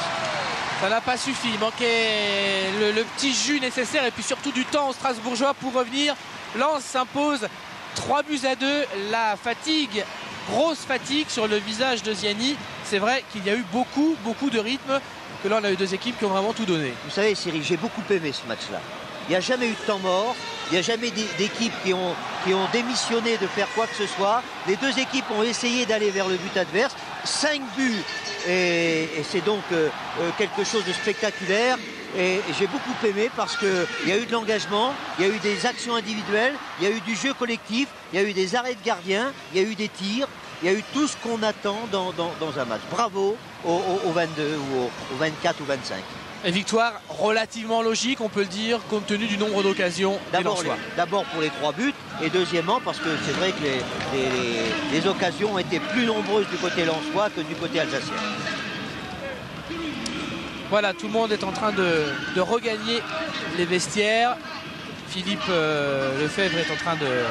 A: Ça n'a pas suffi. Il manquait le petit jus nécessaire et puis surtout du temps aux Strasbourgeois pour revenir. Lens s'impose 3-2. La fatigue, grosse fatigue sur le visage de Ziani. c'est vrai qu'il y a eu beaucoup de rythme, que là on a eu deux équipes qui ont vraiment tout donné.
B: Vous savez Cyril, j'ai beaucoup aimé ce match-là. Il n'y a jamais eu de temps mort, il n'y a jamais d'équipes qui ont démissionné de faire quoi que ce soit. Les deux équipes ont essayé d'aller vers le but adverse. 5 buts, et c'est donc quelque chose de spectaculaire. Et j'ai beaucoup aimé parce qu'il y a eu de l'engagement, il y a eu des actions individuelles, il y a eu du jeu collectif, il y a eu des arrêts de gardien, il y a eu des tirs, il y a eu tout ce qu'on attend dans un match. Bravo aux 22 ou aux 24 ou 25.
A: Et victoire relativement logique, on peut le dire, compte tenu du nombre d'occasions des Lensois.
B: D'abord pour les 3 buts, et deuxièmement parce que c'est vrai que les occasions ont été plus nombreuses du côté lensois que du côté alsacien.
A: Voilà, tout le monde est en train de regagner les vestiaires. Philippe Lefebvre est en train de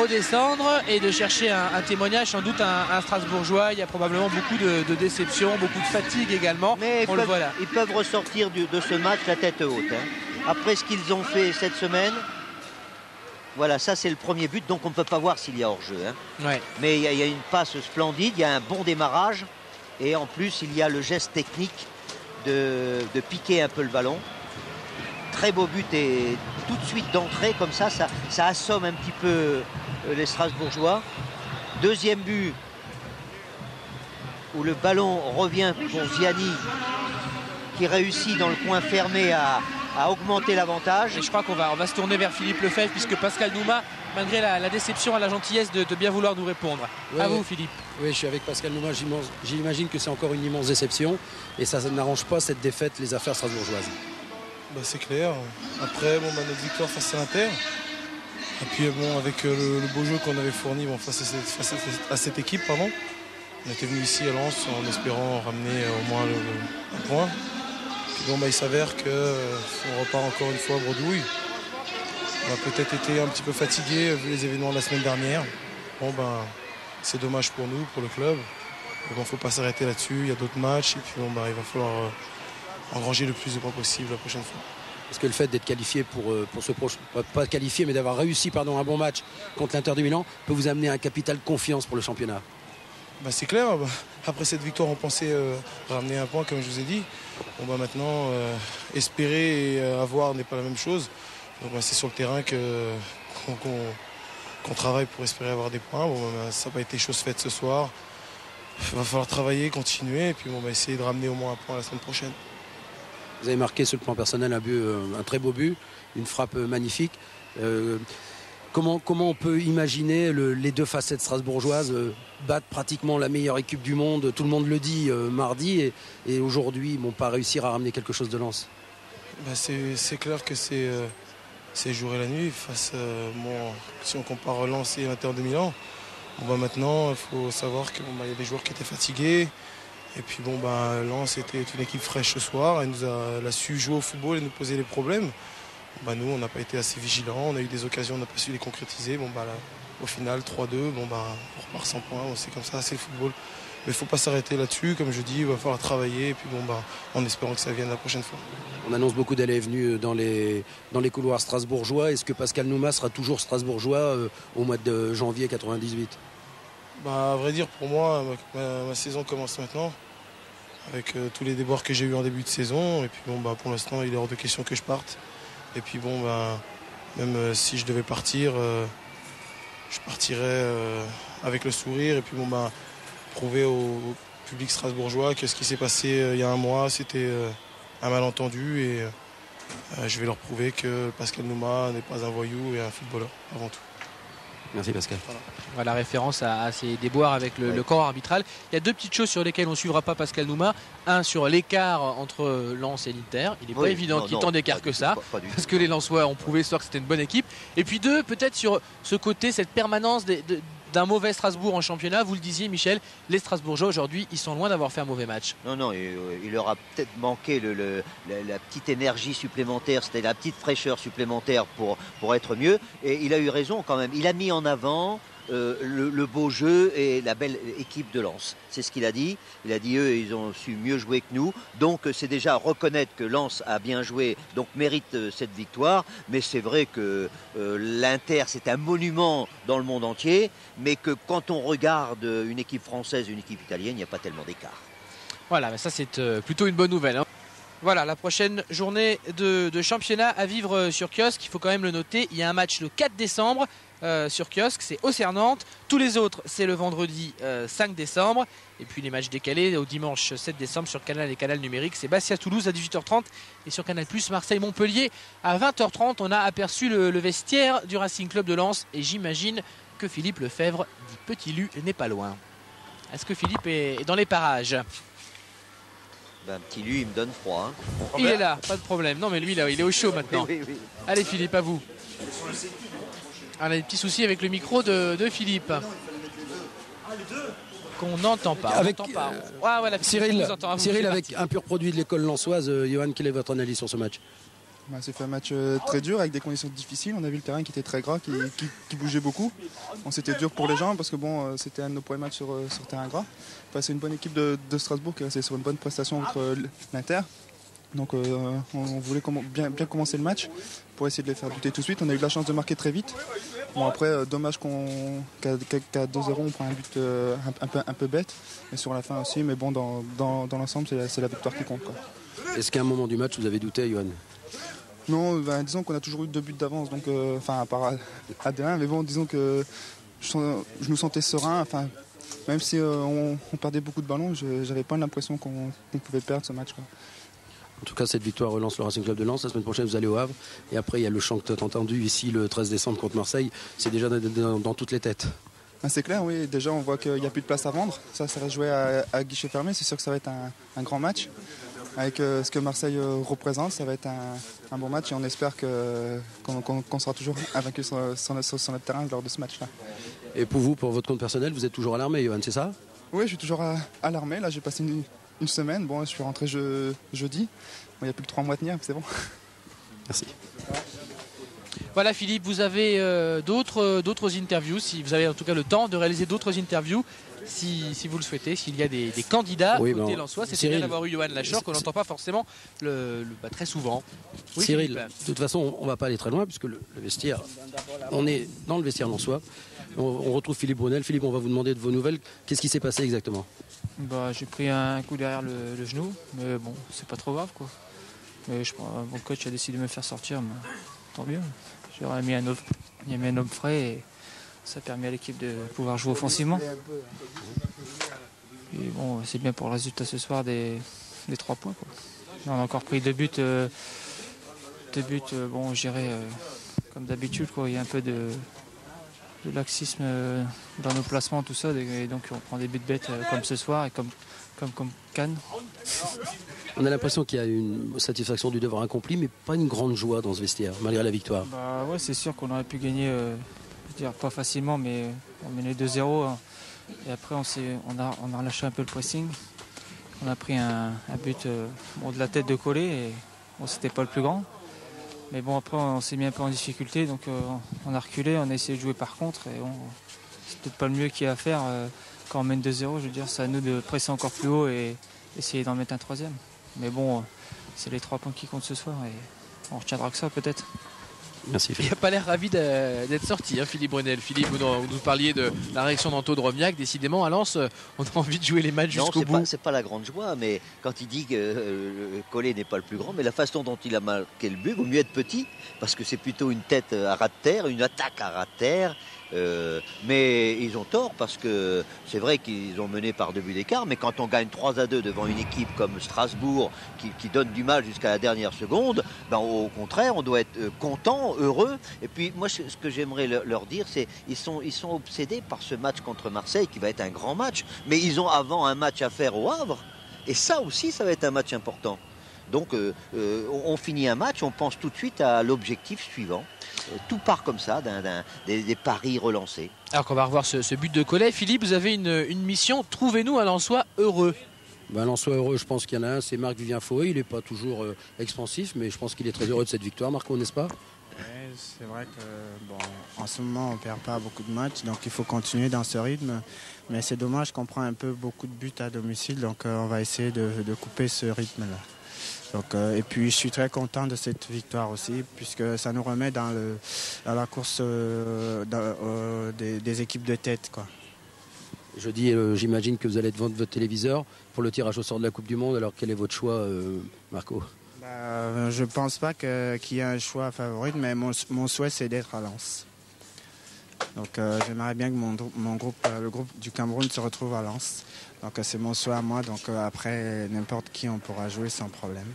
A: redescendre et de chercher un témoignage, sans doute un Strasbourgeois. Il y a probablement beaucoup de déception, beaucoup de fatigue également.
B: Mais
A: ils
B: peuvent ressortir de ce match la tête haute. Après ce qu'ils ont fait cette semaine, voilà, ça c'est le premier but, donc on ne peut pas voir s'il y a hors-jeu.
A: Ouais.
B: Mais il y a une passe splendide, il y a un bon démarrage. Et en plus, il y a le geste technique de piquer un peu le ballon. Très beau but et tout de suite d'entrée, comme ça assomme un petit peu les Strasbourgeois. Deuxième but, où le ballon revient pour Ziani, qui réussit dans le coin fermé à augmenter l'avantage.
A: Et je crois qu'on va se tourner vers Philippe Lefebvre, puisque Pascal Nouma, malgré la déception, a la gentillesse de bien vouloir nous répondre.
K: Oui,
A: à vous Philippe.
K: Oui, je suis avec Pascal Nouma. J'imagine que c'est encore une immense déception et ça n'arrange pas cette défaite, les affaires strasbourgeoises.
I: Bah, c'est clair. Après, notre victoire face à l'Inter. Et puis avec le beau jeu qu'on avait fourni face à cette équipe, pardon. On était venu ici à Lens en espérant ramener au moins un point. Puis il s'avère qu'on repart encore une fois à bredouille. On a peut-être été un petit peu fatigué vu les événements de la semaine dernière. C'est dommage pour nous, pour le club. Il ne faut pas s'arrêter là-dessus. Il y a d'autres matchs et puis il va falloir engranger le plus de points possible la prochaine fois.
K: Est-ce que le fait d'être qualifié pour ce prochain, pas qualifié, mais d'avoir réussi un bon match contre l'Inter de Milan peut vous amener un capital confiance pour le championnat?
I: C'est clair. Après cette victoire, on pensait ramener un point, comme je vous ai dit. Maintenant, espérer et avoir n'est pas la même chose. Donc c'est sur le terrain qu'on travaille pour espérer avoir des points. Ça n'a pas été chose faite ce soir. Il va falloir travailler, continuer et puis essayer de ramener au moins un point la semaine prochaine.
K: Vous avez marqué sur le plan personnel un très beau but, une frappe magnifique. Comment on peut imaginer les deux facettes strasbourgeoises battre pratiquement la meilleure équipe du monde? Tout le monde le dit mardi et aujourd'hui pas réussir à ramener quelque chose de Lens.
I: C'est clair que c'est jour et la nuit. Si on compare Lens et l'Inter de Milan, maintenant il faut savoir qu'il y a des joueurs qui étaient fatigués. Et puis Lens était une équipe fraîche ce soir. Elle a su jouer au football et nous poser des problèmes. Nous, on n'a pas été assez vigilants. On a eu des occasions, on n'a pas su les concrétiser. Au final, 3-2, on repart sans points. C'est comme ça, c'est le football. Mais il ne faut pas s'arrêter là-dessus. Comme je dis, il va falloir travailler. Et puis en espérant que ça vienne la prochaine fois.
K: On annonce beaucoup d'allées et venues dans les couloirs strasbourgeois. Est-ce que Pascal Nouma sera toujours strasbourgeois au mois de janvier 98?
I: À vrai dire, pour moi, ma saison commence maintenant. Avec tous les déboires que j'ai eu en début de saison. Et puis pour l'instant, il est hors de question que je parte. Et puis même si je devais partir, je partirais avec le sourire. Et puis prouver au public strasbourgeois que ce qui s'est passé il y a un mois, c'était un malentendu. Et je vais leur prouver que Pascal Nouma n'est pas un voyou et un footballeur avant tout.
K: Merci Pascal.
A: Voilà, référence à ces déboires avec le corps arbitral. Il y a deux petites choses sur lesquelles on ne suivra pas Pascal Nouma. Un, sur l'écart entre Lens et l'Inter. Il n'est pas évident qu'il y ait tant d'écart que ça. Parce que les Lensois ont prouvé ce soir que c'était une bonne équipe. Et puis deux, peut-être sur ce côté, cette permanence d'un mauvais Strasbourg en championnat. Vous le disiez Michel, les Strasbourgeois aujourd'hui, ils sont loin d'avoir fait un mauvais match.
B: Non, il leur a peut-être manqué la petite énergie supplémentaire, c'était la petite fraîcheur supplémentaire pour être mieux. Et il a eu raison quand même. Il a mis en avant le beau jeu et la belle équipe de Lens. C'est ce qu'il a dit. Il a dit eux, ils ont su mieux jouer que nous. Donc c'est déjà reconnaître que Lens a bien joué, donc mérite cette victoire. Mais c'est vrai que l'Inter, c'est un monument dans le monde entier. Mais que quand on regarde une équipe française, une équipe italienne, il n'y a pas tellement d'écart.
A: Voilà, mais ça c'est plutôt une bonne nouvelle. Voilà, la prochaine journée de championnat à vivre sur Kiosque. Il faut quand même le noter, il y a un match le 4 décembre sur Kiosque, c'est Auxerre-Nantes. Tous les autres, c'est le vendredi 5 décembre. Et puis les matchs décalés au dimanche 7 décembre sur Canal et Canal numérique, c'est Bastia-Toulouse à 18h30 et sur Canal+, Marseille-Montpellier à 20h30. On a aperçu le vestiaire du Racing Club de Lens et j'imagine que Philippe Lefebvre, dit Petit Lu, n'est pas loin. Est-ce que Philippe est dans les parages?
B: Petit Lu, il me donne froid. Hein.
A: Il est là, pas de problème. Non mais lui là, il est au chaud maintenant.
B: Oui.
A: Allez Philippe, à vous. On a des petits soucis avec le micro de Philippe. Qu'on n'entend pas.
K: Voilà, Cyril, avec un pur produit de l'école lensoise, Johan, quelle est votre analyse sur ce match?
L: C'est fait un match très dur avec des conditions difficiles. On a vu le terrain qui était très gras, qui bougeait beaucoup. C'était dur pour les gens parce que c'était un de nos premiers matchs sur terrain gras. C'est une bonne équipe de Strasbourg qui est restée sur une bonne prestation contre l'Inter. Donc on voulait bien commencer le match pour essayer de les faire douter tout de suite. On a eu de la chance de marquer très vite. Après, dommage qu'à 2-0 on prend un but un peu bête. Et sur la fin aussi, mais bon, dans l'ensemble, c'est la victoire qui compte, quoi.
K: Est-ce qu'à un moment du match vous avez douté, Johan?
L: Non, disons qu'on a toujours eu 2 buts d'avance, donc à part à 2-1, mais bon, disons que je me sentais serein, même si on perdait beaucoup de ballons, j'avais pas l'impression qu'on pouvait perdre ce match, quoi.
K: En tout cas, cette victoire relance le Racing Club de Lens. La semaine prochaine, vous allez au Havre. Et après, il y a le chant que tu as entendu ici le 13 décembre contre Marseille. C'est déjà dans toutes les têtes.
L: C'est clair, oui. Déjà, on voit qu'il n'y a plus de place à vendre. Ça va jouer à guichet fermé. C'est sûr que ça va être un grand match. Avec ce que Marseille représente, ça va être un bon match. Et on espère qu'on sera toujours invaincu sur notre terrain lors de ce match-là.
K: Et pour vous, pour votre compte personnel, vous êtes toujours à l'armée, Johan, c'est ça?
L: Oui, je suis toujours à l'armée. Là, j'ai passé une semaine. Bon, je suis rentré jeudi. Il n'y a plus que 3 mois à tenir, c'est bon.
K: Merci.
A: Voilà Philippe, vous avez d'autres interviews, si vous avez en tout cas le temps de réaliser d'autres interviews, si vous le souhaitez, s'il y a des candidats côté lensois. C'est bien d'avoir eu Johan Lachor, qu'on n'entend pas forcément très souvent. Oui,
K: Cyril,
A: Philippe.
K: de toute façon, on ne va pas aller très loin, puisque le vestiaire, on est dans le vestiaire lensois. On retrouve Philippe Brunel. Philippe, on va vous demander de vos nouvelles. Qu'est-ce qui s'est passé exactement?
M: J'ai pris un coup derrière le genou, mais bon, c'est pas trop grave, quoi. Mais mon coach a décidé de me faire sortir, mais tant mieux. J'aurais mis un homme frais et ça permet à l'équipe de pouvoir jouer offensivement. Et bon, c'est bien pour le résultat ce soir des 3 points, quoi. On a encore pris 2 buts. Bon, je dirais comme d'habitude, quoi. Il y a un peu de laxisme dans nos placements, tout ça, et donc on prend des buts bêtes comme ce soir et comme Cannes.
K: On a l'impression qu'il y a une satisfaction du devoir accompli, mais pas une grande joie dans ce vestiaire, malgré la victoire.
M: Ouais, c'est sûr qu'on aurait pu gagner, pas facilement, mais on menait 2-0. Hein. Et après, on a relâché un peu le pressing. On a pris un but de la tête de Collet, et bon, c'était pas le plus grand. Mais bon, après, on s'est mis un peu en difficulté, donc on a reculé, on a essayé de jouer par contre. Et bon, c'est peut-être pas le mieux qu'il y a à faire quand on mène 2-0. Je veux dire, c'est à nous de presser encore plus haut et essayer d'en mettre un 3e. Mais bon, c'est les 3 points qui comptent ce soir et on retiendra que ça peut-être.
K: Merci Philippe.
A: Il n'a pas l'air ravi d'être sorti, hein, Philippe Brunel. Philippe, vous nous parliez de la réaction d'Anto de Romiac. Décidément, à Lens, on a envie de jouer les matchs jusqu'au bout.
B: C'est pas la grande joie, mais quand il dit que Collet n'est pas le plus grand, mais la façon dont il a marqué le but, vaut mieux être petit, parce que c'est plutôt une tête à ras de terre, une attaque à ras de terre. Mais ils ont tort, parce que c'est vrai qu'ils ont mené par 2 buts d'écart, mais quand on gagne 3-2 devant une équipe comme Strasbourg qui donne du mal jusqu'à la dernière seconde, au contraire on doit être content, heureux. Et puis moi ce que j'aimerais leur dire, c'est ils sont obsédés par ce match contre Marseille qui va être un grand match, mais ils ont avant un match à faire au Havre, et ça aussi ça va être un match important. Donc on finit un match, on pense tout de suite à l'objectif suivant. Tout part comme ça, des paris relancés.
A: Alors qu'on va revoir ce but de Collet. Philippe, vous avez une mission, trouvez-nous un Lensois heureux.
K: Un Lensois heureux, je pense qu'il y en a un, c'est Marc-Vivien Faué. Il n'est pas toujours expansif, mais je pense qu'il est très heureux de cette victoire, Marco, n'est-ce pas?
N: c'est vrai que en ce moment on ne perd pas beaucoup de matchs, donc il faut continuer dans ce rythme. Mais c'est dommage qu'on prend un peu beaucoup de buts à domicile, donc on va essayer de couper ce rythme-là. Donc, et puis je suis très content de cette victoire aussi, puisque ça nous remet dans la course des équipes de tête, quoi.
K: Jeudi, j'imagine que vous allez devant votre téléviseur pour le tirage au sort de la Coupe du Monde. Alors quel est votre choix, Marco?
N: Je ne pense pas qu'il y ait un choix favori, mais mon souhait c'est d'être à Lens. Donc j'aimerais bien que mon groupe, le groupe du Cameroun, se retrouve à Lens. Donc c'est mon souhait à moi. Donc après, n'importe qui on pourra jouer sans problème.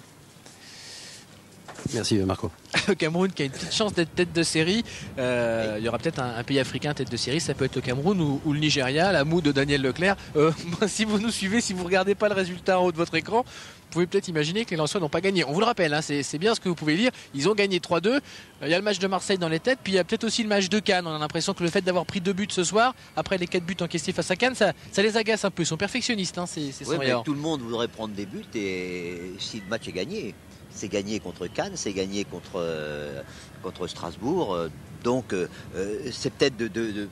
K: Merci Marco.
A: Le Cameroun qui a une petite chance d'être tête de série. Il y aura peut-être un pays africain tête de série. Ça peut être le Cameroun ou le Nigeria, la moue de Daniel Leclerc. Si vous nous suivez, si vous ne regardez pas le résultat en haut de votre écran, vous pouvez peut-être imaginer que les Lensois n'ont pas gagné. On vous le rappelle, hein, c'est bien ce que vous pouvez lire. Ils ont gagné 3-2. Il y a le match de Marseille dans les têtes. Puis il y a peut-être aussi le match de Cannes. On a l'impression que le fait d'avoir pris 2 buts ce soir, après les 4 buts encaissés face à Cannes, ça les agace un peu. Ils sont perfectionnistes, hein, ces
B: tout le monde voudrait prendre des buts et si le match est gagné. C'est gagné contre Cannes, c'est gagné contre Strasbourg. Donc c'est peut-être de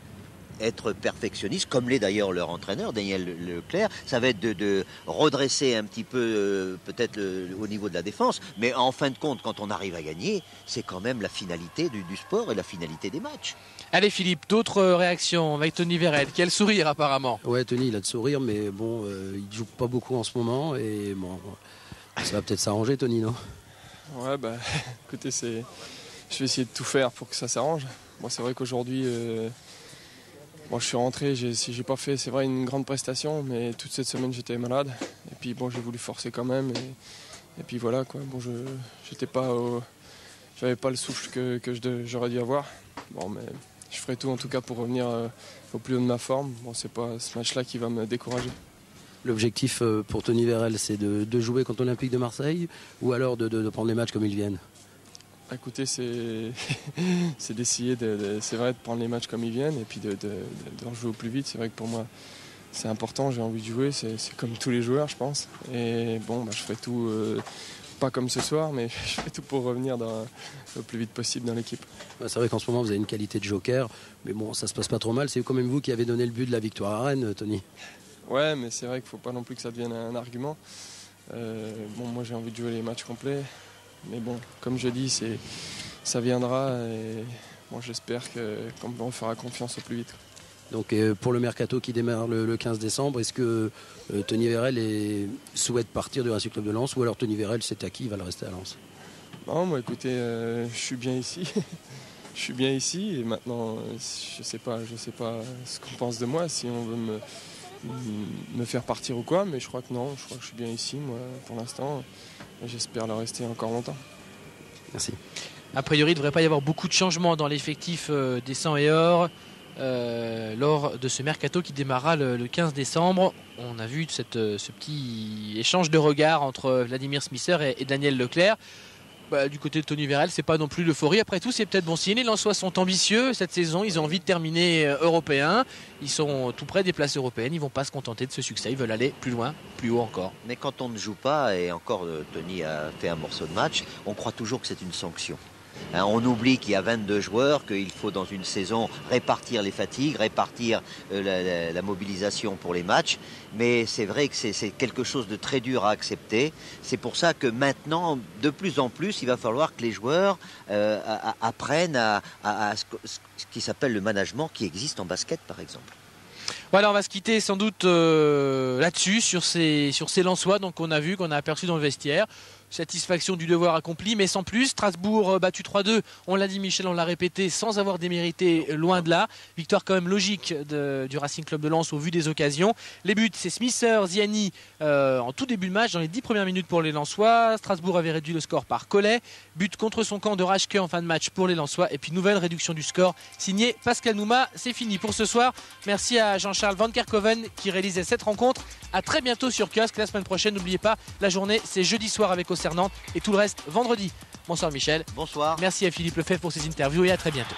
B: être perfectionniste, comme l'est d'ailleurs leur entraîneur, Daniel Leclerc. Ça va être de redresser un petit peu peut-être au niveau de la défense. Mais en fin de compte, quand on arrive à gagner, c'est quand même la finalité du sport et la finalité des matchs.
A: Allez Philippe, d'autres réactions avec Tony Vérel. Quel sourire apparemment.
K: Ouais, Tony, il a de sourire, mais bon, il ne joue pas beaucoup en ce moment. Et bon, ça va peut-être s'arranger, Tony, non?
O: Ouais, écoutez, je vais essayer de tout faire pour que ça s'arrange. Moi, c'est vrai qu'aujourd'hui, je suis rentré, j'ai pas fait, c'est vrai, une grande prestation, mais toute cette semaine, j'étais malade. Et puis, bon, j'ai voulu forcer quand même. Et puis voilà, quoi. Bon, j'avais pas le souffle que j'aurais dû avoir. Bon, mais je ferai tout, en tout cas, pour revenir au plus haut de ma forme. Bon, c'est pas ce match-là qui va me décourager.
K: L'objectif pour Tony Vérel, c'est de jouer contre l'Olympique de Marseille ou alors de prendre les matchs comme ils viennent?
O: Écoutez, c'est d'essayer, c'est vrai, de prendre les matchs comme ils viennent et puis de rejouer au plus vite. C'est vrai que pour moi, c'est important, j'ai envie de jouer, c'est comme tous les joueurs, je pense. Et bon, je ferai tout, pas comme ce soir, mais je ferai tout pour revenir le plus vite possible dans l'équipe.
K: C'est vrai qu'en ce moment, vous avez une qualité de joker, mais bon, ça se passe pas trop mal. C'est quand même vous qui avez donné le but de la victoire à Rennes, Tony. Ouais,
O: mais c'est vrai qu'il ne faut pas non plus que ça devienne un argument. Moi j'ai envie de jouer les matchs complets. Mais bon, comme je dis, ça viendra et bon, j'espère qu'on me fera confiance au plus vite.
K: Donc pour le mercato qui démarre le 15 décembre, est-ce que Tony Vérel souhaite partir du Racing Club de Lens ou alors Tony Vérel c'est acquis, il va le rester à Lens?
O: Non, moi écoutez, je suis bien ici. Je suis bien ici et maintenant je sais pas ce qu'on pense de moi, si on veut me faire partir ou quoi, mais je crois que non, je crois que je suis bien ici moi pour l'instant, j'espère le rester encore longtemps.
K: Merci.
A: A priori il ne devrait pas y avoir beaucoup de changements dans l'effectif des 100 et or lors de ce mercato qui démarrera le 15 décembre. On a vu ce petit échange de regards entre Vladimir Smisser et Daniel Leclerc. Du côté de Tony Vérel, c'est pas non plus l'euphorie. Après tout, c'est peut-être bon signe. Les Lensois sont ambitieux cette saison. Ils ont envie de terminer européen. Ils sont tout près des places européennes. Ils vont pas se contenter de ce succès. Ils veulent aller plus loin, plus haut encore.
B: Mais quand on ne joue pas, et encore Tony a fait un morceau de match, on croit toujours que c'est une sanction. On oublie qu'il y a 22 joueurs, qu'il faut dans une saison répartir les fatigues, répartir la mobilisation pour les matchs. Mais c'est vrai que c'est quelque chose de très dur à accepter. C'est pour ça que maintenant, de plus en plus, il va falloir que les joueurs apprennent à ce qui s'appelle le management qui existe en basket par exemple.
A: Voilà, on va se quitter sans doute là-dessus, sur ces Lensois qu'on a vu, qu'on a aperçu dans le vestiaire. Satisfaction du devoir accompli, mais sans plus. Strasbourg battu 3-2, on l'a dit Michel, on l'a répété, sans avoir démérité, loin de là. Victoire quand même logique du Racing Club de Lens au vu des occasions. Les buts, c'est Smisser, Ziani en tout début de match, dans les 10 premières minutes pour les Lensois. Strasbourg avait réduit le score par Collet. But contre son camp de Rachke en fin de match pour les Lensois. Et puis nouvelle réduction du score, signé Pascal Nouma. C'est fini pour ce soir. Merci à Jean-Charles Van Kerkhoven qui réalisait cette rencontre. À très bientôt sur Kiosque. La semaine prochaine, n'oubliez pas, la journée, c'est jeudi soir avec Nantes et tout le reste vendredi. Bonsoir Michel.
B: Bonsoir.
A: Merci à Philippe Lefebvre pour ses interviews et à très bientôt.